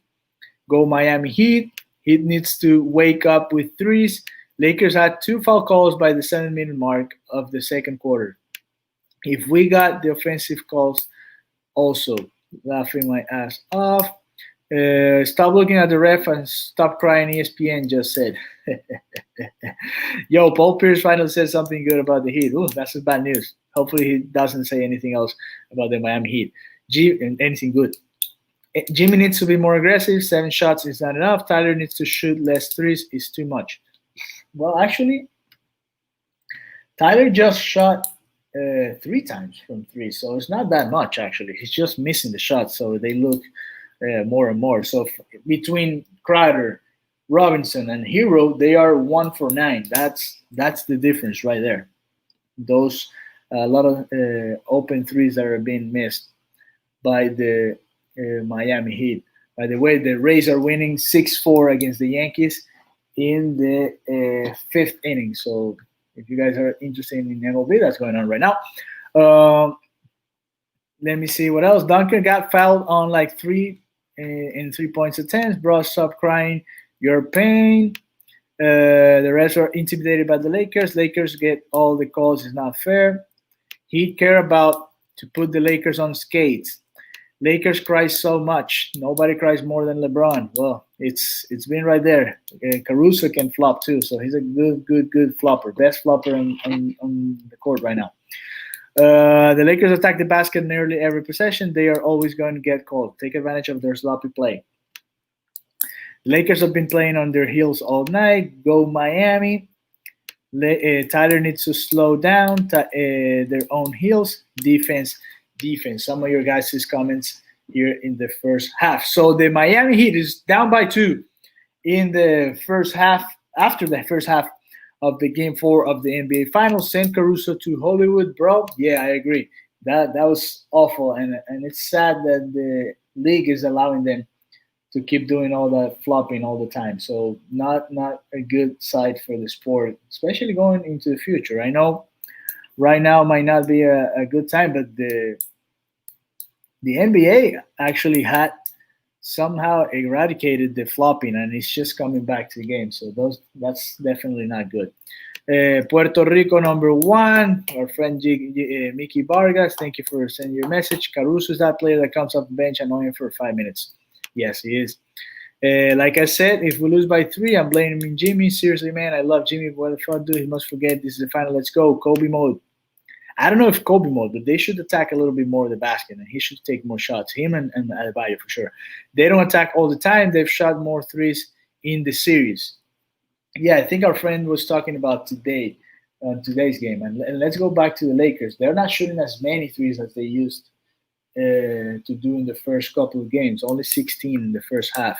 Go Miami Heat. Heat needs to wake up with threes. Lakers had 2 foul calls by the 7-minute mark of the second quarter. If we got the offensive calls also, laughing my ass off. Stop looking at the ref and stop crying, ESPN just said. Yo, Paul Pierce finally said something good about the Heat. Ooh, that's bad news. Hopefully he doesn't say anything else about the Miami Heat. Anything good. Jimmy needs to be more aggressive. 7 shots is not enough. Tyler needs to shoot less threes. It's too much. Well, actually, Tyler just shot 3 times from 3, so it's not that much, actually. He's just missing the shots, so they look more and more. So between Crowder, Robinson, and Hero, they are 1 for 9. That's the difference right there. Those a lot of open threes that are being missed by the Miami Heat. By the way, the Rays are winning 6-4 against the Yankees in the 5th inning. So if you guys are interested in MLB, that's going on right now. Let me see what else. Duncan got fouled on like 3 3-point attempts. Bro, stop crying. You're pain. The rest are intimidated by the Lakers. Lakers get all the calls. It's not fair. He'd care about to put the Lakers on skates. Lakers cry so much. Nobody cries more than LeBron. Well, it's been right there. Caruso can flop too, so he's a good flopper. Best flopper on the court right now. The Lakers attack the basket nearly every possession. They are always going to get called. Take advantage of their sloppy play. The Lakers have been playing on their heels all night. Go Miami. Tyler needs to slow down their own heels. Defense. Some of your guys' comments here in the first half. So the Miami Heat is down by 2 in the first half. After the first half of the Game 4 of the NBA Finals, send Caruso to Hollywood, bro. Yeah, I agree. That was awful, and it's sad that the league is allowing them to keep doing all that flopping all the time. So not a good side for the sport, especially going into the future. I know right now might not be a good time, but the NBA actually had somehow eradicated the flopping, and it's just coming back to the game. So that's definitely not good. Puerto Rico #1, our friend Mickey Vargas, thank you for sending your message. Caruso is that player that comes off the bench annoying for 5 minutes. Yes, he is. Like I said, if we lose by 3, I'm blaming Jimmy. Seriously, man, I love Jimmy. What the fuck, dude? He must forget this is the final. Let's go, Kobe mode. I don't know if Kobe mode, but they should attack a little bit more of the basket, and he should take more shots. Him and Adebayo for sure. They don't attack all the time. They've shot more threes in the series. Yeah, I think our friend was talking about today's game, and let's go back to the Lakers. They're not shooting as many threes as they used to do in the first couple of games. Only 16 in the first half.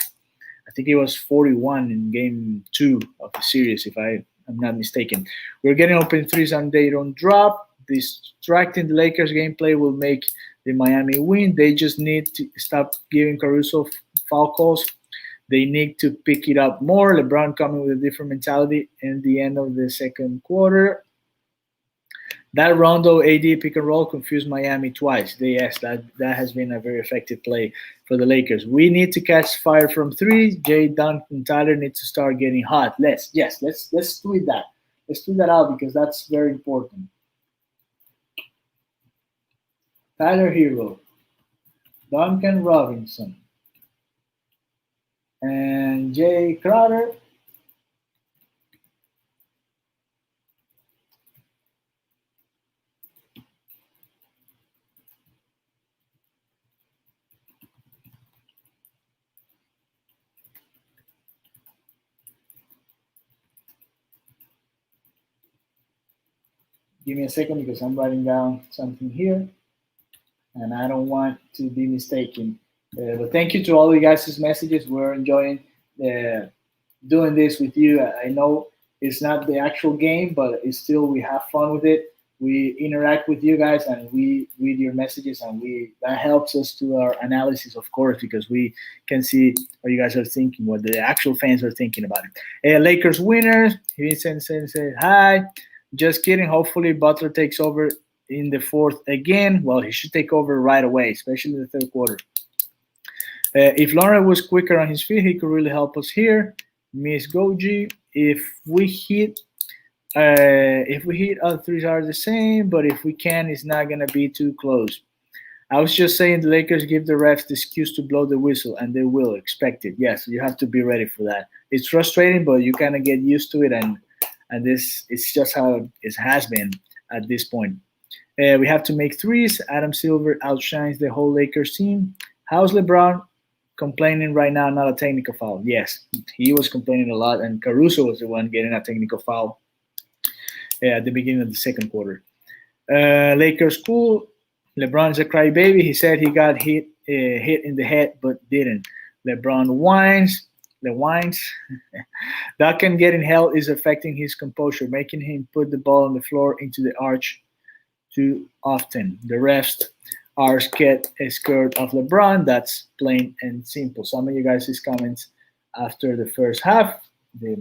I think it was 41 in game 2 of the series, if I'm not mistaken. We're getting open threes and they don't drop. Distracting the Lakers gameplay will make the Miami win. They just need to stop giving Caruso foul calls. They need to pick it up more. LeBron coming with a different mentality in the end of the second quarter. That Rondo AD pick and roll confused Miami twice. Yes, that has been a very effective play for the Lakers. We need to catch fire from 3. Jay, Duncan, and Tyler need to start getting hot. Let's tweet that. Let's tweet that out because that's very important. Tyler Hero, Duncan Robinson, and Jay Crowder. Give me a second because I'm writing down something here, and I don't want to be mistaken. But thank you to all you guys' messages. We're enjoying doing this with you. I know it's not the actual game, but it's still we have fun with it. We interact with you guys, and we read your messages, and that helps us to our analysis, of course, because we can see what you guys are thinking, what the actual fans are thinking about it. Lakers winners. Vincent says hi. Just kidding. Hopefully Butler takes over in the 4th again. Well, he should take over right away, especially in the 3rd quarter. If Lauren was quicker on his feet, he could really help us here. Miss Goji, if we hit all threes are the same, but if we can, it's not gonna be too close. I was just saying the Lakers give the refs the excuse to blow the whistle, and they will expect it. Yes, you have to be ready for that. It's frustrating, but you kind of get used to it, and this is just how it has been at this point. We have to make threes. Adam Silver outshines the whole Lakers team. How's LeBron complaining right now? Not a technical foul. Yes, he was complaining a lot, and Caruso was the one getting a technical foul at the beginning of the 2nd quarter. Lakers cool. LeBron's a crybaby. He said he got hit in the head, but didn't. LeBron whines. Duncan getting held is affecting his composure, making him put the ball on the floor into the arch too often. The refs are scared of LeBron. That's plain and simple. Some of you guys' comments after the first half, the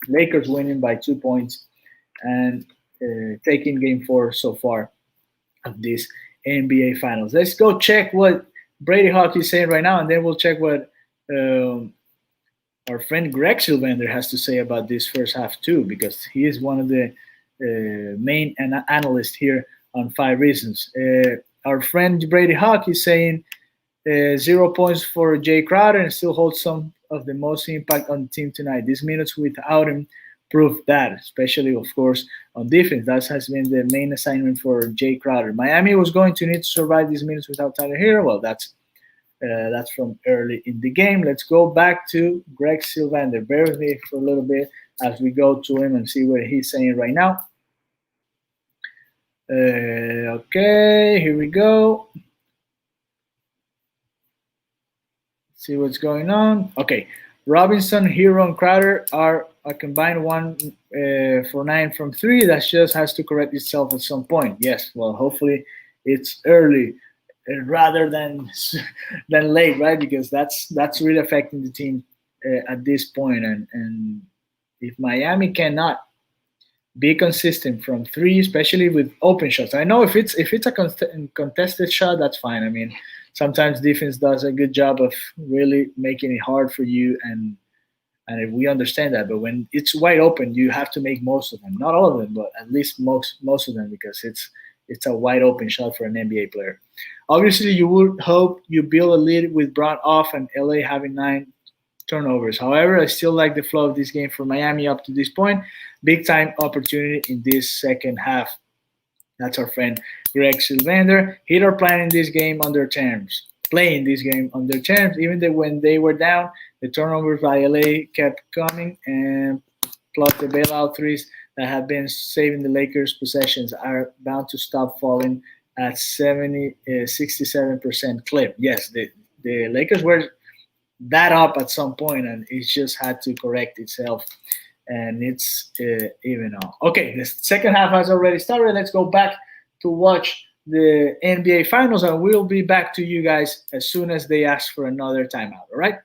Lakers winning by 2 points and taking game 4 so far of this NBA Finals. Let's go check what Brady Hawk is saying right now, and then we'll check what our friend Greg Sylvander has to say about this first half too, because he is one of the main analysts here on 5 Reasons. Our friend Brady Hawk is saying 0 points for Jay Crowder and still holds some of the most impact on the team tonight. These minutes without him prove that, especially, of course, on defense. That has been the main assignment for Jay Crowder. Miami was going to need to survive these minutes without Tyler Hero. Well, that's from early in the game. Let's go back to Greg Sylvander. Bear with me for a little bit as we go to him and see what he's saying right now. Okay, here we go. See what's going on. Okay, Robinson, Hero, and Crowder are a combined 1 for 9 from 3. That just has to correct itself at some point. Yes, well, hopefully it's early rather than late, right? Because that's really affecting the team at this point. And if Miami cannot be consistent from 3, especially with open shots, I know if it's a contested shot, that's fine. I mean, sometimes defense does a good job of really making it hard for you, and we understand that. But when it's wide open, you have to make most of them. Not all of them, but at least most of them, because it's a wide open shot for an NBA player. Obviously, you would hope you build a lead with Brown off and LA having 9 turnovers. However, I still like the flow of this game for Miami up to this point. Big time opportunity in this second half. That's our friend Greg Sylvander. Heat are playing this game on their terms. Even though when they were down, the turnovers by LA kept coming, and plus the bailout threes that have been saving the Lakers' possessions are bound to stop falling at 67% clip. Yes, the Lakers were that up at some point, and it just had to correct itself, and it's even on. Okay, the second half has already started. Let's go back to watch the NBA Finals, and we'll be back to you guys as soon as they ask for another timeout. All right?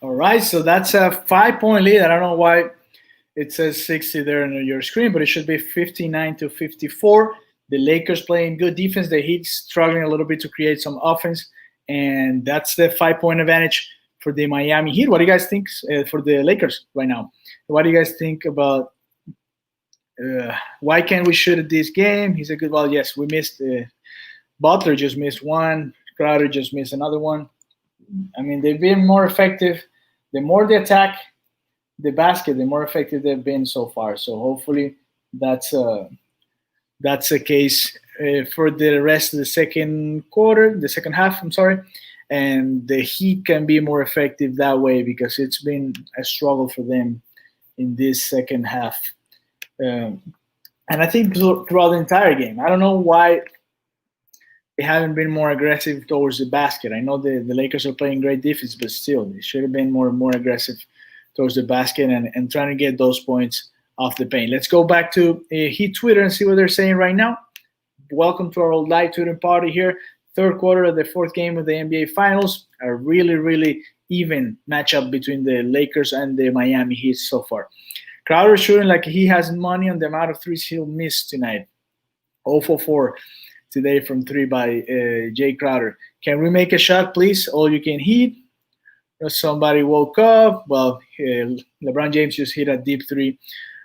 All right, so that's a 5-point lead. I don't know why it says 60 there on your screen, but it should be 59-54. The Lakers playing good defense. The Heat struggling a little bit to create some offense, and that's the 5-point advantage for the Miami Heat. What do you guys think for the Lakers right now? What do you guys think about why can't we shoot at this game? He said, good. Well, yes, we missed. Butler just missed one. Crowder just missed another one. I mean, they've been more effective. The more they attack the basket, the more effective they've been so far. So hopefully that's the case for the rest of the second half, I'm sorry. And the Heat can be more effective that way because it's been a struggle for them in this second half. And I think throughout the entire game, I don't know why they haven't been more aggressive towards the basket. I know the Lakers are playing great defense, but still, they should have been more aggressive towards the basket and trying to get those points off the paint. Let's go back to Heat Twitter and see what they're saying right now. Welcome to our old live Twitter party here. Third quarter of the fourth game of the NBA Finals. A really, really even matchup between the Lakers and the Miami Heat so far. Crowder shooting like he has money on the amount of threes he'll miss tonight. 0 for 4 today from 3 by Jay Crowder. Can we make a shot, please? All you can Heat. Somebody woke up. Well, LeBron James just hit a deep 3 a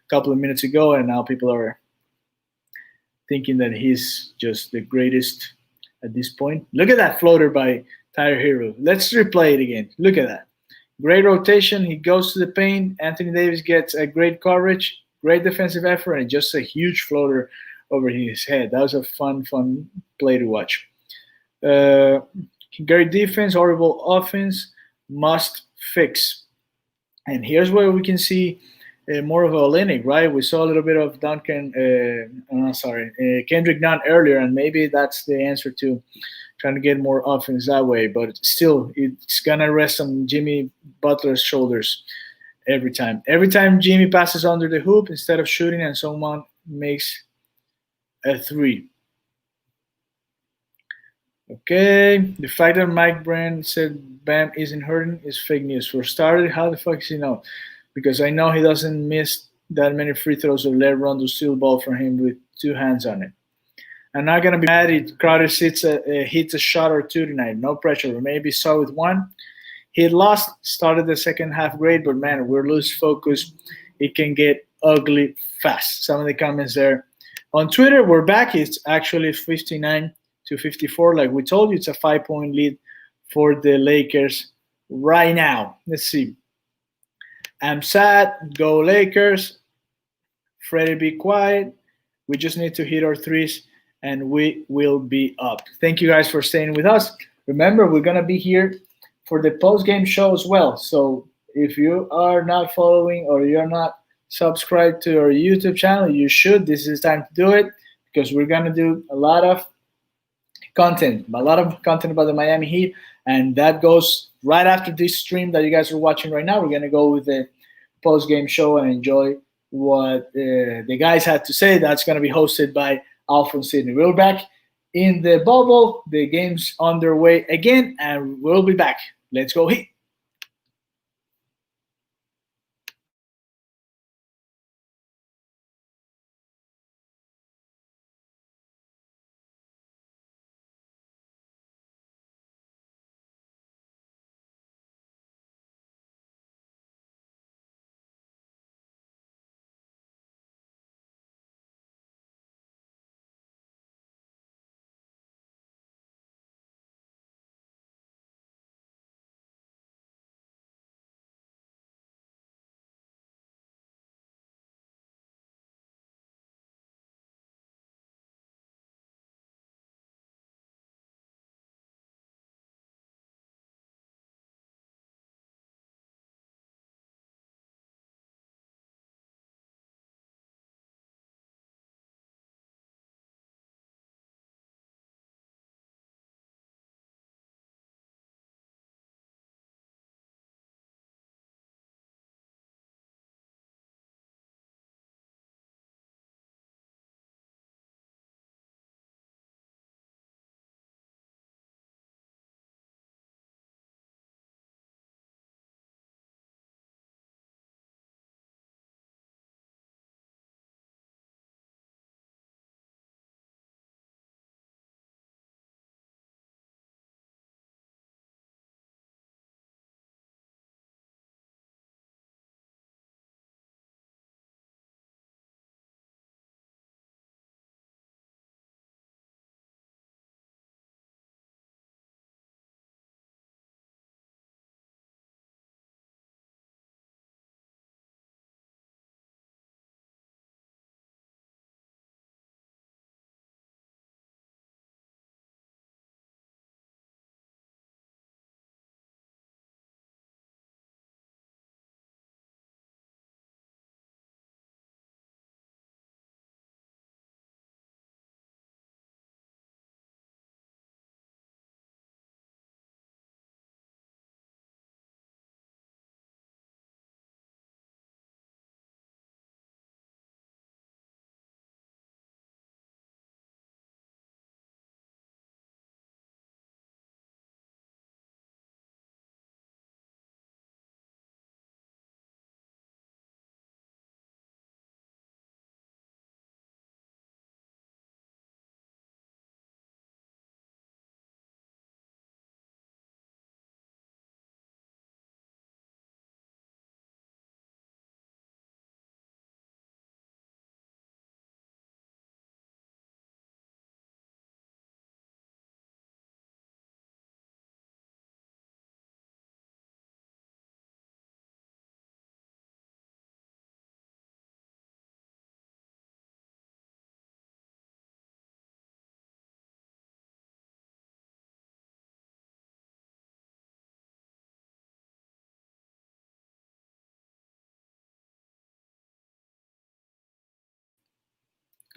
couple of minutes ago, and now people are thinking that he's just the greatest at this point. Look at that floater by Tyler Hero. Let's replay it again. Look at that. Great rotation. He goes to the paint. Anthony Davis gets a great coverage, great defensive effort, and just a huge floater over his head. That was a fun play to watch. Great defense, horrible offense, must fix. And here's where we can see more of Olynyk, right? We saw a little bit of Kendrick Nunn earlier, and maybe that's the answer to trying to get more offense that way. But still, it's going to rest on Jimmy Butler's shoulders every time. Every time Jimmy passes under the hoop, instead of shooting and someone makes a 3. Okay, the fact that Mike Brand said Bam isn't hurting is fake news. For starters, how the fuck does he know? Because I know he doesn't miss that many free throws or let Rondo steal the ball from him with 2 hands on it. I'm not going to be mad if Crowder hits a shot or 2 tonight. No pressure. We maybe saw with 1. He lost, started the second half great, but man, we're lose focus. It can get ugly fast. Some of the comments there. On Twitter, we're back. It's actually 59-54. Like we told you, it's a 5-point lead for the Lakers right now. Let's see. I'm sad. Go Lakers. Freddie, be quiet. We just need to hit our threes, and we will be up. Thank you guys for staying with us. Remember, we're going to be here for the post-game show as well. So if you are not following or you're not subscribed to our YouTube channel, you should. This is time to do it because we're going to do a lot of content about the Miami Heat, and that goes right after this stream that you guys are watching right now. We're going to go with the post-game show and enjoy what the guys had to say. That's going to be hosted by Alphonse Sidney. We're back in the bubble. The game's underway again, and we'll be back. Let's go Heat.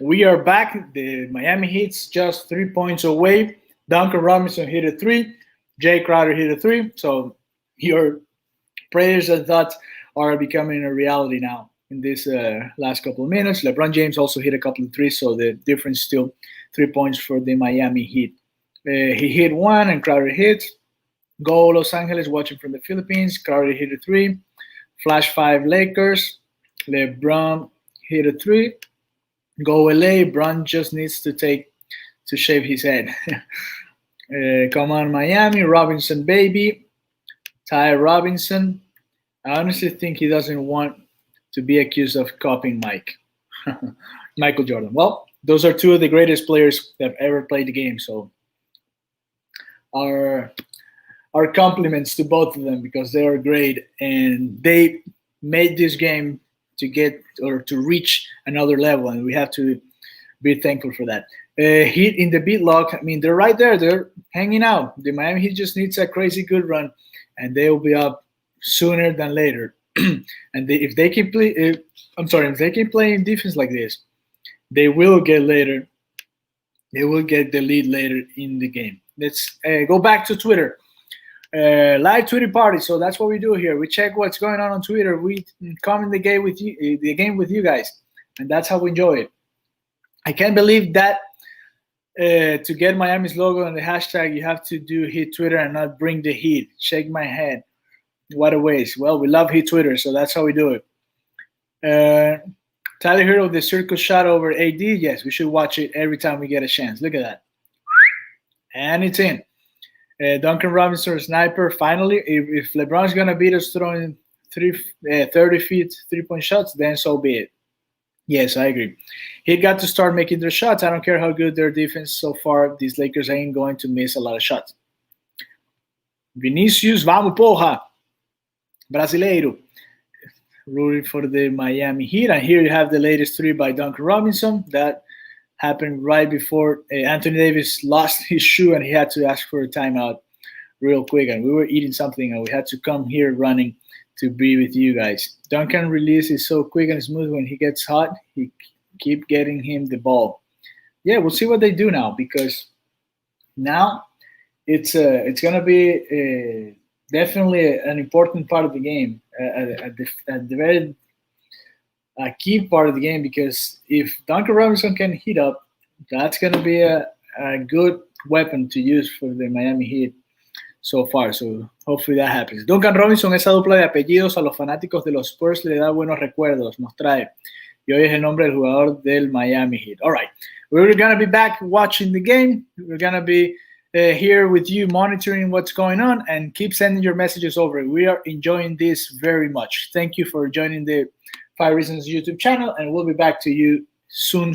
We are back. The Miami Heat's just 3 points away. Duncan Robinson hit a three. Jay Crowder hit a three. So your prayers and thoughts are becoming a reality now in this last couple of minutes. LeBron James also hit a couple of threes, so the difference still 3 points for the Miami Heat. He hit one and Crowder hit. Go Los Angeles, watching from the Philippines. Crowder hit a three. Flash 5 Lakers. LeBron hit a three. Go LA. Bron just needs to shave his head. Come on, Miami. Robinson, baby. Ty Robinson. I honestly think he doesn't want to be accused of copying Michael Jordan. Well, those are two of the greatest players that have ever played the game. So our compliments to both of them because they are great and they made this game to get or to reach another level, and we have to be thankful for that. Heat in the beat lock. I mean, they're right there. They're hanging out. The Miami Heat just needs a crazy good run, and they will be up sooner than later. And if they keep playing defense like this, they will get later. They will get the lead later in the game. Let's go back to Twitter. Live Twitter party. So that's what we do here. We check what's going on Twitter. We comment the game with you guys, and that's how we enjoy it. I can't believe that to get Miami's logo and the hashtag, you have to do Heat Twitter and not bring the Heat. Shake my head. What a waste. Well, we love Heat Twitter, so that's how we do it. Tyler Hero, the circus shot over AD. Yes, we should watch it every time we get a chance. Look at that. And it's in. Duncan Robinson, sniper. Finally, if LeBron's going to beat us throwing 30 feet 3-point shots, then so be it. Yes, I agree. He got to start making their shots. I don't care how good their defense so far. These Lakers ain't going to miss a lot of shots. Vinicius, vamos porra. Brasileiro. Rooting for the Miami Heat. And here you have the latest three by Duncan Robinson. That happened right before Anthony Davis lost his shoe and he had to ask for a timeout real quick. And we were eating something and we had to come here running to be with you guys. Duncan release is so quick and smooth when he gets hot. He keep getting him the ball. Yeah, we'll see what they do now because now it's going to be definitely an important part of the game at the very key part of the game because if Duncan Robinson can heat up, that's going to be a good weapon to use for the Miami Heat so far. So hopefully that happens. Duncan Robinson, esa dupla de apellidos a los fanáticos de los Spurs le da buenos recuerdos, nos trae. Y hoy es el nombre del jugador del Miami Heat. All right, we're going to be back watching the game. We're going to be here with you monitoring what's going on and keep sending your messages over. We are enjoying this very much. Thank you for joining the 5 Reasons YouTube channel, and we'll be back to you soon.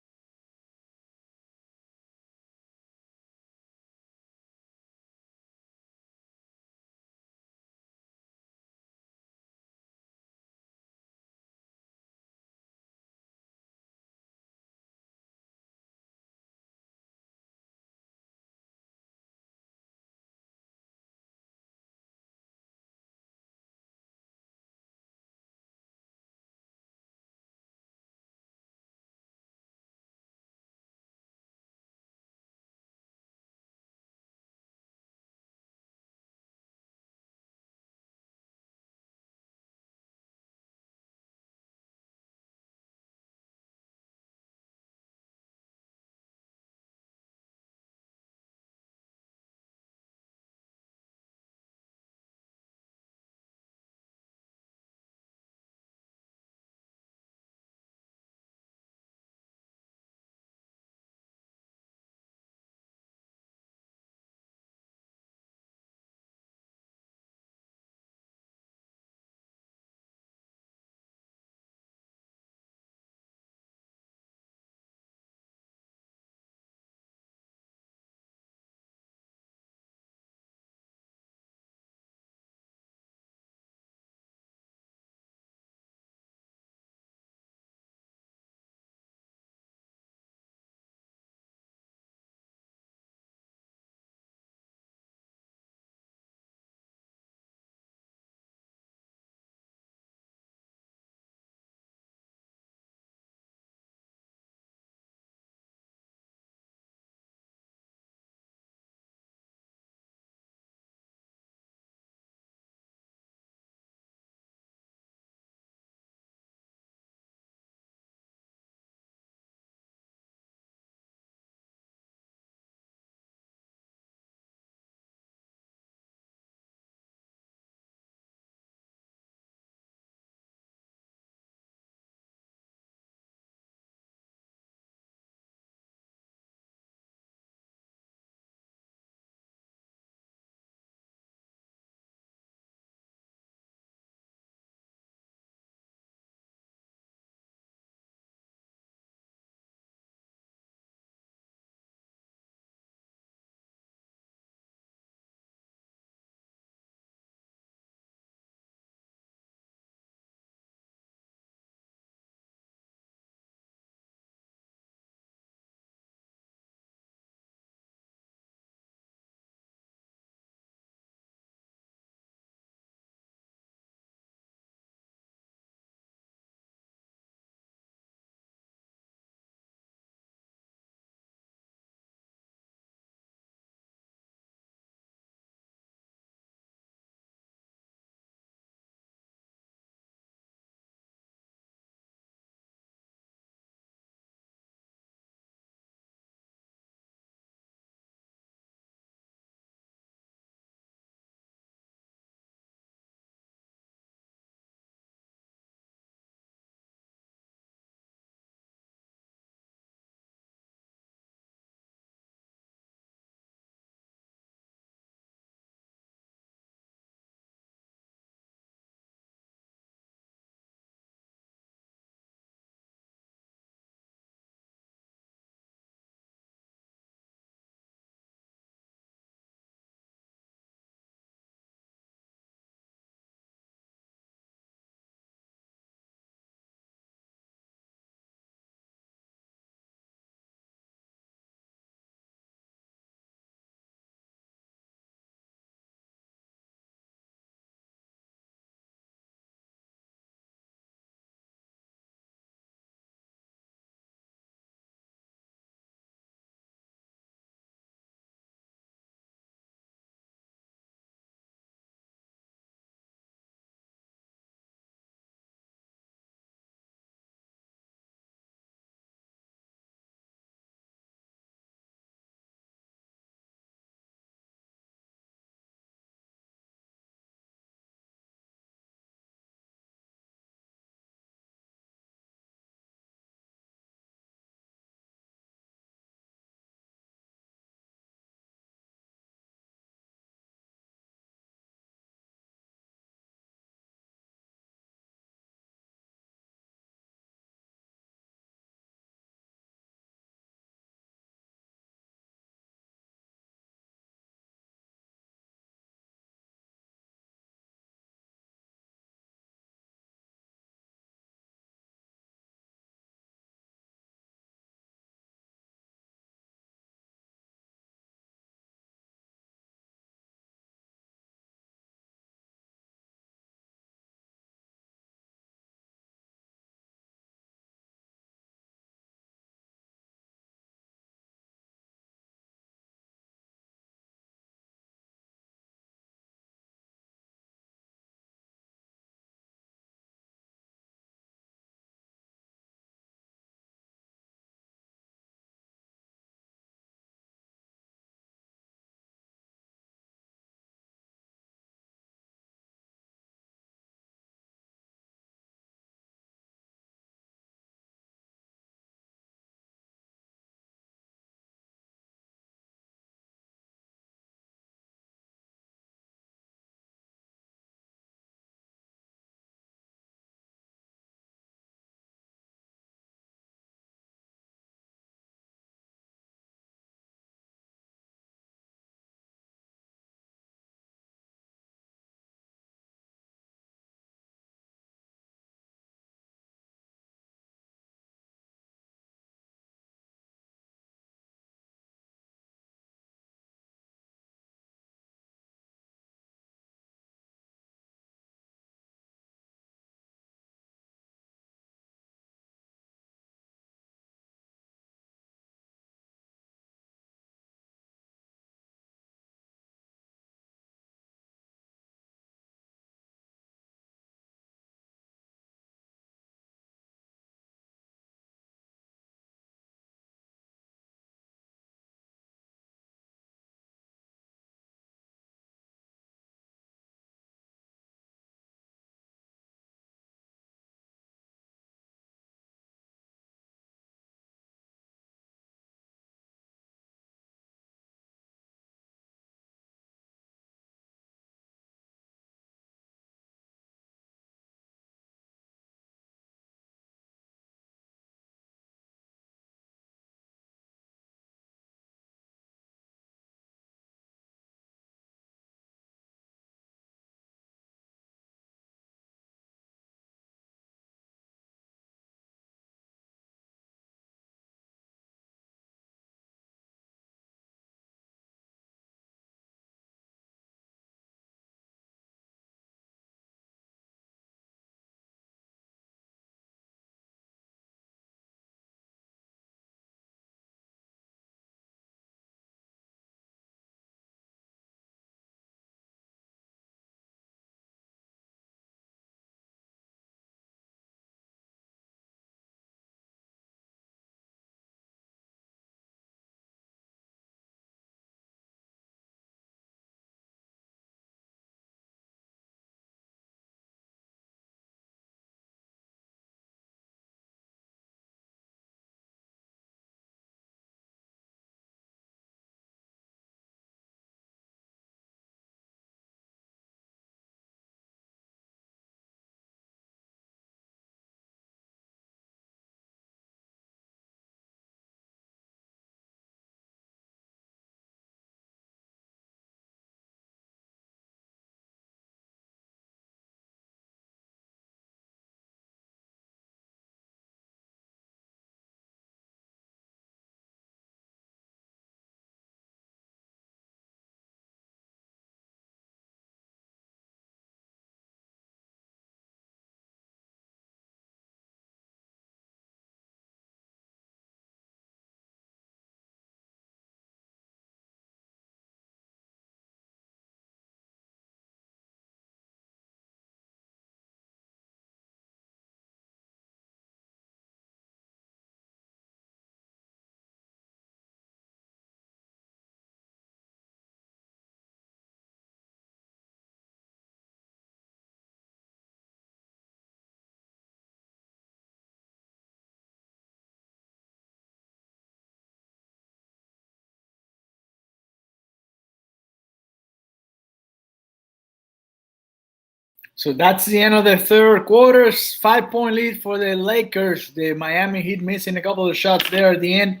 So that's the end of the third quarter. 5-point lead for the Lakers. The Miami Heat missing a couple of shots there at the end.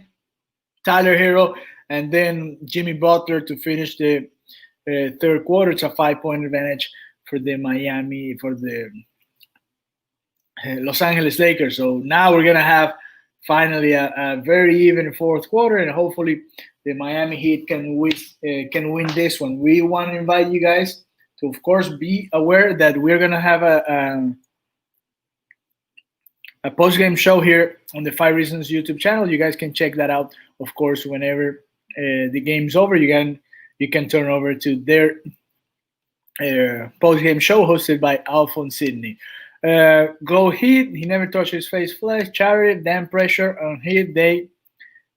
Tyler Hero and then Jimmy Butler to finish the third quarter. It's a 5-point advantage for the Los Angeles Lakers. So now we're going to have finally a very even fourth quarter, and hopefully the Miami Heat can win this one. We want to invite you guys to, of course, be aware that we're going to have a post-game show here on the 5 Reasons YouTube channel. You guys can check that out, of course, whenever the game's over. You can turn over to their post-game show hosted by Alphonse Sidney. Go Heat. He never touched his face flesh. Charity, damn pressure on Heat. They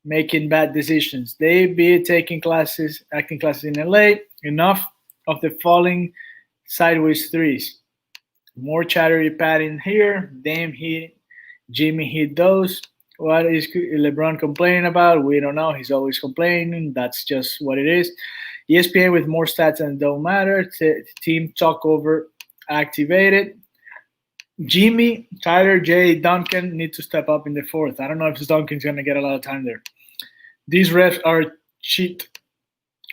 making bad decisions. They be acting classes in LA. Enough of the falling sideways threes. More chattery padding here. Damn Heat. Jimmy hit those. What is LeBron complaining about? We don't know. He's always complaining. That's just what it is. ESPN with more stats and don't matter. Team talk over activated. Jimmy, Tyler, Jay, Duncan need to step up in the fourth. I don't know if Duncan's going to get a lot of time there. These refs are cheat.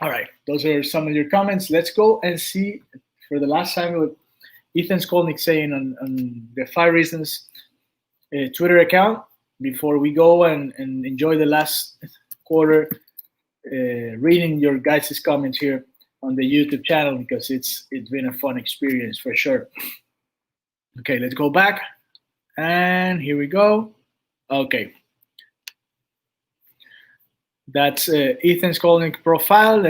All right. Those are some of your comments. Let's go and see for the last time what Ethan Skolnick saying on the 5 Reasons Twitter account before we go and enjoy the last quarter, reading your guys' comments here on the YouTube channel, because it's been a fun experience for sure. Okay, let's go back. And here we go. Okay. That's Ethan Skolnick profile.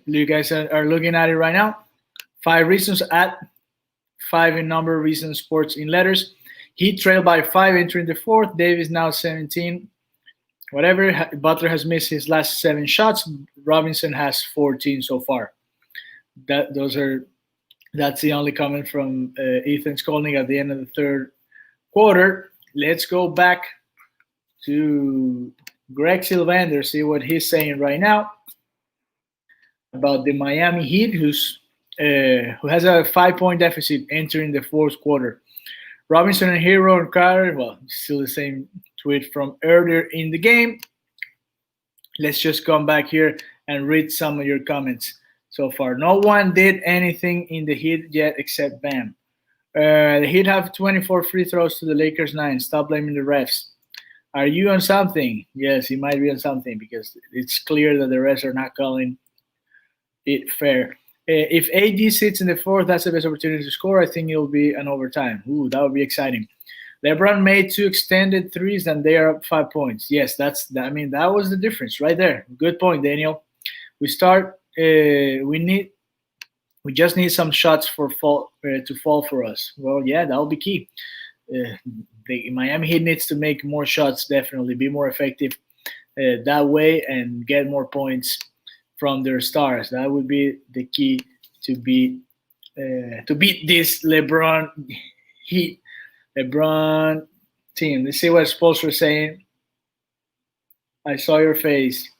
You guys are looking at it right now. 5 Reasons at 5 in number, Reasons Sports in letters. He trailed by 5 entering the fourth. Davis now 17. Whatever. Butler has missed his last 7 shots. Robinson has 14 so far. That's the only comment from Ethan Skolnick at the end of the third quarter. Let's go back to Greg Sylvander, see what he's saying right now about the Miami Heat, who has a 5-point deficit entering the fourth quarter. Robinson and Hero and Carter, well, still the same tweet from earlier in the game. Let's just come back here and read some of your comments so far. No one did anything in the Heat yet except Bam. The Heat have 24 free throws to the Lakers 9. Stop blaming the refs. Are you on something? Yes, he might be on something, because it's clear that the refs are not calling it fair. If AD sits in the fourth, that's the best opportunity to score. I think it'll be an overtime. Ooh, that would be exciting. LeBron made 2 extended threes, and they are up 5 points. Yes, that was the difference right there. Good point, Daniel. We just need some shots to fall for us. Well, yeah, that'll be key. The Miami Heat needs to make more shots, definitely be more effective that way, and get more points from their stars. That would be the key to beat this LeBron team. Let's see what Spoelstra is saying. I saw your face.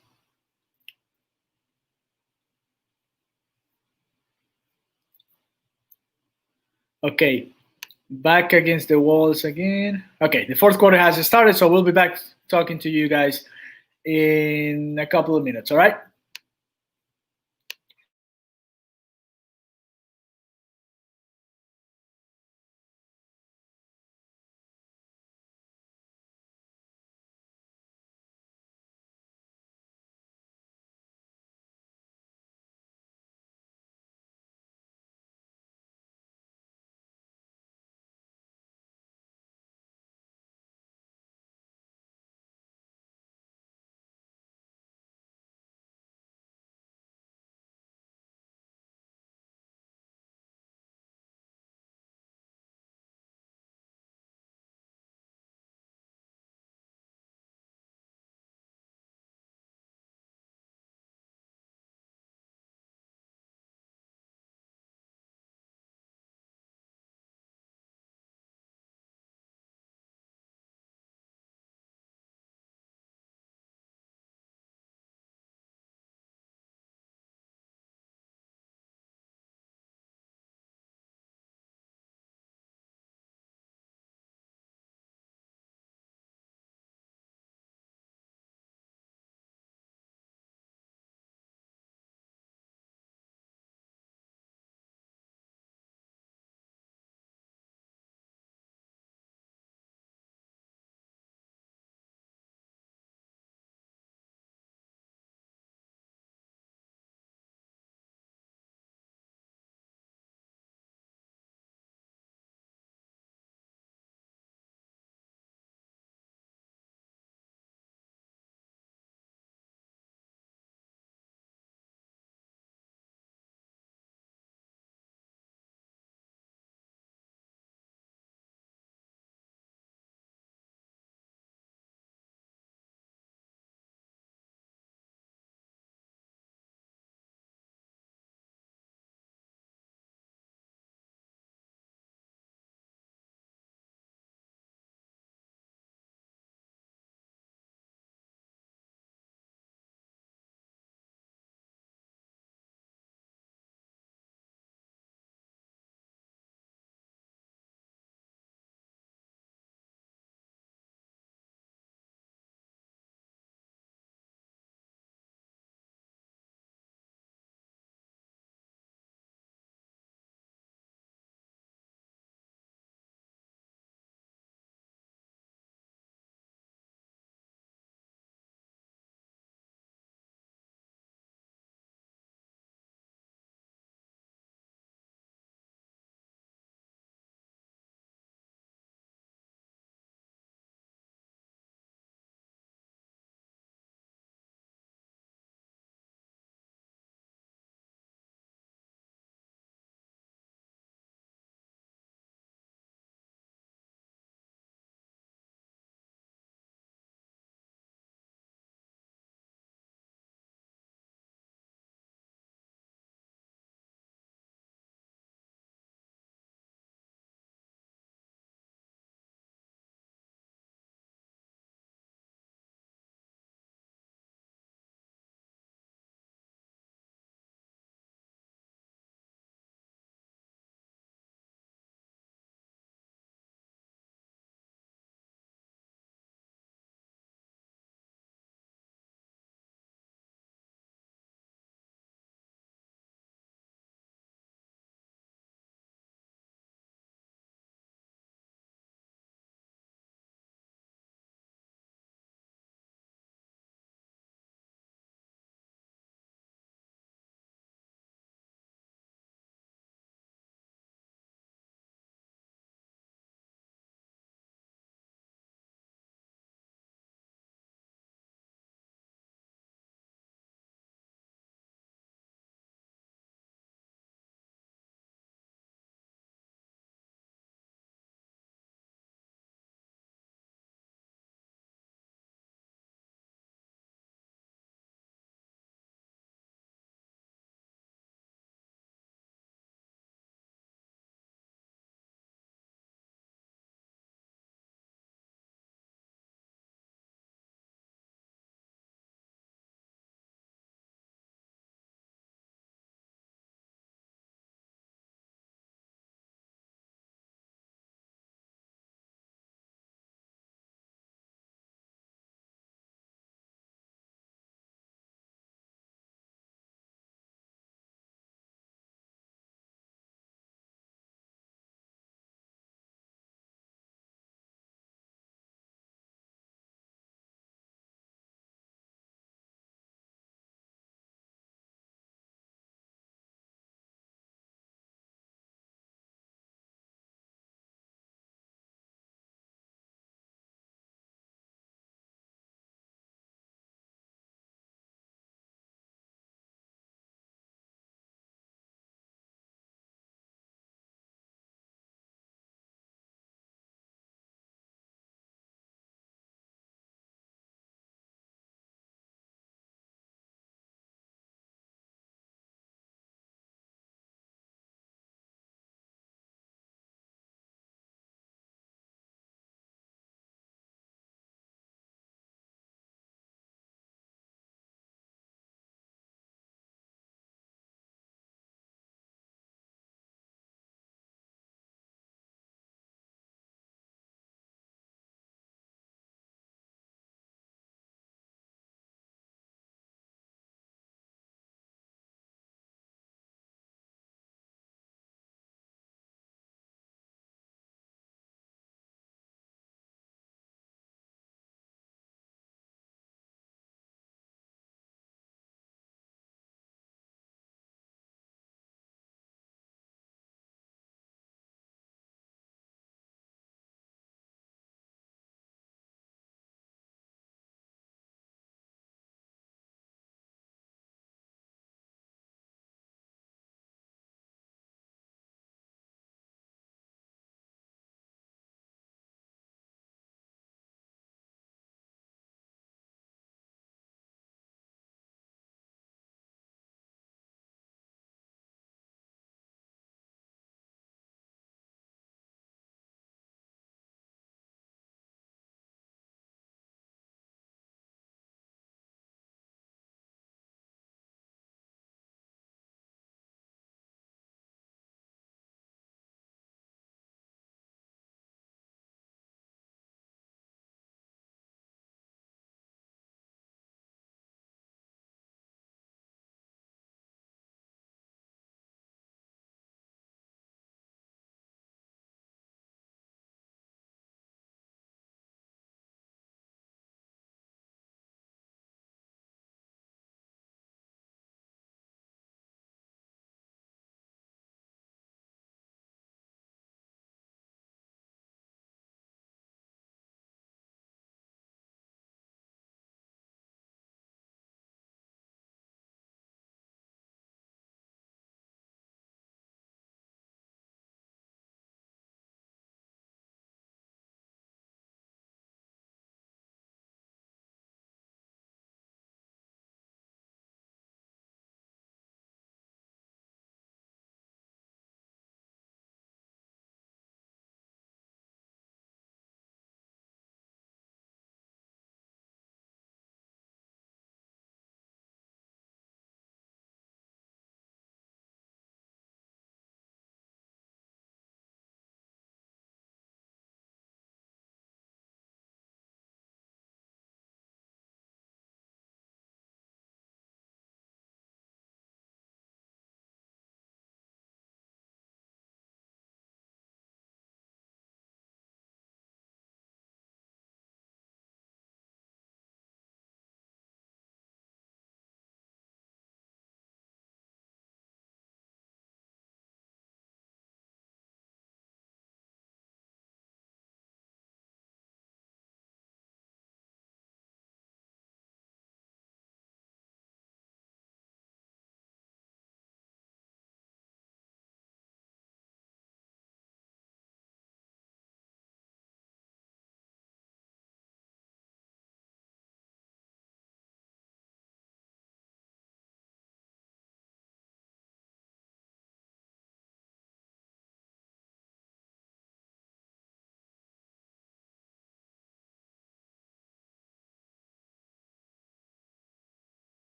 Okay, back against the walls again. Okay, the fourth quarter has started, so we'll be back talking to you guys in a couple of minutes, all right?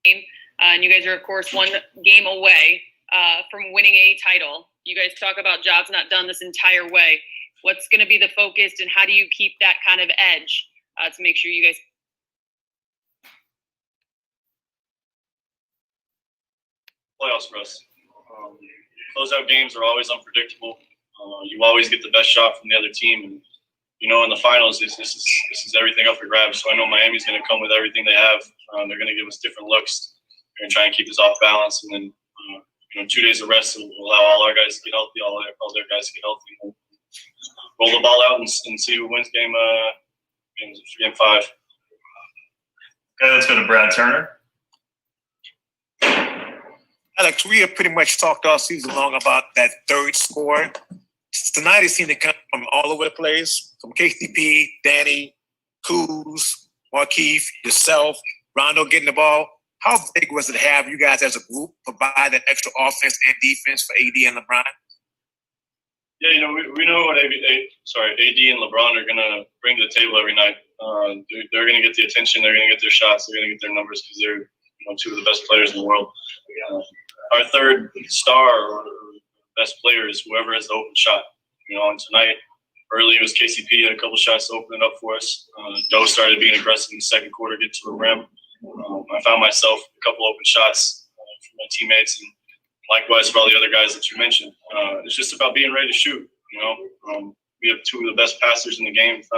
And you guys are, of course, one game away from winning a title. You guys talk about jobs not done this entire way. What's going to be the focus, and how do you keep that kind of edge to make sure you guys? Playoffs for us. Closeout games are always unpredictable. You always get the best shot from the other team, and in the finals, this is everything up for grabs. So I know Miami's going to come with everything they have. They're going to give us different looks. They're going to try and keep us off balance, and then 2 days of rest will allow all our guys to get healthy, all their guys to get healthy, and roll the ball out and see who wins game 5. Okay, let's go to Brad Turner. Alex, we have pretty much talked all season long about that third score. Tonight it seemed to come from all over the place, from KCP, Danny, Kuz, Markeith, yourself, Rondo getting the ball. How big was it to have you guys as a group provide that extra offense and defense for AD and LeBron? Yeah, we know what AD and LeBron are going to bring to the table every night. They're going to get the attention. They're going to get their shots. They're going to get their numbers because they're two of the best players in the world. Our third star or best player is whoever has the open shot. And tonight, early it was KCP, had a couple shots to open it up for us. Doe started being aggressive in the second quarter, get to the rim. I found myself a couple open shots from my teammates, and likewise for all the other guys that you mentioned. It's just about being ready to shoot. We have two of the best passers in the game, if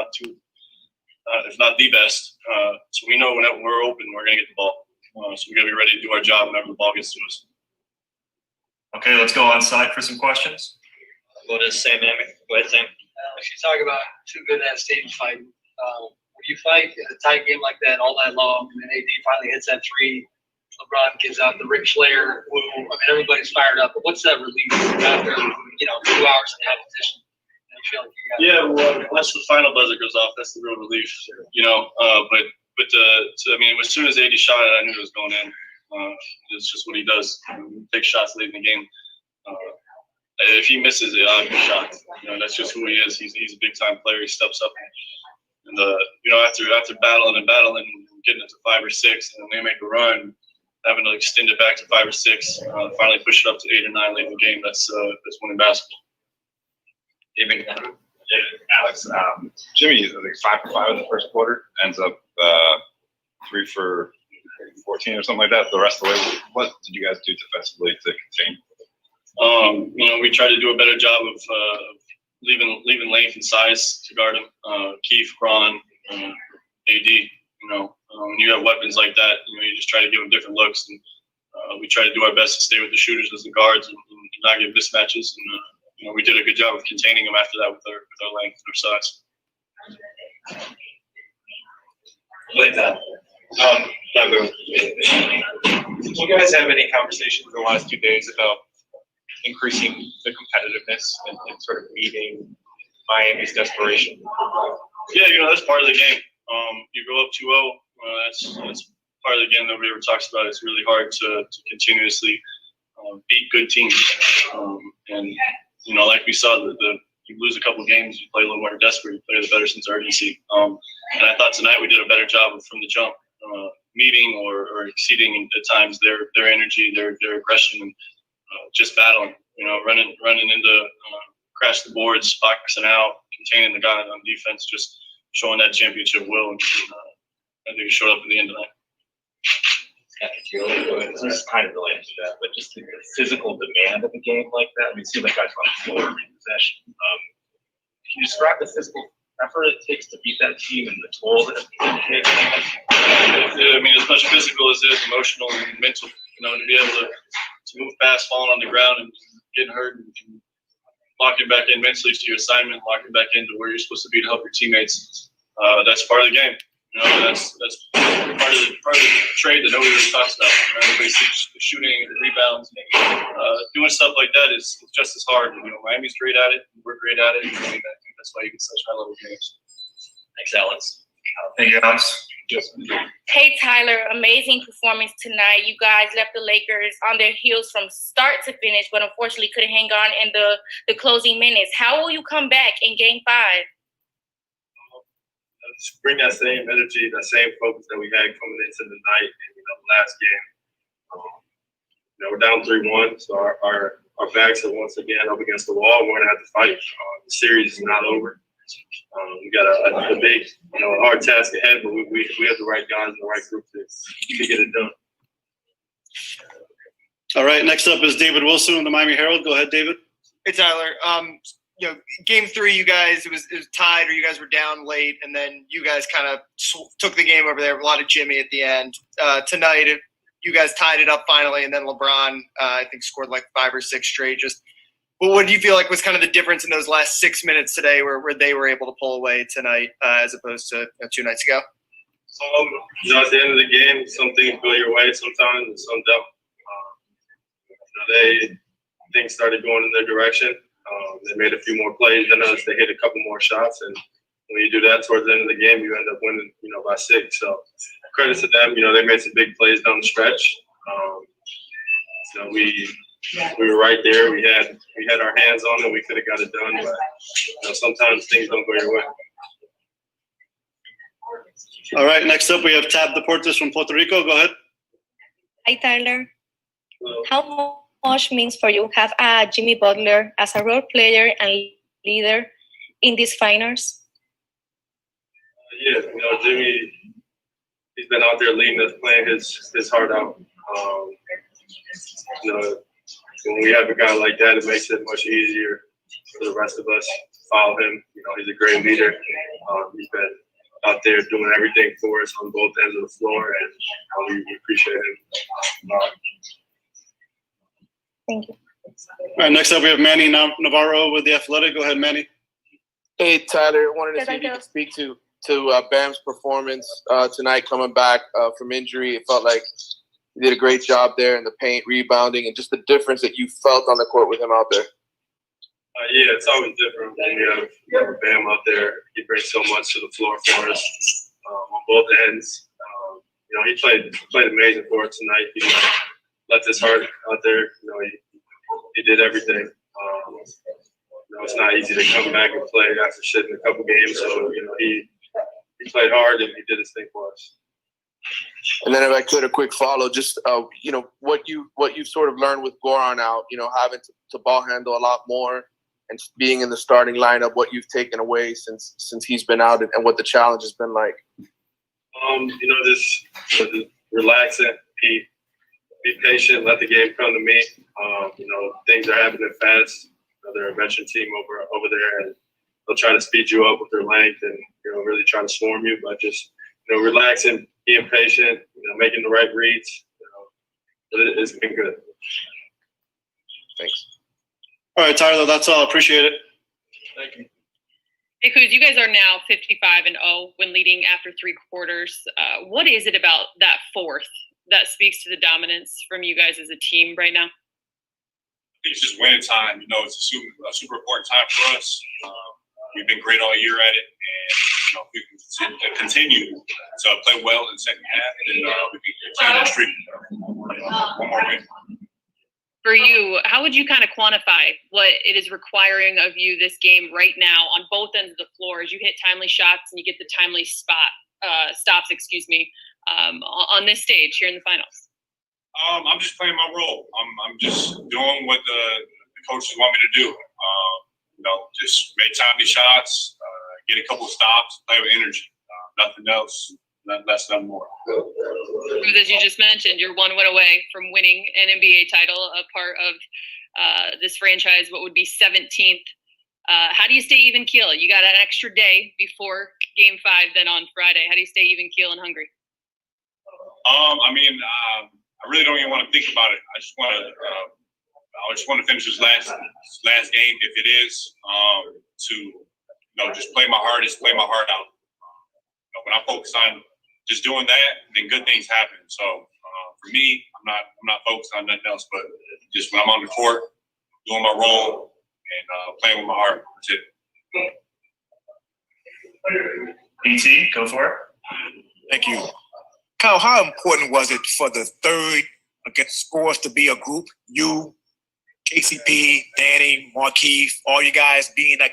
not the best. So we know when we're open, we're going to get the ball. So we got to be ready to do our job whenever the ball gets to us. Okay, let's go on site for some questions. Go to Sam Amick. Go ahead, Sam. You talk about two good at stage fight. When you fight in a tight game like that all night long, and then AD finally hits that three, LeBron gives out the Ric Flair woo. I mean, everybody's fired up. But what's that relief after 2 hours in competition? Well, once the final buzzer goes off, that's the real relief. But as soon as AD shot it, I knew it was going in. It's just what he does. He takes shots late in the game. If he misses it, I'll be shocked. That's just who he is. He's a big time player. He steps up, and after battling and getting it to 5 or 6, and then they make a run, having to extend it back to 5 or 6, finally push it up to 8 or 9 late in the game. That's winning basketball. Alex, Jimmy is 5 for 5 in the first quarter, ends up 3 for 14 or something like that. The rest of the way, what did you guys do defensively to contain? We try to do a better job of leaving length and size to guard him. Keith, Ron, AD. When you have weapons like that, you just try to give them different looks, and we try to do our best to stay with the shooters as the guards and not give mismatches. And we did a good job of containing them after that with our length and our size. Did you guys have any conversations in the last 2 days about increasing the competitiveness and sort of meeting Miami's desperation? Yeah, that's part of the game. You go up 2-0. That's part of the game that nobody ever talks about. It's really hard to continuously beat good teams. Like we saw, you lose a couple games, you play a little more desperate, you play the better sense of urgency. And I thought tonight we did a better job from the jump, meeting or exceeding at times their energy, their aggression, and just battling. Running into crash the boards, boxing out, containing the guy on defense, just showing that championship will. And I think it showed up at the end of that. This is kind of related to that, but just the physical demand of a game like that. I mean, it seems like guys on the floor every possession. Can you describe the physical effort it takes to beat that team and the toll that it takes? As much physical as it is emotional and mental. To be able to move fast, falling on the ground, and getting hurt, and locking back in mentally to your assignment, locking back into where you're supposed to be to help your teammates. That's part of the game. That's part of the trade that nobody really talks about. Everybody sees the shooting and the rebounds. Doing stuff like that is just as hard. Miami's great at it. We're great at it. I think that's why you get such high level games. Thanks, Alex. Thank you, Alex. Hey, Tyler, amazing performance tonight. You guys left the Lakers on their heels from start to finish, but unfortunately couldn't hang on in the closing minutes. How will you come back in Game 5? Just bring that same energy, that same focus that we had coming into the night and the last game. We're down 3-1, so our backs are once again up against the wall. We're gonna have to fight. The series is not over. We got a big, hard task ahead, but we have the right guys and the right group to get it done. All right, next up is David Wilson of the Miami Herald. Go ahead, David. Hey, Tyler. Game 3, you guys, it was tied, or you guys were down late, and then you guys kind of took the game over there. A lot of Jimmy at the end. Tonight, you guys tied it up finally, and then LeBron, I think, scored like 5 or 6 straight. But what do you feel like was kind of the difference in those last 6 minutes today, where they were able to pull away tonight as opposed to 2 nights ago? At the end of the game, some things go your way sometimes, and some don't. Things started going in their direction. They made a few more plays than us. They hit a couple more shots, and when you do that towards the end of the game, you end up winning, by 6. So credit to them. They made some big plays down the stretch. We were right there. We had our hands on it. We could have got it done, but sometimes things don't go your way. All right, next up we have Tab Deportes from Puerto Rico. Go ahead. Hi, Tyler. How much means for you have Jimmy Butler as a role player and leader in these finals? Yeah, Jimmy, he's been out there leading us, playing his heart out. When we have a guy like that, it makes it much easier for the rest of us to follow him. He's a great leader. He's been out there doing everything for us on both ends of the floor, and we appreciate him. Thank you. All right, next up we have Manny Navarro with The Athletic. Go ahead, Manny. Hey, Tyler. I wanted to see if you could speak to Bam's performance tonight, coming back from injury. It felt like he did a great job there in the paint, rebounding, and just the difference that you felt on the court with him out there. Yeah, it's always different when you have Bam out there. He brings so much to the floor for us on both ends. He played amazing for us tonight. He left his heart out there. He did everything. It's not easy to come back and play after sitting a couple games. So he played hard and he did his thing for us. And then if I could, a quick follow, just what you've sort of learned with Goran out, having to ball handle a lot more and being in the starting lineup, what you've taken away since he's been out and what the challenge has been like. Just relax and be patient, let the game come to me. Things are happening fast. They're a veteran team over there, and they'll try to speed you up with their length and really try to swarm you. But just relax and being patient, making the right reads. It's been good. Thanks. All right, Tyler, that's all. Appreciate it. Thank you. Hey, Kuz, you guys are now 55-0 when leading after 3 quarters. What is it about that fourth that speaks to the dominance from you guys as a team right now? I think it's just winning time. It's a super important time for us. We've been great all year at it, and if we can continue to play well in the second half, then we can continue that streak. One more win. For you, how would you kind of quantify what it is requiring of you this game right now on both ends of the floor as you hit timely shots and you get the timely stops, on this stage here in the finals? I'm just playing my role. I'm just doing what the coaches want me to do. Just make timely shots, get a couple of stops, play with energy. Nothing else, less, nothing more. As you just mentioned, you're 1 win away from winning an NBA title, a part of this franchise, what would be 17th. How do you stay even keel? You got an extra day before Game 5 then on Friday. How do you stay even keel and hungry? I really don't even want to think about it. I just want to finish this last game, if it is, to just play my hardest, play my heart out. When I focus on just doing that, then good things happen. So for me, I'm not focused on nothing else, but just when I'm on the court, doing my role and playing with my heart. That's it. BT, go for it. Thank you. Kyle, how important was it for the third against scores to be a group? You, KCP, Danny, Markeith, all you guys being that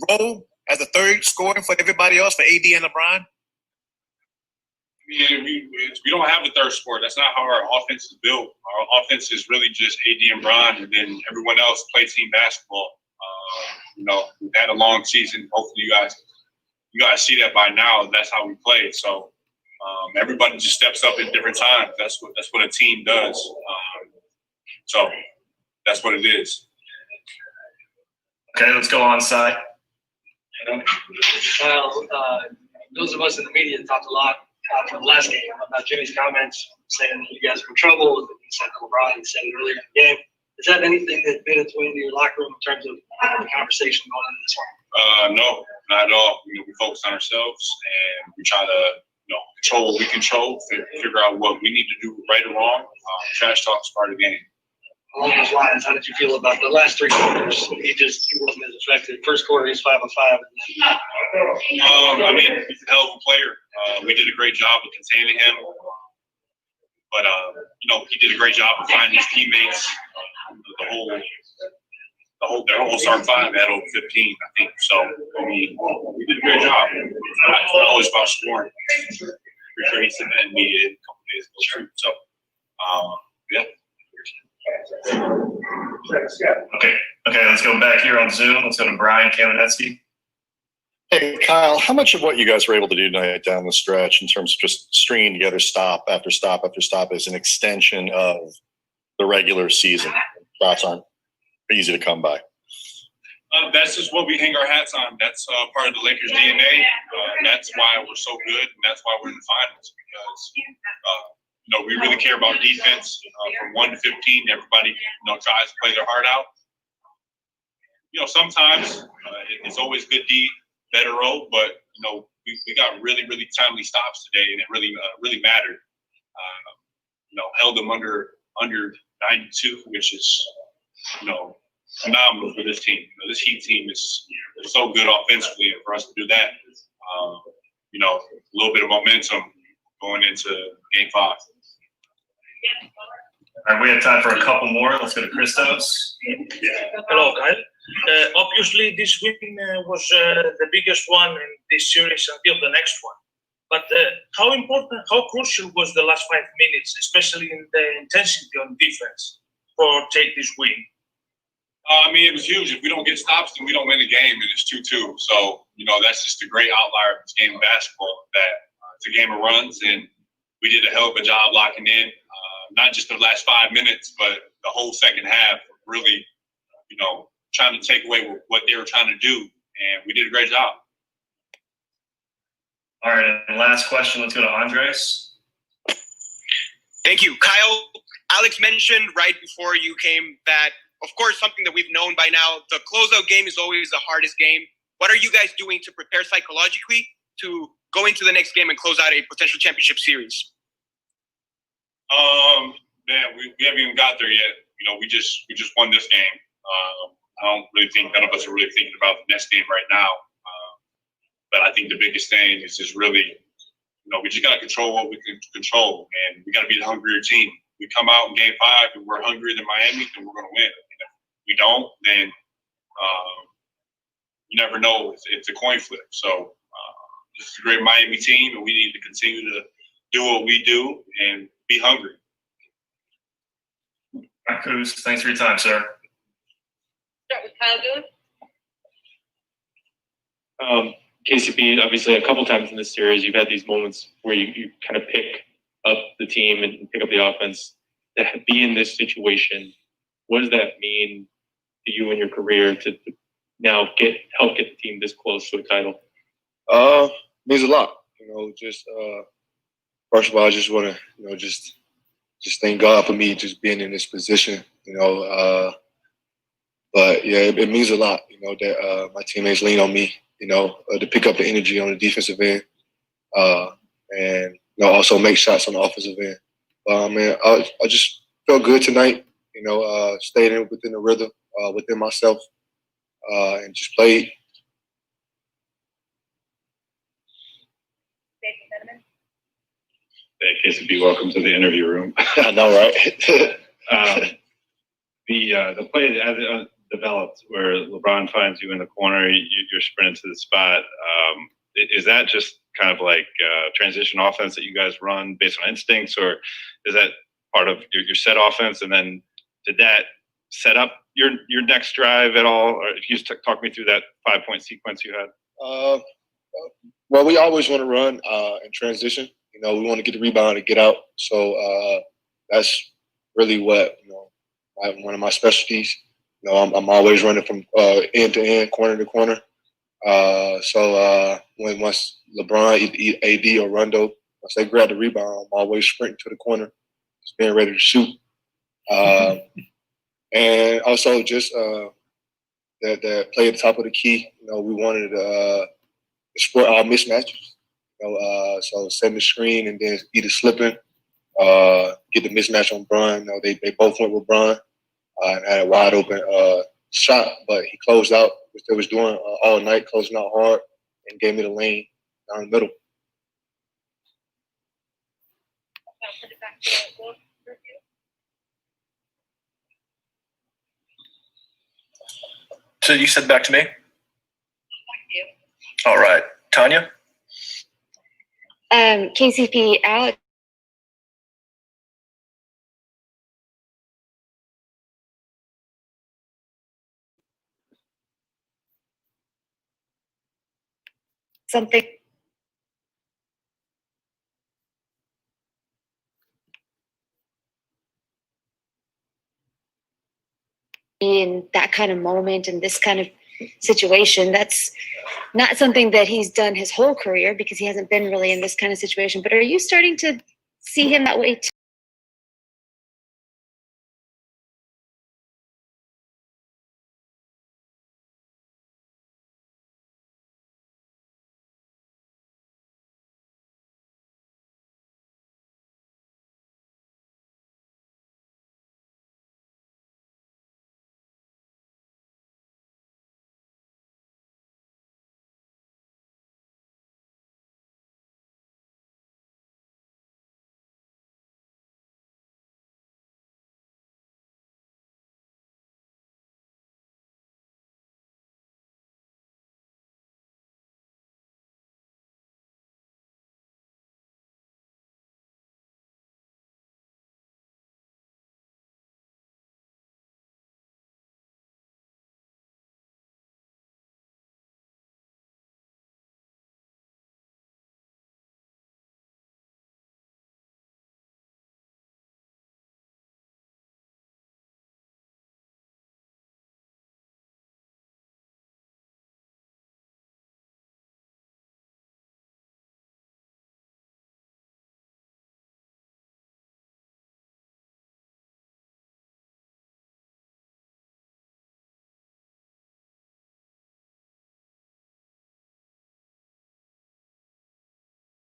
role as a third scoring for everybody else, for AD and LeBron? We don't have a third scorer. That's not how our offense is built. Our offense is really just AD and Bron, and then everyone else play team basketball. We've had a long season. Hopefully, you guys see that by now. That's how we play. So everybody just steps up at different times. That's what a team does. So that's what it is. Okay, let's go on side. Those of us in the media talked a lot after the last game about Jimmy's comments saying that you guys were in trouble. He said to LeBron, he said it earlier in the game. Is that anything that made its way into your locker room in terms of the conversation going into this one? No, not at all. We focus on ourselves and we try to control what we control, figure out what we need to do right or wrong. Trash talk is part of the game. Along those lines, how did you feel about the last 3 quarters? He wasn't as effective. First quarter, he's 5 of 5. He's a hell of a player. We did a great job of containing him, but he did a great job of finding his teammates. Their whole starting 5 had over 15, I think. So we did a great job. It's not always about scoring. Pretty sure he said that in media a couple days ago too. So yeah. Okay, let's go back here on Zoom. Let's go to Brian Kamenetsky. Hey, Kyle, how much of what you guys were able to do tonight down the stretch in terms of just stringing together stop after stop after stop is an extension of the regular season? Shots aren't easy to come by. That's just what we hang our hats on. That's part of the Lakers' DNA. That's why we're so good, and that's why we're in the finals, because we really care about defense. From 1 to 15, everybody tries to play their heart out. Sometimes it's always good D, better O, but we got really, really timely stops today, and it really mattered. Held them under 92, which is phenomenal for this team. This Heat team is so good offensively, and for us to do that, a little bit of momentum going into Game 5. All right, we have time for a couple more. Let's go to Christos. Hello, Kyle. Obviously, this win was the biggest one in this series until the next one. But how crucial was the last 5 minutes, especially in the intensity on defense, for take this win? It was huge. If we don't get stops, then we don't win the game, and it's 2-2. So, that's just a great outlier of this game of basketball, that it's a game of runs, and we did a hell of a job locking in, not just the last 5 minutes, but the whole second half, really, trying to take away what they were trying to do, and we did a great job. All right, and last question, let's go to Andres. Thank you. Kyle, Alex mentioned right before you came that, of course, something that we've known by now, the closeout game is always the hardest game. What are you guys doing to prepare psychologically to go into the next game and close out a potential championship series? We haven't even got there yet. We just won this game. I don't really think none of us are really thinking about the next game right now. But I think the biggest thing is just really, we just got to control what we can control, and we got to be the hungrier team. We come out in Game 5 and we're hungrier than Miami, then we're going to win. And if we don't, then you never know. It's a coin flip. So this is a great Miami team, and we need to continue to do what we do and be hungry. All right, Kuz, thanks for your time, sir. Start with Kyle Dillon. KCP, obviously, a couple times in this series, you've had these moments where you kind of pick up the team and pick up the offense. To be in this situation, what does that mean to you in your career to now help get the team this close to a title? Means a lot. First of all, I just want to, just thank God for me just being in this position. But yeah, it means a lot. That my teammates lean on me. To pick up the energy on the defensive end, and also make shots on the offensive end. I just felt good tonight. Stayed within the rhythm, within myself, and just played. Hey, KCP, welcome to the interview room. I know, right? The play as it developed, where LeBron finds you in the corner, you're sprinting to the spot. Is that just kind of like transition offense that you guys run based on instincts, or is that part of your set offense? And then did that set up your next drive at all? Or if you just talk me through that 5-point sequence you had. Well, we always want to run in transition. You know, we want to get the rebound and get out. So that's really what, you know, one of my specialties. You know, I'm always running from end to end, corner to corner. So once LeBron, AD, or Rondo, once they grab the rebound, I'm always sprinting to the corner, just being ready to shoot. And also just that play at the top of the key. You know, we wanted to exploit our mismatches. You know, so setting the screen and then either slipping, get the mismatch on Bron. You know, they both went with Bron and had a wide open shot, but he closed out, which they was doing all night, closing out hard, and gave me the lane down the middle. So you said back to me? All right. Tanya? KCP, Alex. Something. In that kind of moment and this kind of situation, that's not something that he's done his whole career because he hasn't been really in this kind of situation. But are you starting to see him that way